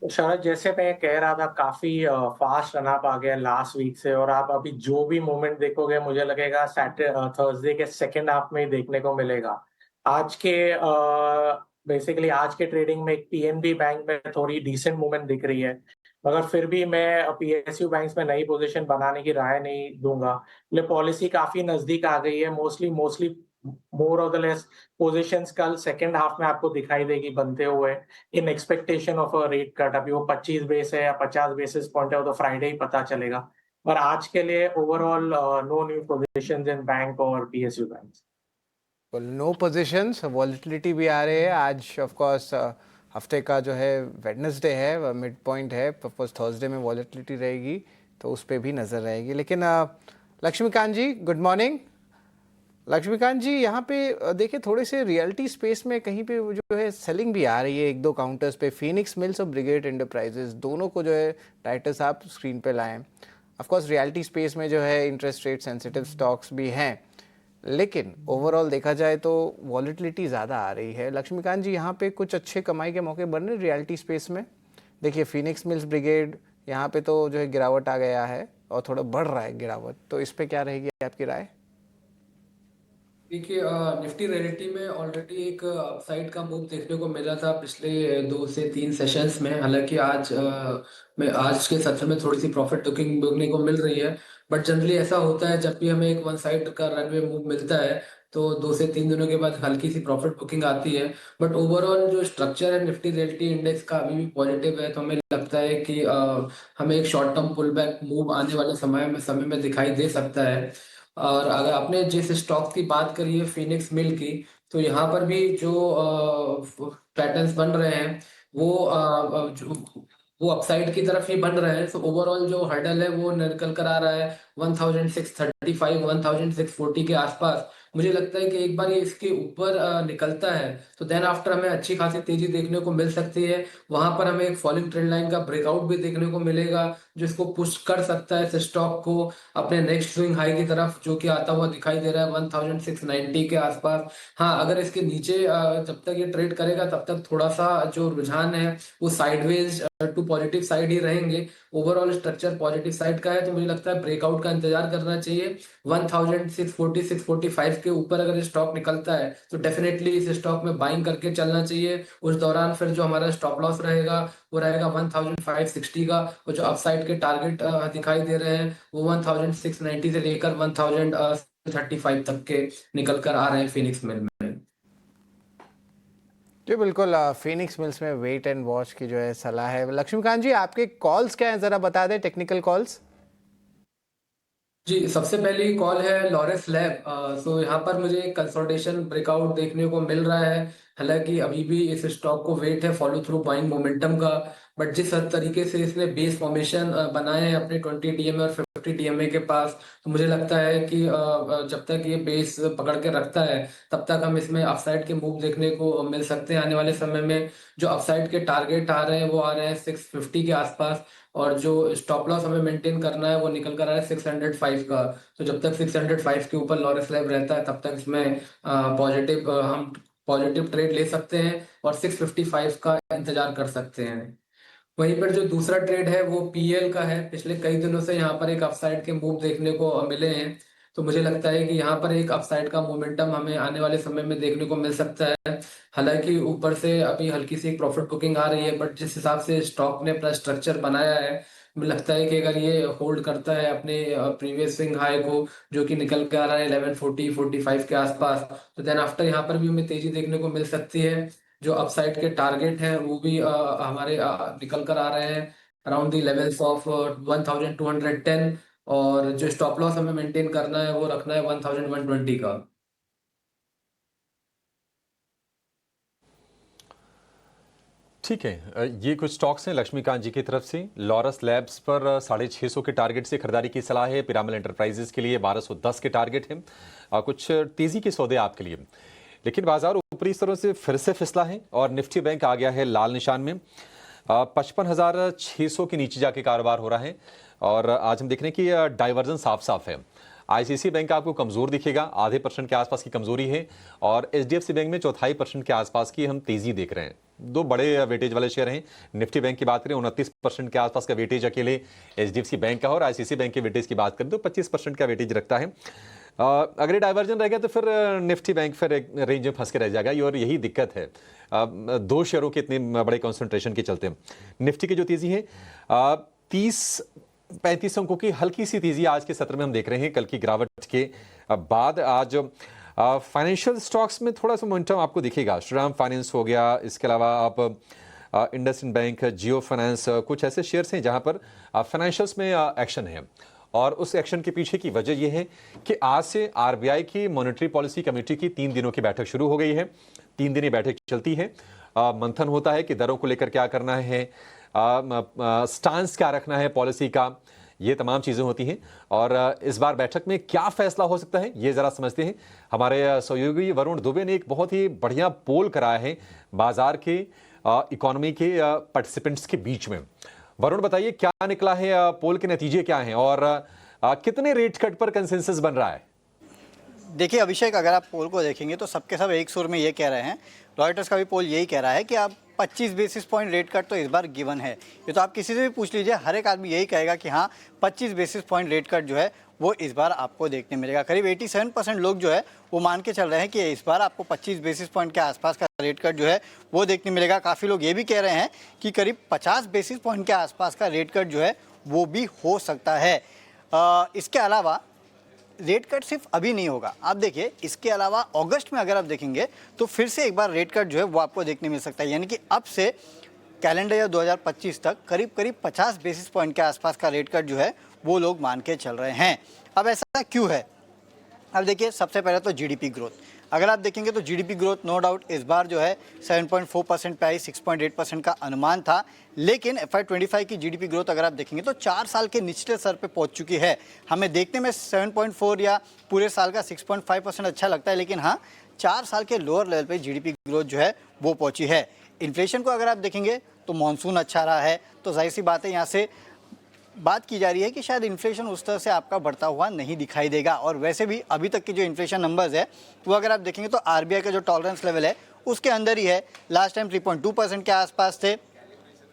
शरद, जैसे मैं कह रहा था, काफी फास्ट रनअप आ गया लास्ट वीक से, और आप अभी जो भी मूवमेंट देखोगे मुझे लगेगा थर्सडे के सेकेंड हाफ में ही देखने को मिलेगा। आज के बेसिकली आज के ट्रेडिंग में एक पीएनबी बैंक में थोड़ी डिसेंट मूवमेंट दिख रही है, मगर फिर भी मैं पीएसयू बैंक्स में नई पोजीशन बनाने की राय नहीं दूंगा। पॉलिसी काफी नजदीक आ गई है, मोस्टली मोर और द लेस पोजीशंस कल सेकेंड हाफ में आपको दिखाई देगी बनते हुए, in expectation of a rate cut. अभी वो 25 बेस है या 50 बेसिस पॉइंट है, वो तो फ्राइडे ही पता चलेगा। पर आज के लिए overall no new positions in bank और PSU banks. No positions, volatility भी आ रही है आज। ऑफ कोर्स हफ्ते का जो है वेडनेसडे है, मिड पॉइंट है, ऑफकोर्स थर्सडे में वॉलेटिलिटी रहेगी तो उस पर भी नज़र रहेगी। लेकिन लक्ष्मीकांत जी गुड मॉर्निंग। लक्ष्मीकांत जी, यहाँ पे देखिए थोड़े से रियलिटी स्पेस में कहीं पे जो है सेलिंग भी आ रही है एक दो काउंटर्स पे, फिनिक्स मिल्स और ब्रिगेड एंटरप्राइजेस, दोनों को जो है टाइटल्स आप स्क्रीन पे लाएं। ऑफ कोर्स रियलिटी स्पेस में जो है इंटरेस्ट रेट सेंसिटिव स्टॉक्स भी हैं, लेकिन ओवरऑल देखा जाए तो वॉलेटिलिटी ज़्यादा आ रही है। लक्ष्मीकांत जी, यहाँ पे कुछ अच्छे कमाई के मौके बन रहे रियलिटी स्पेस में? देखिए फिनिक्स मिल्स, ब्रिगेड, यहाँ पे तो जो है गिरावट आ गया है और थोड़ा बढ़ रहा है गिरावट, तो इस पर क्या रहेगी आपकी राय? देखिए, निफ्टी रियलिटी में ऑलरेडी एक अपसाइड का मूव देखने को मिला था पिछले 2 से 3 सेशंस में। हालांकि आज के सत्र में थोड़ी सी प्रॉफिट बुकिंग देखने को मिल रही है, बट जनरली ऐसा होता है जब भी हमें एक वन साइड का रनवे मूव मिलता है तो 2 से 3 दिनों के बाद हल्की सी प्रॉफिट बुकिंग आती है। बट ओवरऑल जो स्ट्रक्चर है निफ्टी रियलिटी इंडेक्स का अभी भी पॉजिटिव है, तो हमें लगता है कि हमें एक short term pull back move आने वाले समय में दिखाई दे सकता है। और अगर आपने जिस स्टॉक की बात करी है फिनिक्स मिल की, तो यहाँ पर भी जो पैटर्न्स बन रहे हैं वो अपसाइड की तरफ ही बन रहे हैं। तो ओवरऑल जो हर्डल है वो निकल कर आ रहा है 1635 1640 के आसपास। मुझे लगता है कि एक बार ये इसके ऊपर निकलता है तो देन आफ्टर हमें अच्छी खासी तेजी देखने को मिल सकती है। वहां पर हमें एक फॉलिंग ट्रेंड लाइन का ब्रेकआउट भी देखने को मिलेगा जो इसको पुश कर सकता है इस स्टॉक को अपने नेक्स्ट स्विंग हाई की तरफ, जो कि आता हुआ दिखाई दे रहा है 1690 के आसपास। हाँ, अगर इसके नीचे जब तक ये ट्रेड करेगा तब तक थोड़ा सा जो रुझान है वो साइडवेज टू पॉजिटिव साइड ही रहेंगे। ओवरऑल स्ट्रक्चर पॉजिटिव साइड का है, तो मुझे लगता है ब्रेकआउट का इंतजार करना चाहिए। 1640 645 के ऊपर अगर स्टॉक निकलता है तो डेफिनेटली इस स्टॉक में बाइंग करके चलना चाहिए। उस दौरान फिर जो हमारा स्टॉप लॉस रहेगा वो रहेगा 1560 का, और जो अपसाइड के टारगेट दिखाई दे रहे हैं वो 1690 से लेकर 1035 तक के निकल कर आ रहे हैं फिनिक्स मिल में। जी बिल्कुल, फिनिक्स मिल्स में वेट एंड वॉच की जो है सलाह है। लक्ष्मीकांत जी, आपके कॉल्स क्या हैं, जरा बता दें, टेक्निकल कॉल्स। जी, सबसे पहली कॉल है लॉरेस लैब। सो यहाँ पर मुझे कंसोलिडेशन ब्रेकआउट देखने को मिल रहा है। हालांकि अभी भी इस स्टॉक को वेट है फॉलो थ्रू बाइंग मोमेंटम का, बट जिस तरीके से इसने बेस फॉर्मेशन बनाए हैं अपने 20 डीएमए और 50 डीएमए के पास, तो मुझे लगता है कि जब तक ये बेस पकड़ के रखता है तब तक हम इसमें अपसाइड के मूव देखने को मिल सकते हैं आने वाले समय में। जो अपसाइड के टारगेट आ रहे हैं वो आ रहे हैं 650 के आसपास, और जो स्टॉप लॉस हमें मेंटेन करना है वो निकल कर आ रहा है 605 का। तो जब तक 605 के ऊपर लॉरेस लैब रहता है तब तक इसमें हम पॉजिटिव ट्रेड ले सकते हैं और 655 का इंतजार कर सकते हैं। वहीं पर जो दूसरा ट्रेड है वो पीएल का है। पिछले कई दिनों से यहाँ पर एक अपसाइड के मूव देखने को मिले हैं, तो मुझे लगता है कि यहाँ पर एक अपसाइड का मोमेंटम हमें आने वाले समय में देखने को मिल सकता है। हालांकि ऊपर से अभी हल्की सी प्रॉफिट बुकिंग आ रही है, बट जिस हिसाब से स्टॉक ने अपना स्ट्रक्चर बनाया है, मुझे लगता है कि अगर ये होल्ड करता है अपने प्रीवियस स्विंग हाई को जो कि निकल के आ रहा है 1140 45 के आसपास, तो देन आफ्टर यहाँ पर भी हमें तेजी देखने को मिल सकती है। जो अपसाइड के टारगेट हैं वो भी हमारे निकल कर आ रहे हैं अराउंड द लेवल्स ऑफ 1210, और जो स्टॉप लॉस हमें मेंटेन करना है वो रखना है 1120 का। ठीक है, ये कुछ स्टॉक्स हैं लक्ष्मीकांत जी की तरफ से। लॉरस लैब्स पर 650 के टारगेट से खरीदारी की सलाह है। पिरामल एंटरप्राइजेस के लिए 1210 के टारगेट हैं। कुछ तेजी के सौदे आपके लिए, लेकिन बाजार ऊपरी स्तरों से फिर से फिसला है और निफ्टी बैंक आ गया है लाल निशान में। 55,600 के नीचे जाके कारोबार हो रहा है और आज हम देख रहे हैं कि डाइवर्जन साफ साफ है। आईसीआईसीआई बैंक आपको कमजोर दिखेगा, आधे % के आसपास की कमजोरी है, और एचडीएफसी बैंक में 1/4% के आसपास की हम तेजी देख रहे हैं। दो बड़े वेटेज वाले शेयर हैं। निफ्टी बैंक की बात करें 29% के आसपास का वेटेज अकेले एचडीएफसी बैंक का, और आईसीआईसीआई बैंक के वेटेज की बात करें तो 25% का वेटेज रखता है। अगर ये डाइवर्जन रह गया तो फिर निफ्टी बैंक फिर एक रेंज में फंस के रह जाएगा, और यही दिक्कत है दो शेयरों के इतने बड़े कंसंट्रेशन के चलते। निफ्टी की जो तेजी है 30-35 अंकों की हल्की सी तेजी आज के सत्र में हम देख रहे हैं। कल की गिरावट के बाद आज फाइनेंशियल स्टॉक्स में थोड़ा सा मोमेंटम आपको दिखेगा। श्रीराम फाइनेंस हो गया, इसके अलावा आप इंडसइंड बैंक, जियो फाइनेंस, कुछ ऐसे शेयर्स हैं जहां पर फाइनेंशियल्स में एक्शन है। और उस एक्शन के पीछे की वजह यह है कि आज से आरबीआई की मॉनेटरी पॉलिसी कमेटी की 3 दिनों की बैठक शुरू हो गई है। 3 दिन ये बैठक चलती है, मंथन होता है कि दरों को लेकर क्या करना है, स्टांस क्या रखना है पॉलिसी का, ये तमाम चीज़ें होती हैं। और इस बार बैठक में क्या फैसला हो सकता है ये ज़रा समझते हैं। हमारे सहयोगी वरुण दुबे ने एक बहुत ही बढ़िया पोल कराया है बाजार के इकोनॉमी के पार्टिसिपेंट्स के बीच में। वरुण बताइए क्या निकला है, पोल के नतीजे क्या हैं और कितने रेट कट पर कंसेंसस बन रहा है? देखिए अभिषेक, अगर आप पोल को देखेंगे तो सबके सब एक सुर में ये कह रहे हैं, रॉयटर्स का भी पोल यही कह रहा है कि आप 25 बेसिस पॉइंट रेट कट तो इस बार गिवन है। ये तो आप किसी से भी पूछ लीजिए, हर एक आदमी यही कहेगा कि हाँ 25 बेसिस पॉइंट रेट कट जो है वो इस बार आपको देखने मिलेगा। करीब 87% लोग जो है वो मान के चल रहे हैं कि इस बार आपको 25 बेसिस पॉइंट के आसपास का रेट कट जो है वो देखने मिलेगा। काफ़ी लोग ये भी कह रहे हैं कि करीब 50 बेसिस पॉइंट के आसपास का रेट कट जो है वो भी हो सकता है। इसके अलावा रेट कट सिर्फ अभी नहीं होगा, आप देखिए इसके अलावा अगस्त में अगर आप देखेंगे तो फिर से एक बार रेट कट जो है वो आपको देखने मिल सकता है। यानी कि अब से कैलेंडर ईयर 2025 तक करीब 50 बेसिस पॉइंट के आसपास का रेट कट जो है वो लोग मान के चल रहे हैं। अब ऐसा क्यों है? अब देखिए सबसे पहले तो जीडीपी ग्रोथ, अगर आप देखेंगे तो जीडीपी ग्रोथ नो डाउट इस बार जो है 7.4% पे आई, 6.8% का अनुमान था, लेकिन FY25 की जीडीपी ग्रोथ अगर आप देखेंगे तो 4 साल के निचले स्तर पे पहुंच चुकी है। हमें देखने में 7.4 या पूरे साल का 6.5% अच्छा लगता है, लेकिन हाँ 4 साल के लोअर लेवल पे जीडीपी ग्रोथ जो है वो पहुंची है। इन्फ्लेशन को अगर आप देखेंगे तो मानसून अच्छा रहा है, तो जाहिर सी बात है यहाँ से बात की जा रही है कि शायद इन्फ्लेशन उस तरह से आपका बढ़ता हुआ नहीं दिखाई देगा। और वैसे भी अभी तक के जो इन्फ्लेशन नंबर्स है वो अगर आप देखेंगे तो आरबीआई का जो टॉलरेंस लेवल है उसके अंदर ही है। लास्ट टाइम 3.2% के आसपास थे।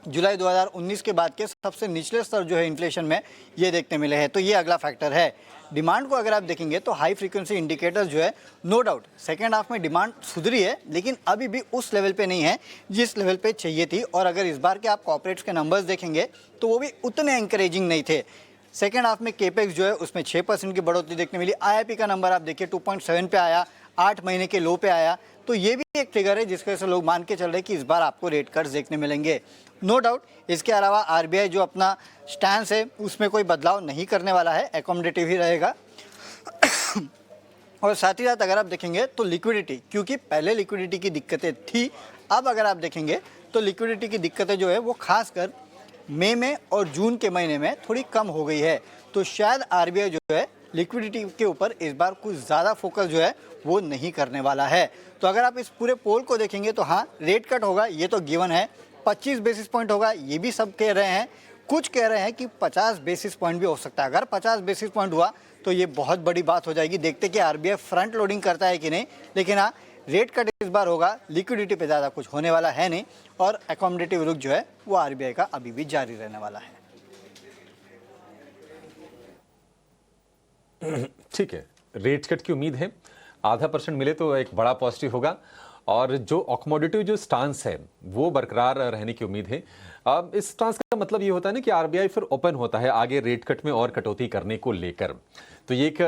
जुलाई 2019 के बाद के सबसे निचले स्तर जो है इन्फ्लेशन में ये देखने मिले हैं, तो ये अगला फैक्टर है। डिमांड को अगर आप देखेंगे तो हाई फ्रीक्वेंसी इंडिकेटर्स जो है नो डाउट सेकेंड हाफ में डिमांड सुधरी है, लेकिन अभी भी उस लेवल पे नहीं है जिस लेवल पे चाहिए थी। और अगर इस बार के आप कॉर्पोरेट्स के नंबर्स देखेंगे तो वो भी उतने एंकरेजिंग नहीं थे। सेकेंड हाफ में केपेक्स जो है उसमें 6% की बढ़ोतरी देखने मिली। आईआईपी का नंबर आप देखिए 2.7 पे आया, 8 महीने के लो पे आया, तो ये भी एक फिगर है जिसकी वजह से लोग मान के चल रहे हैं कि इस बार आपको रेट कट्स देखने मिलेंगे। नो डाउट इसके अलावा आरबीआई जो अपना स्टैंस है उसमें कोई बदलाव नहीं करने वाला है, एकोमोडेटिव ही रहेगा। और साथ ही साथ अगर आप देखेंगे तो लिक्विडिटी, क्योंकि पहले लिक्विडिटी की दिक्कतें थी, अब अगर आप देखेंगे तो लिक्विडिटी की दिक्कतें जो है वो खासकर मई में और जून के महीने में थोड़ी कम हो गई है। तो शायद आरबीआई जो है लिक्विडिटी के ऊपर इस बार कुछ ज़्यादा फोकस जो है वो नहीं करने वाला है। तो अगर आप इस पूरे पोल को देखेंगे तो हाँ रेट कट होगा, ये तो गिवन है। 25 बेसिस पॉइंट होगा ये भी सब कह रहे हैं, कुछ कह रहे हैं कि 50 बेसिस पॉइंट भी हो सकता है। अगर 50 बेसिस पॉइंट हुआ तो ये बहुत बड़ी बात हो जाएगी। देखते कि आरबीआई फ्रंट लोडिंग करता है कि नहीं, लेकिन हाँ रेट कट इस बार होगा। लिक्विडिटी पे ज़्यादा कुछ होने वाला है नहीं, और एकोमोडेटिव रुख जो है वो आरबीआई का अभी भी जारी रहने वाला है। ठीक है, रेट कट की उम्मीद है, 0.5% मिले तो एक बड़ा पॉजिटिव होगा, और जो अकोमोडेटिव जो स्टांस है वो बरकरार रहने की उम्मीद है। अब इस स्टांस का मतलब ये होता है ना कि आरबीआई फिर ओपन होता है आगे रेट कट में और कटौती करने को लेकर, तो ये एक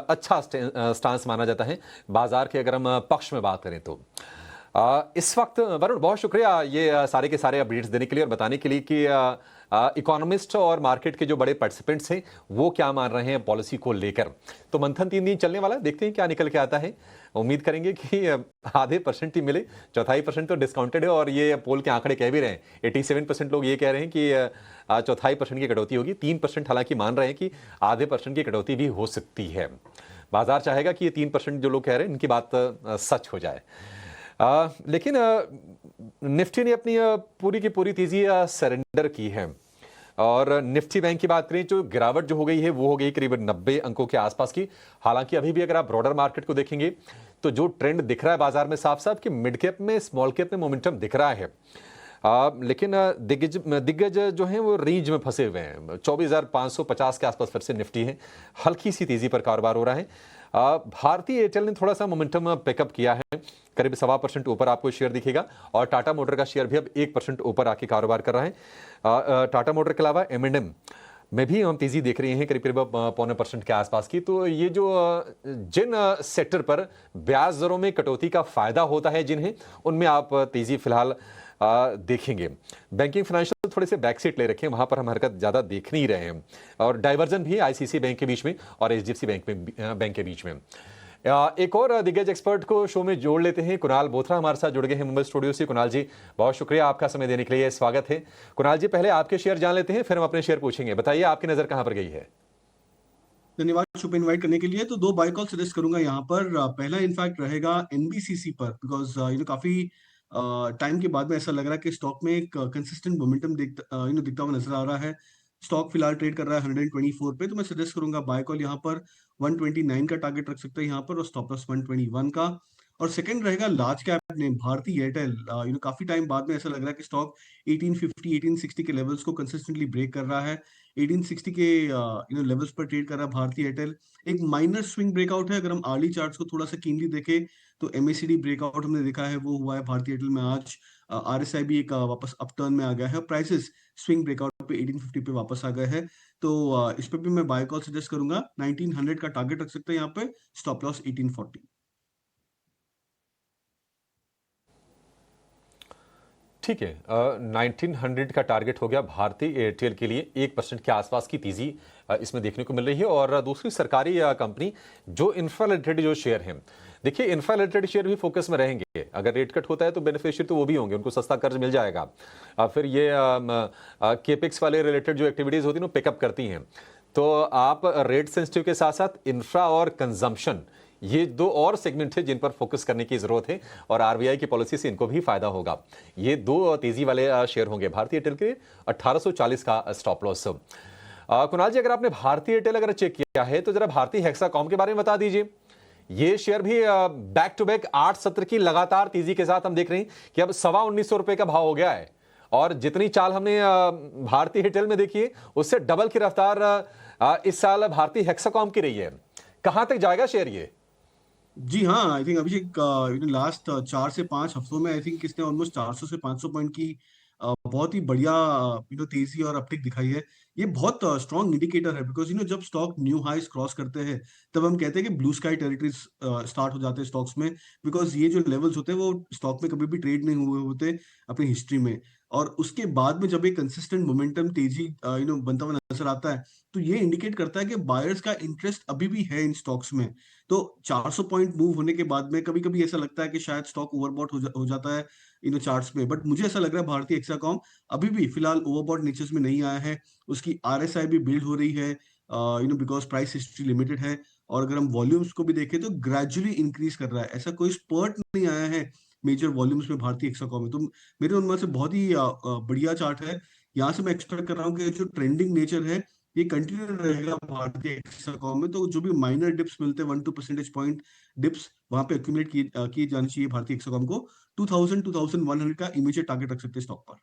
अच्छा स्टांस माना जाता है बाजार के अगर हम पक्ष में बात करें तो। इस वक्त वरुण बहुत शुक्रिया ये सारे के सारे अपडेट्स देने के लिए और बताने के लिए कि इकोनॉमिस्ट और मार्केट के जो बड़े पार्टिसिपेंट्स हैं वो क्या मान रहे हैं पॉलिसी को लेकर। तो मंथन 3 दिन चलने वाला है, देखते हैं क्या निकल के आता है। उम्मीद करेंगे कि 0.5% ही मिले, 1/4% तो डिस्काउंटेड है, और ये पोल के आंकड़े कह भी रहे हैं 87% लोग ये कह रहे हैं कि 1/4% की कटौती होगी। 3% हालांकि मान रहे हैं कि 0.5% की कटौती भी हो सकती है। बाजार चाहेगा कि ये 3% जो लोग कह रहे हैं इनकी बात सच हो जाए। लेकिन निफ्टी ने अपनी पूरी की पूरी तेजी सरेंडर की है, और निफ्टी बैंक की बात करें जो गिरावट जो हो गई है वो हो गई करीब 90 अंकों के आसपास की। हालांकि अभी भी अगर आप ब्रॉडर मार्केट को देखेंगे तो जो ट्रेंड दिख रहा है बाजार में साफ साफ कि मिड कैप में स्मॉल कैप में मोमेंटम दिख रहा है, लेकिन दिग्गज जो हैं वो रेंज में फंसे हुए हैं। 24,550 के आसपास फिर से निफ्टी है, हल्की सी तेजी पर कारोबार हो रहा है। भारतीय एयरटेल ने थोड़ा सा मोमेंटम पिकअप किया है, करीब 1.25% ऊपर आपको शेयर दिखेगा, और टाटा मोटर का शेयर भी अब 1% ऊपर आके कारोबार कर रहा है। टाटा मोटर के अलावा M&M में भी हम तेजी देख रहे हैं करीब 0.25% के आसपास की। तो ये जो जिन सेक्टर पर ब्याज दरों में कटौती का फायदा होता है जिन्हें, उनमें आप तेजी फिलहाल देखेंगे। बैंकिंग फाइनेंशियल थोड़े से बैक सीट ले रखे हैं, वहां पर हम हरकत ज्यादा देख नहीं रहे हैं, और डाइवर्जन भी आईसीआईसीआई बैंक के बीच में और एचडीएफसी बैंक के बीच में। एक और दिग्गज एक्सपर्ट को शो में जोड़ लेते हैं। कुणाल बोथरा हमारे साथ जुड़ गए हैं मुंबई स्टूडियो से। कुणाल जी बहुत शुक्रिया आपका समय देने के लिए, स्वागत है। कुणाल जी पहले आपके शेयर जान लेते हैं, फिर हम अपने शेयर पूछेंगे। बताइए आपकी नजर कहां पर गई है? धन्यवाद शो पे इनवाइट करने के लिए। तो 2 बाय कॉल सजेस्ट करूंगा यहाँ पर। पहला इनफैक्ट रहेगा एनबीसीसी पर, बिकॉज काफी टाइम के बाद में ऐसा लग रहा है कि स्टॉक में एक कंसिस्टेंट मोमेंटम दिखता हुआ नजर आ रहा है। स्टॉक फिलहाल ट्रेड कर रहा है 124 पे, तो मैं सजेस्ट करूंगा बाय कॉल यहाँ पर। 129 का टारगेट रख सकते हैं यहाँ पर, और स्टॉप लॉस 121 का। और सेकंड रहेगा लार्ज कैप नेम भारतीय एयरटेल। काफी टाइम बाद में ऐसा लग रहा है कि स्टॉक 1850 1860 के लेवल्स को कंसिस्टेंटली ब्रेक कर रहा है। 1860 के लेवल्स पर ट्रेड कर रहा है भारतीय एयरटेल। एक माइनर स्विंग ब्रेकआउट है। अगर हम अर्ली चार्ट्स को थोड़ा सा कीनली देखें तो एमएसीडी ब्रेकआउट हमने देखा है, वो हुआ है भारतीय एयरटेल में आज। आरएसआई भी एक वापस अपटर्न में आ गया है। प्राइसेस स्विंग ब्रेकआउट पे 1850 पे वापस आ गए हैं। तो इस पे भी मैं बाय कॉल सजेस्ट करूंगा। 1900 का टारगेट रख सकते हैं यहाँ पे, स्टॉप लॉस 1840। ठीक है, 1900 का टारगेट हो गया भारतीय एयरटेल के लिए। 1% के आसपास की तेजी इसमें देखने को मिल रही है। और दूसरी सरकारी कंपनी जो इंफ्रा रिलेटेड जो शेयर हैं, देखिए इंफ्रा रिलेटेड शेयर भी फोकस में रहेंगे। अगर रेट कट होता है तो बेनिफिशियरी तो वो भी होंगे, उनको सस्ता कर्ज मिल जाएगा। फिर ये केपेक्स वाले रिलेटेड जो एक्टिविटीज होती हैं वो पिकअप करती हैं। तो आप रेट सेंसिटिव के साथ साथ इंफ्रा और कंजम्पशन, ये दो और सेगमेंट है जिन पर फोकस करने की जरूरत है और आरबीआई की पॉलिसी से इनको भी फायदा होगा। ये दो तेजी वाले शेयर होंगे भारतीय एयरटेल के। 1840 का स्टॉप लॉस। कुणाल जी, अगर आपने भारतीय एयरटेल अगर चेक किया है तो जरा भारतीय हेक्साकॉम के बारे में बता दीजिए। ये शेयर भी बैक टू बैक 8 सत्र की लगातार तेजी के साथ हम देख रहे हैं कि अब 1925 रुपए का भाव हो गया है। और जितनी चाल हमने भारतीय एयरटेल में देखी है उससे डबल की रफ्तार इस साल भारतीय हेक्साकॉम की रही है। कहां तक जाएगा शेयर ये? जी हाँ, आई थिंक अभिषेक लास्ट 4 से 5 हफ्तों में आई थिंक इसने ऑलमोस्ट 400 से 500 पॉइंट की बहुत ही बढ़िया तेजी और अपटिक दिखाई है। ये बहुत स्ट्रॉन्ग इंडिकेटर है बिकॉज जब स्टॉक न्यू हाईस क्रॉस करते हैं तब हम कहते हैं कि ब्लू स्काई टेरिटरीज स्टार्ट हो जाते हैं स्टॉक्स में। बिकॉज ये जो लेवल्स होते हैं वो स्टॉक में कभी भी ट्रेड नहीं हुए होते अपनी हिस्ट्री में। और उसके बाद में जब एक कंसिस्टेंट मोमेंटम तेजी बनता हुआ नजर आता है तो ये इंडिकेट करता है कि बायर्स का इंटरेस्ट अभी भी है इन स्टॉक्स में। तो 400 पॉइंट मूव होने के बाद में कभी कभी ऐसा लगता है कि शायद स्टॉक ओवरबॉट हो जाता है चार्ट्स में। बट मुझे ऐसा लग रहा है भारतीय हेक्साकॉम अभी भी फिलहाल ओवरबॉट नेचर्स में नहीं आया है। उसकी आरएसआई भी बिल्ड हो रही है बिकॉज प्राइस हिस्ट्री लिमिटेड है। और अगर हम वॉल्यूम्स को भी देखें तो ग्रेजुअली इंक्रीज कर रहा है। ऐसा कोई स्पर्ट नहीं आया है मेजर वॉल्यूम्स में भारतीय हेक्साकॉम में। तो मेरे अनुमान से बहुत ही बढ़िया चार्ट है। यहाँ से मैं एक्सपेक्ट कर रहा हूँ कि जो ट्रेंडिंग नेचर है ये कंटिन्यू रहेगा भारतीय हेक्साकॉम में। तो जो भी माइनर डिप्स मिलते हैं 1-2 परसेंटेज पॉइंट डिप्स वहां पे एक्यूमुलेट की जानी चाहिए भारतीय हेक्साकॉम को। 2100 का इमीडिएट टारगेट रख सकते हैं स्टॉक पर।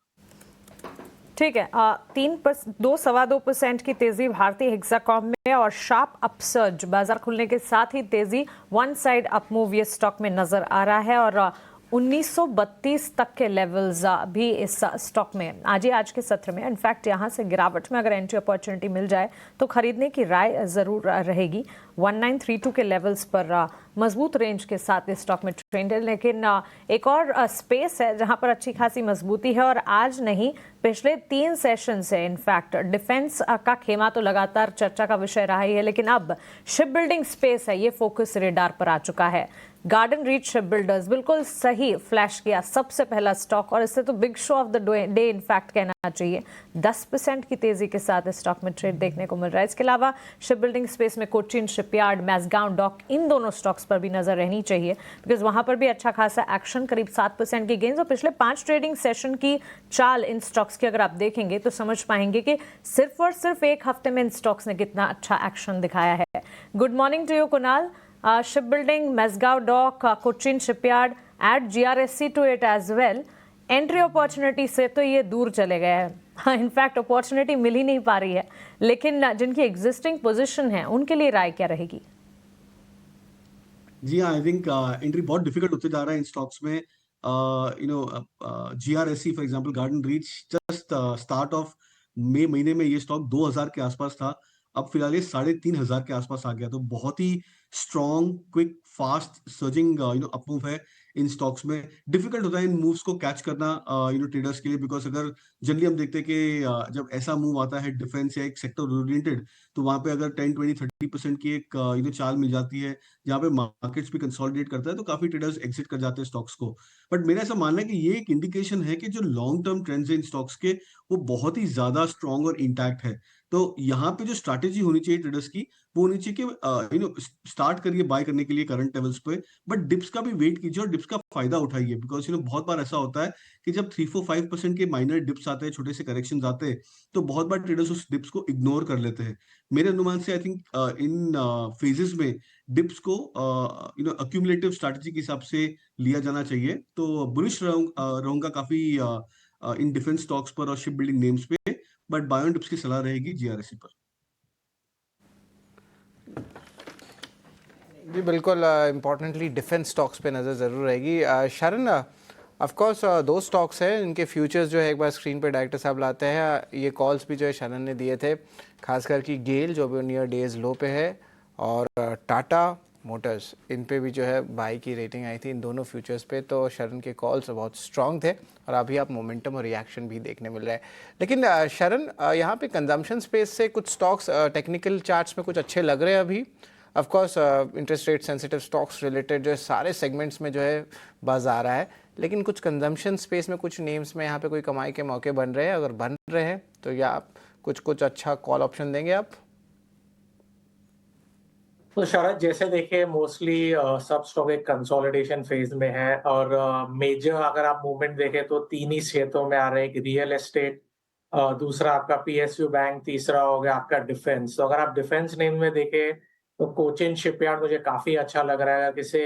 ठीक है, 2-2.25% की तेजी भारतीय हेक्साकॉम में और शार्प अपसर्ज बाजार खुलने के साथ ही तेजी वन साइड अप मूव ये स्टॉक में नजर आ रहा है। और 1932 तक के लेवल्स भी इस स्टॉक में आज के सत्र में, इनफैक्ट यहाँ से गिरावट में अगर एंट्री अपॉर्चुनिटी मिल जाए तो खरीदने की राय जरूर रहेगी। 1932 के लेवल्स पर मजबूत रेंज के साथ इस स्टॉक में ट्रेंड है। लेकिन एक और स्पेस है जहां पर अच्छी खासी मजबूती है और आज नहीं पिछले 3 सेशन से इनफैक्ट डिफेंस का खेमा तो लगातार चर्चा का विषय रहा ही है, लेकिन अब शिप बिल्डिंग स्पेस है, ये फोकस रेडार पर आ चुका है। गार्डन रीच शिप बिल्डर्स बिल्कुल सही फ्लैश किया सबसे पहला स्टॉक और इससे तो big show off the day in fact कहना चाहिए। 10% की तेजी के साथ इस स्टॉक में ट्रेड देखने को मिल रहा है। इसके अलावा शिप बिल्डिंग स्पेस में कोचिन शिपयार्ड, मैसगांव डॉक, इन दोनों स्टॉक्स पर भी नजर रहनी चाहिए बिकॉज वहां पर भी अच्छा खासा एक्शन, करीब 7% की गेंस। और पिछले 5 ट्रेडिंग सेशन की चाल इन स्टॉक्स की अगर आप देखेंगे तो समझ पाएंगे कि सिर्फ और सिर्फ एक हफ्ते में इन स्टॉक्स ने कितना अच्छा एक्शन दिखाया है। Good morning to you Kunal. Shipbuilding, Mazagon Dock, Cochin Shipyard, add GRSC to it as well. Entry opportunity से तो ये दूर चले गए हैं, इनफैक्ट अपॉर्चुनिटी मिल ही नहीं पा रही है। लेकिन जिनकी एग्जिस्टिंग पोजीशन है उनके लिए राय क्या रहेगी? जी हाँ, आई थिंक एंट्री बहुत डिफिकल्ट होते जा रहा है इन स्टॉक्स में। GRSC for example, Garden Reach, just start of मई महीने में ये स्टॉक 2000 के आसपास था। अब फिलहाल ये 3500 के आसपास आ गया। तो बहुत ही strong, quick, fast surging upmove है इन स्टॉक्स में। डिफिकल्ट होता है इन मूव्स को कैच करना ट्रेडर्स के लिए बिकॉज अगर जनरली हम देखते हैं कि जब ऐसा मूव आता है डिफेंस या एक सेक्टर ओरिएंटेड तो वहां पे अगर 10-20-30% की एक चाल मिल जाती है जहाँ पे मार्केट्स भी कंसोलिडेट करता है तो काफी ट्रेडर्स एग्जिट कर जाते हैं स्टॉक्स को। बट मेरा ऐसा मानना है कि ये एक इंडिकेशन है कि जो लॉन्ग टर्म ट्रेंड्स है इन स्टॉक्स के वो बहुत ही ज्यादा स्ट्रॉन्ग और इंटैक्ट है। तो यहाँ पे जो स्ट्रैटेजी होनी चाहिए ट्रेडर्स की वो होनी चाहिए कि स्टार्ट करिए बाय करने के लिए करंट लेवल्स पे, बट डिप्स का भी वेट कीजिए और डिप्स का फायदा उठाइए बिकॉज बहुत बार ऐसा होता है कि जब 3-4-5% के माइनर डिप्स आते हैं, छोटे से करेक्शन आते हैं तो बहुत बार ट्रेडर्स उस डिप्स को इग्नोर कर लेते हैं। मेरे अनुमान से आई थिंक इन फेजेस में डिप्स को अक्यूमुलेटिव स्ट्रैटेजी के हिसाब से लिया जाना चाहिए। तो बुलिश रहूंगा काफी इन डिफेंस स्टॉक्स पर और शिप बिल्डिंग नेम्स पे, बट बायोन डिप्स की सलाह रहेगी GRSC पर। जी बिल्कुल, इम्पोर्टेंटली डिफेंस स्टॉक्स पे नज़र ज़रूर रहेगी। शरण, ऑफ कोर्स 2 स्टॉक्स हैं इनके फ्यूचर्स जो है एक बार स्क्रीन पे डायरेक्टर साहब लाते हैं। ये कॉल्स भी जो है शरण ने दिए थे, खासकर कि गेल जो भी नियर डेज लो पे है और टाटा मोटर्स, इन पे भी जो है बाई की रेटिंग आई थी इन दोनों फ्यूचर्स पे, तो शरण के कॉल्स बहुत स्ट्रॉन्ग थे और अभी आप मोमेंटम और रिएक्शन भी देखने मिल रहा है। लेकिन शरण, यहाँ पे कंजम्पशन स्पेस से कुछ स्टॉक्स टेक्निकल चार्ट्स में कुछ अच्छे लग रहे हैं अभी। Of course interest rate sensitive stocks related जो है सारे सेगमेंट्स में जो है बज़ आ रहा है, लेकिन कुछ कंजम्पशन स्पेस में कुछ नेम्स में यहाँ पे कोई कमाई के मौके बन रहे हैं। अगर बन रहे हैं तो या आप कुछ अच्छा कॉल ऑप्शन देंगे आप? तो शरद, जैसे देखिए मोस्टली सब स्टॉक एक कंसोलिडेशन फेज में है और मेजर अगर आप मूवमेंट देखें तो 3 ही क्षेत्रों में आ रहे हैं, एक रियल एस्टेट, दूसरा आपका पीएसयू बैंक, तीसरा हो गया आपका डिफेंस। तो अगर आप डिफेंस नेम में देखें तो कोचिन शिपयार्ड मुझे काफी अच्छा लग रहा है, अगर किसी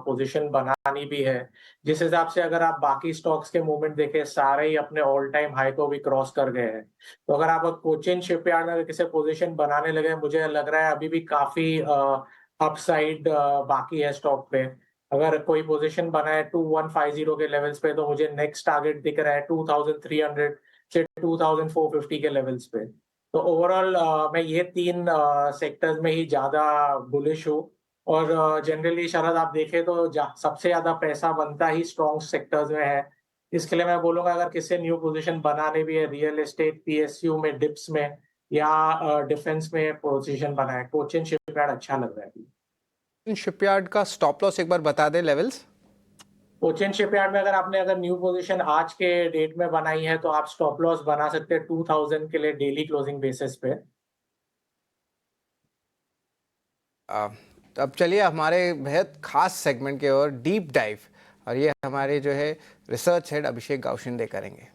पोजीशन बनानी भी है। जिस हिसाब से अगर आप बाकी स्टॉक्स के मूवमेंट देखें, सारे ही अपने ऑल टाइम हाई को भी क्रॉस कर गए हैं। तो अगर आप कोचिन शिपयार्ड में किसी पोजीशन बनाने लगे, मुझे लग रहा है अभी भी काफी अपसाइड बाकी है स्टॉक पे। अगर कोई पोजीशन बना है 2150 के लेवल्स पे, तो मुझे नेक्स्ट टारगेट दिख रहा है 2300 से 2450 के लेवल्स पे। तो ओवरऑल मैं ये 3 सेक्टर्स में ही ज्यादा बुलिश हूँ। और जनरली शरद आप देखें तो सबसे ज्यादा पैसा बनता ही स्ट्रॉन्ग सेक्टर्स में है। इसके लिए मैं बोलूंगा अगर किसी न्यू पोजीशन बनाने भी है, रियल एस्टेट, पीएसयू में, डिप्स में या डिफेंस में पोजीशन बनाए, कोचिन शिपयार्ड अच्छा लग रहा है। इन शिपयार्ड का स्टॉप लॉस एक बार बता दें लेवल्स। कोचिन शिपयार्ड में अगर न्यू पोजीशन आज के डेट में बनाई है तो आप स्टॉप लॉस बना सकते हैं 2000 के लिए डेली क्लोजिंग बेसिस पे। अब चलिए हमारे बेहद खास सेगमेंट के ओर डीप डाइव, और ये हमारे जो है रिसर्च हेड अभिषेक गावशिंदे करेंगे।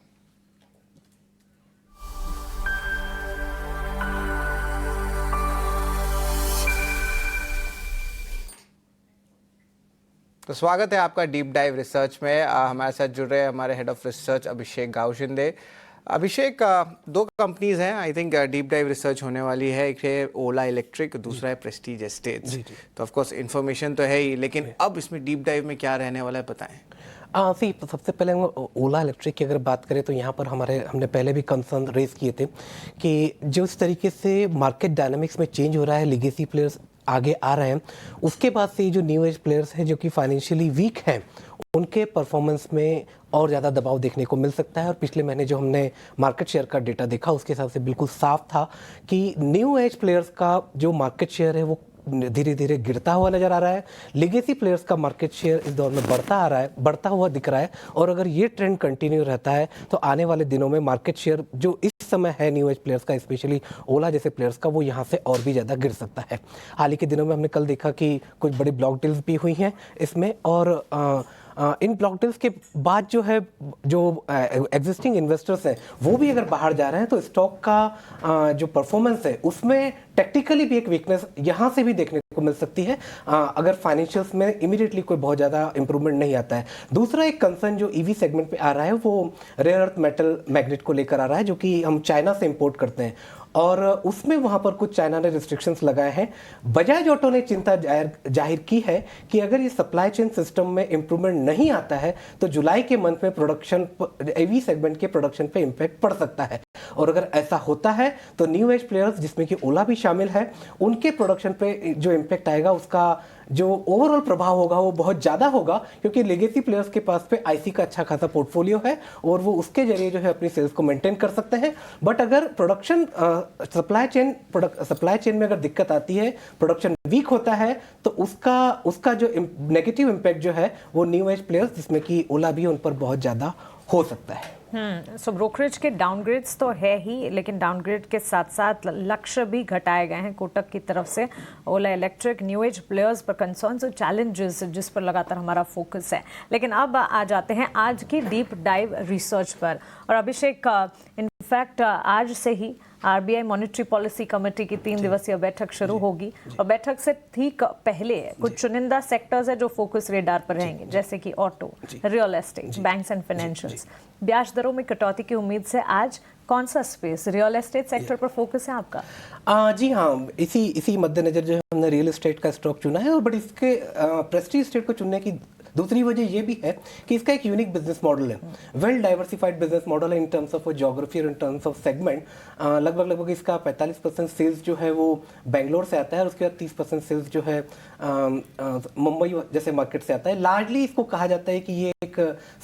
तो स्वागत है आपका डीप डाइव रिसर्च में। हमारे साथ जुड़ रहे हैं हमारे head of research Abhishek Gavshinde. Abhishek, 2 companies हैं I think deep dive research होने वाली है, एक है ओला इलेक्ट्रिक, दूसरा है प्रेस्टीज एस्टेट्स। तो ऑफ कोर्स इन्फॉर्मेशन तो है ही, लेकिन अब इसमें डीप डाइव में क्या रहने वाला है बताएं। सी सबसे पहले हम ओला इलेक्ट्रिक की अगर बात करें तो यहाँ पर हमने पहले भी कंसर्न रेज किए थे कि जो इस तरीके से मार्केट डायनामिक्स में चेंज हो रहा है, लीगेसी प्लेयर्स आगे आ रहे हैं, उसके बाद से जो न्यू एज प्लेयर्स हैं जो कि फाइनेंशियली वीक हैं, उनके परफॉर्मेंस में और ज़्यादा दबाव देखने को मिल सकता है। और पिछले महीने जो हमने मार्केट शेयर का डेटा देखा उसके हिसाब से बिल्कुल साफ था कि न्यू एज प्लेयर्स का जो मार्केट शेयर है वो धीरे धीरे गिरता हुआ नजर आ रहा है। लीगेसी प्लेयर्स का मार्केट शेयर इस दौर में बढ़ता हुआ दिख रहा है। और अगर ये ट्रेंड कंटिन्यू रहता है तो आने वाले दिनों में मार्केट शेयर जो इस समय है न्यू एज प्लेयर्स का, स्पेशली ओला जैसे प्लेयर्स का, वो यहाँ से और भी ज़्यादा गिर सकता है। हाल ही के दिनों में हमने कल देखा कि कुछ बड़ी ब्लॉक डील्स भी हुई हैं इसमें, और इन ब्लॉक डील्स के बाद जो है जो एग्जिस्टिंग इन्वेस्टर्स हैं वो भी अगर बाहर जा रहे हैं तो स्टॉक का जो परफॉर्मेंस है उसमें टेक्निकली भी एक वीकनेस यहाँ से भी देखने को मिल सकती है अगर फाइनेंशियल्स में इमीडिएटली कोई बहुत ज़्यादा इंप्रूवमेंट नहीं आता है। दूसरा एक कंसर्न जो ईवी सेगमेंट पे आ रहा है वो रेयर अर्थ मेटल मैग्नेट को लेकर आ रहा है, जो कि हम चाइना से इंपोर्ट करते हैं, और उसमें वहाँ पर कुछ चाइना ने रिस्ट्रिक्शंस लगाए हैं। बजाज ऑटो ने चिंता जाहिर की है कि अगर ये सप्लाई चेन सिस्टम में इंप्रूवमेंट नहीं आता है तो जुलाई के मंथ में प्रोडक्शन, ईवी सेगमेंट के प्रोडक्शन पे इम्पैक्ट पड़ सकता है। और अगर ऐसा होता है तो न्यू एज प्लेयर्स जिसमें कि ओला भी शामिल है, उनके प्रोडक्शन पे जो इम्पैक्ट आएगा उसका जो ओवरऑल प्रभाव होगा वो बहुत ज़्यादा होगा, क्योंकि लेगेसी प्लेयर्स के पास पे आईसी का अच्छा खासा पोर्टफोलियो है और वो उसके जरिए जो है अपनी सेल्स को मेंटेन कर सकते हैं। बट अगर प्रोडक्शन सप्लाई चेन में अगर दिक्कत आती है, प्रोडक्शन वीक होता है, तो उसका जो नेगेटिव इम्पैक्ट जो है वो न्यू एज प्लेयर्स जिसमें कि ओला भी उन पर बहुत ज़्यादा हो सकता है। सो ब्रोकरेज के डाउनग्रेड्स तो है ही, लेकिन डाउनग्रेड के साथ साथ लक्ष्य भी घटाए गए हैं कोटक की तरफ से। ओला इलेक्ट्रिक, न्यू एज प्लेयर्स पर कंसर्न्स और चैलेंजेस जिस पर लगातार हमारा फोकस है। लेकिन अब आ जाते हैं आज की डीप डाइव रिसर्च पर। और अभिषेक, इनफैक्ट आज से ही आरबीआई मॉनेटरी पॉलिसी कमेटी की 3 दिवसीय बैठक शुरू होगी, और बैठक से ठीक पहले कुछ चुनिंदा सेक्टर्स है जो फोकस रेडार पर रहेंगे, जैसे कि auto, real estate, banks and financials. ब्याज दरों में कटौती की उम्मीद से आज कौन सा स्पेस, रियल एस्टेट सेक्टर पर फोकस है आपका? जी हाँ, इसी मद्देनजर जो है हमने रियल एस्टेट का स्टॉक चुना है। और बट इसके प्रेस्टीज एस्टेट को चुनने की दूसरी वजह ये भी है कि इसका एक यूनिक बिजनेस मॉडल है, वेल डाइवर्सिफाइड बिजनेस मॉडल है इन टर्म्स ऑफ ज्योग्राफी और इन टर्म्स ऑफ सेगमेंट। लगभग इसका 45% सेल्स जो है वो बेंगलोर से आता है और उसके बाद 30% सेल्स जो है मुंबई जैसे मार्केट से आता है। लार्जली इसको कहा जाता है कि ये एक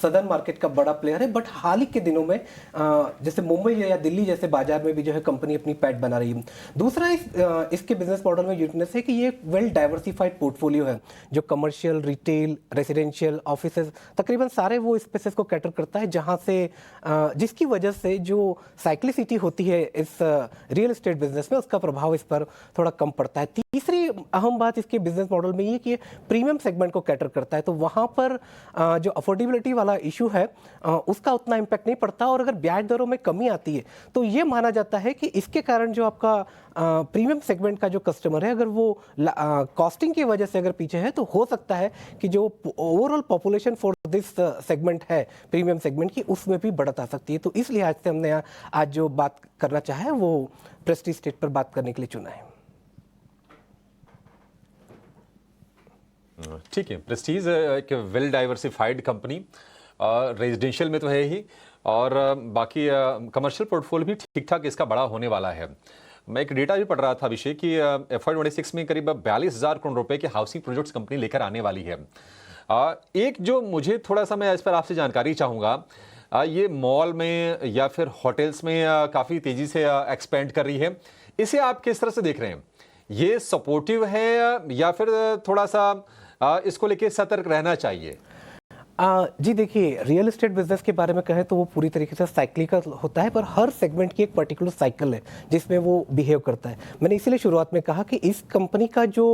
सदर्न मार्केट का बड़ा प्लेयर है, बट हाल ही के दिनों में जैसे मुंबई या दिल्ली जैसे बाजार में भी जो है कंपनी अपनी पैठ बना रही है। दूसरा इसके बिजनेस मॉडल में यूनिकनेस है कि ये वेल डाइवर्सिफाइड पोर्टफोलियो है, जो कमर्शियल, रिटेल, रेसिडेंशियल, ऑफिसेज, तकरीबन सारे वो स्पेसेस को कैटर करता है, जहां से जिसकी वजह से जो साइक्लिसिटी होती है इस रियल एस्टेट बिजनेस में उसका प्रभाव इस पर थोड़ा कम पड़ता है। तीसरी अहम बात इसके बिजनेस मॉडल में ये कि प्रीमियम सेगमेंट को कैटर करता है, तो वहाँ पर जो अफोर्डेबिलिटी वाला इशू है उसका उतना इम्पैक्ट नहीं पड़ता, और अगर ब्याज दरों में कमी आती है तो ये माना जाता है कि इसके कारण जो आपका प्रीमियम सेगमेंट का जो कस्टमर है, अगर वो कॉस्टिंग की वजह से अगर पीछे है, तो हो सकता है कि जो overall population for this segment है प्रीमियम सेगमेंट की, उसमें भी बढ़त आ सकती है। तो इस लिहाज से हमने आज जो बात करना चाहा है वो प्रेस्टीज स्टेट पर बात करने के लिए चुना है। ठीक है, प्रेस्टीज एक वेल डाइवर्सिफाइड कंपनी, रेजिडेंशियल में तो है ही, और बाकी कमर्शियल पोर्टफोलियो भी ठीक ठाक इसका बड़ा होने वाला है। मैं एक डेटा भी पढ़ रहा था अभिषेक कि FY26 में करीब 42,000 करोड़ रुपए के हाउसिंग प्रोजेक्ट्स कंपनी लेकर आने वाली है। एक जो मुझे थोड़ा सा, मैं इस पर आपसे जानकारी चाहूँगा, ये मॉल में या फिर होटल्स में काफ़ी तेज़ी से एक्सपेंड कर रही है, इसे आप किस तरह से देख रहे हैं? ये सपोर्टिव है या फिर थोड़ा सा इसको लेके सतर्क रहना चाहिए? जी देखिए, रियल एस्टेट बिजनेस के बारे में कहें तो वो पूरी तरीके से साइक्लिकल होता है, पर हर सेगमेंट की एक पर्टिकुलर साइकिल है जिसमें वो बिहेव करता है। मैंने इसीलिए शुरुआत में कहा कि इस कंपनी का जो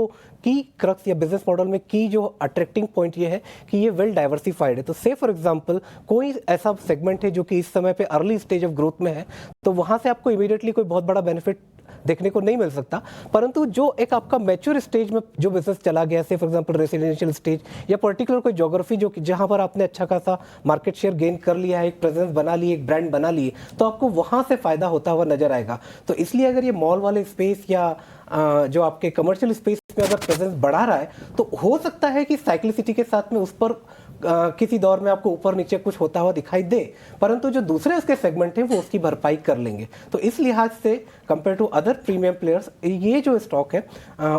की क्रक्स या बिजनेस मॉडल में की जो अट्रैक्टिंग पॉइंट ये है कि ये वेल डाइवर्सिफाइड है। तो से फॉर एग्जांपल कोई ऐसा सेगमेंट है जो कि इस समय पे अर्ली स्टेज ऑफ ग्रोथ में है, तो वहाँ से आपको इमीडिएटली कोई बहुत बड़ा बेनिफिट देखने को नहीं मिल सकता, परंतु जो एक आपका मैच्योर स्टेज में जो बिजनेस चला गया, से फॉर एग्जांपल रेसिडेंशियल स्टेज या पर्टिकुलर कोई ज्योग्राफी जो जहां पर आपने अच्छा खासा मार्केट शेयर गेन कर लिया है, एक प्रेजेंस बना ली, एक ब्रांड बना ली, तो आपको वहां से फायदा होता हुआ नजर आएगा। तो इसलिए अगर ये मॉल वाले स्पेस या जो आपके कमर्शियल स्पेस में अगर प्रेजेंस बढ़ा रहा है, तो हो सकता है कि साइक्लिसिटी के साथ में उस पर किसी दौर में आपको ऊपर नीचे कुछ होता हुआ दिखाई दे, परंतु जो दूसरे उसके सेगमेंट हैं वो उसकी भरपाई कर लेंगे। तो इस लिहाज से compare to other premium players ये जो स्टॉक है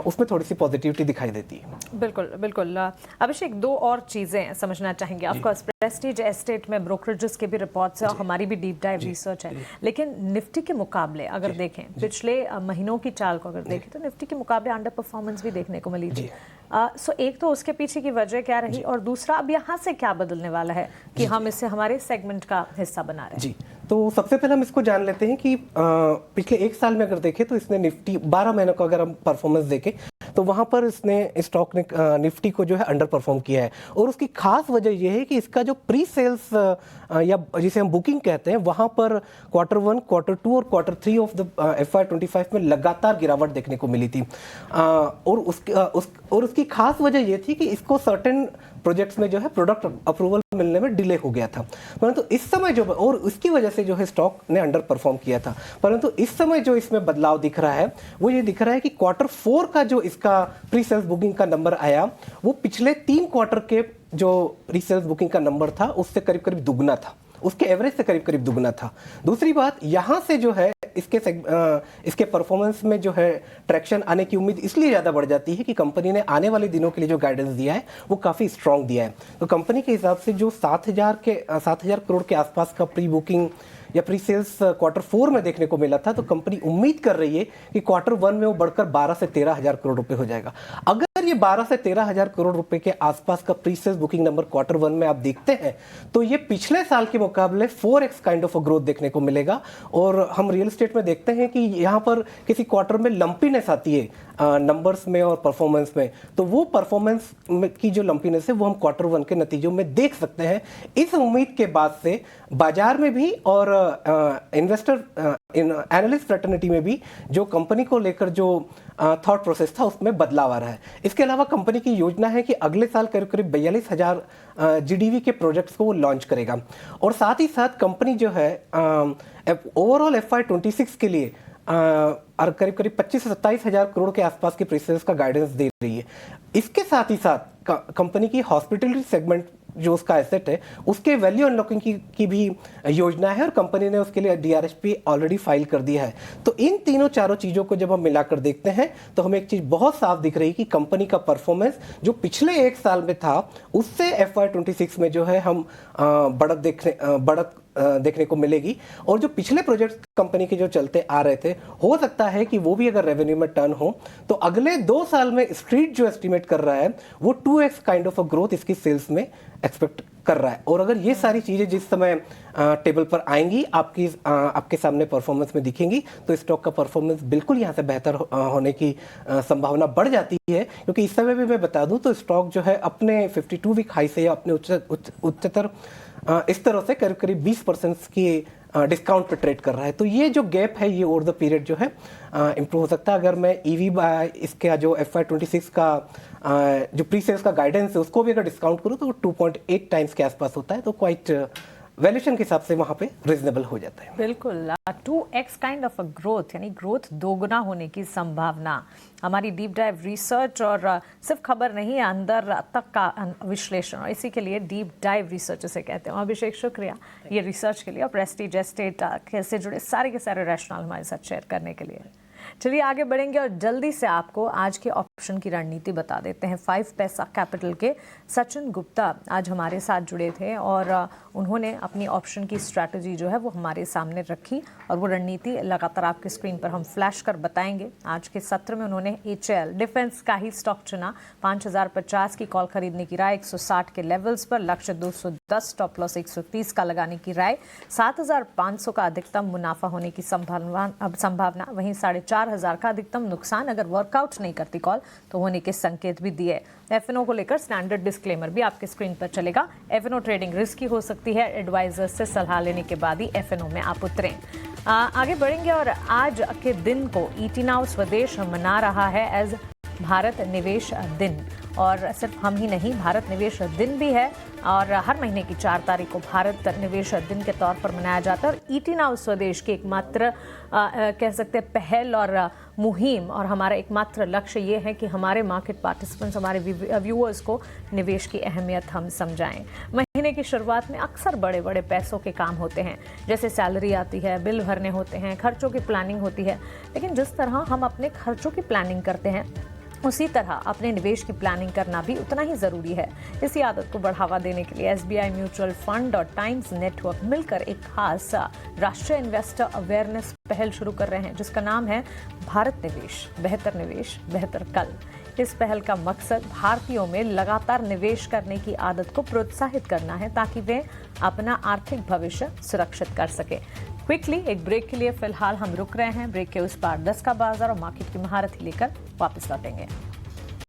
उसमें थोड़ी सी पॉजिटिविटी दिखाई देती है। बिल्कुल बिल्कुल। अभिषेक, दो और चीज़ें समझना चाहेंगे। ऑफ कोर्स प्रेस्टीज एस्टेट में ब्रोकरेजेस के भी रिपोर्ट्स है और हमारी भी डीप डाइव रिसर्च है, लेकिन निफ्टी के मुकाबले अगर देखें, पिछले महीनों की चाल को अगर देखें, तो निफ्टी के मुकाबले अंडर परफॉर्मेंस भी देखने को मिली थी। सो एक तो उसके पीछे की वजह क्या रही, और दूसरा अब यहाँ से क्या बदलने वाला है कि हम इसे हमारे सेगमेंट का हिस्सा बना रहे हैं? जी, तो सबसे पहले हम इसको जान लेते हैं कि पिछले एक साल में अगर देखें तो इसने निफ्टी 12 महीनों का अगर हम परफॉर्मेंस देखें तो वहाँ पर इसने स्टॉक ने निफ्टी को जो है अंडर परफॉर्म किया है, और उसकी खास वजह यह है कि इसका जो प्री सेल्स या जिसे हम बुकिंग कहते हैं, वहाँ पर Q1, Q2 और Q3 ऑफ द FY25 में लगातार गिरावट देखने को मिली थी। और उसकी खास वजह यह थी कि इसको सर्टेन प्रोजेक्ट्स में जो है प्रोडक्ट अप्रूवल मिलने में डिले हो गया था, परंतु इस समय जो, और उसकी वजह से जो है स्टॉक ने अंडर परफॉर्म किया था, परंतु इस समय जो इसमें बदलाव दिख रहा है वो ये दिख रहा है कि Q4 का जो इसका प्री सेल्स बुकिंग का नंबर आया, वो पिछले 3 क्वार्टर के जो प्री सेल्स बुकिंग का नंबर था उससे करीब करीब दुगना था, उसके एवरेज से करीब करीब दुगना था। दूसरी बात, यहाँ से जो है इसके परफॉर्मेंस में जो है ट्रैक्शन आने की उम्मीद इसलिए ज़्यादा बढ़ जाती है कि कंपनी ने आने वाले दिनों के लिए जो गाइडेंस दिया है वो काफ़ी स्ट्रांग दिया है। तो कंपनी के हिसाब से जो 7,000 करोड़ के आसपास का प्री बुकिंग या प्री सेल्स Q4 में देखने को मिला था, तो कंपनी उम्मीद कर रही है कि Q1 में वो बढ़कर 12 से 13,000 करोड़ रुपए हो जाएगा। अगर ये 12 से 13,000 करोड़ रुपए के आसपास का pre sales booking number Q1 में आप देखते हैं, तो ये पिछले साल के मुकाबले 4x काइंड ऑफ ग्रोथ देखने को मिलेगा। और हम रियल एस्टेट में देखते हैं कि यहाँ पर किसी क्वार्टर में लंपीनेस आती है नंबर्स में और परफॉर्मेंस में, तो वो परफॉर्मेंस की जो लंपीनेस है वो हम Q1 के नतीजों में देख सकते हैं। इस उम्मीद के बाद से बाजार में भी और इन्वेस्टर एनालिस्ट फ्रेटर्निटी में भी जो कंपनी को लेकर जो थॉट प्रोसेस था उसमें बदलाव आ रहा है। इसके अलावा कंपनी की योजना है कि अगले साल करीब करीब 42,000 GDV के प्रोजेक्ट्स को वो लॉन्च करेगा, और साथ ही साथ कंपनी जो है ओवरऑल FY26 के लिए और करीब करीब 25 से 27 हज़ार करोड़ के आसपास के प्रीसेल्स का गाइडेंस दे रही है। इसके साथ ही साथ कंपनी की हॉस्पिटलिटी सेगमेंट जो उसका एसेट है उसके वैल्यू अनलॉकिंग की भी योजना है और कंपनी ने उसके लिए DRHP ऑलरेडी फाइल कर दिया है। तो इन तीनों चारों चीज़ों को जब हम मिलाकर देखते हैं तो हमें एक चीज़ बहुत साफ दिख रही है कि कंपनी का परफॉर्मेंस जो पिछले एक साल में था उससे FY26 में जो है हम बढ़त देखने को मिलेगी। और जो पिछले प्रोजेक्ट कंपनी के जो चलते आ रहे थे हो सकता है कि वो भी अगर रेवेन्यू में टर्न हो तो अगले 2 साल में स्ट्रीट जो एस्टिमेट कर रहा है वो 2x kind of a growth इसकी सेल्स में एक्सपेक्ट कर रहा है। और अगर ये सारी चीज़ें जिस समय टेबल पर आएंगी आपके सामने परफॉर्मेंस में दिखेंगी तो स्टॉक का परफॉर्मेंस बिल्कुल यहाँ से बेहतर होने की संभावना बढ़ जाती है। क्योंकि इस समय भी मैं बता दूं तो स्टॉक जो है अपने 52 वीक हाई से या अपने उच्चतर इस तरह से करीब करीब 20% की डिस्काउंट पे ट्रेड कर रहा है। तो ये जो गैप है ये ओवर द पीरियड जो है इम्प्रूव हो सकता है। अगर मैं EV बाय इसका जो FY26 का जो प्री सेल्स का गाइडेंस है उसको भी अगर डिस्काउंट करूँ तो 2.8 टाइम्स के आसपास होता है। तो क्वाइट वैल्यूएशन के हिसाब से वहाँ पे रीजनेबल हो जाता है। बिल्कुल 2x kind of a growth यानी ग्रोथ दोगुना होने की संभावना। हमारी डीप डाइव रिसर्च और सिर्फ खबर नहीं है अंदर तक का विश्लेषण और इसी के लिए डीप डाइव रिसर्च इसे कहते हैं। अभिषेक शुक्रिया ये रिसर्च के लिए और प्रेस्टीज एस्टेट से जुड़े सारे के सारे रैशनल हमारे साथ शेयर करने के लिए। चलिए आगे बढ़ेंगे और जल्दी से आपको आज के ऑप्शन की रणनीति बता देते हैं। 5 पैसा कैपिटल के सचिन गुप्ता आज हमारे साथ जुड़े थे और उन्होंने अपनी ऑप्शन की स्ट्रैटेजी जो है वो हमारे सामने रखी और वो रणनीति लगातार आपके स्क्रीन पर हम फ्लैश कर बताएंगे। आज के सत्र में उन्होंने HAL डिफेंस का ही स्टॉक चुना। 5050 की कॉल खरीदने की राय, 160 के लेवल्स पर लक्ष्य 210, स्टॉप लॉस 130 का लगाने की राय, 7500 का अधिकतम मुनाफा होने की संभावना, वहीं 4500 का अधिकतम नुकसान अगर वर्कआउट नहीं करती कॉल तो होने के संकेत भी दिए। FNO को लेकर स्टैंडर्ड डिस्क्लेमर भी आपके स्क्रीन पर चलेगा। FNO ट्रेडिंग रिस्की हो सकती है, एडवाइजर से सलाह लेने के बाद ही FNO में आप उतरें। आगे बढ़ेंगे और आज के दिन को ET Now स्वदेश मना रहा है एज भारत निवेश दिन। और सिर्फ हम ही नहीं, भारत निवेश दिन भी है और हर महीने की 4 तारीख को भारत निवेश दिन के तौर पर मनाया जाता है। और ET Now स्वदेश की एकमात्र कह सकते हैं पहल और मुहिम और हमारा एकमात्र लक्ष्य ये है कि हमारे मार्केट पार्टिसिपेंट्स, हमारे व्यूअर्स को निवेश की अहमियत हम समझाएं। महीने की शुरुआत में अक्सर बड़े बड़े पैसों के काम होते हैं, जैसे सैलरी आती है, बिल भरने होते हैं, खर्चों की प्लानिंग होती है। लेकिन जिस तरह हम अपने खर्चों की प्लानिंग करते हैं उसी तरह अपने निवेश की प्लानिंग करना भी उतना ही ज़रूरी है। इसी आदत को बढ़ावा देने के लिए SBI म्यूचुअल फंड और टाइम्स नेटवर्क मिलकर एक खास राष्ट्रीय इन्वेस्टर अवेयरनेस पहल शुरू कर रहे हैं जिसका नाम है भारत निवेश, बेहतर कल। इस पहल का मकसद भारतीयों में लगातार निवेश करने की आदत को प्रोत्साहित करना है ताकि वे अपना आर्थिक भविष्य सुरक्षित कर सके। क्विकली एक ब्रेक के लिए फिलहाल हम रुक रहे हैं। ब्रेक के उस पार 10 का बाजार और मार्केट की महारत ही लेकर वापस लौटेंगे।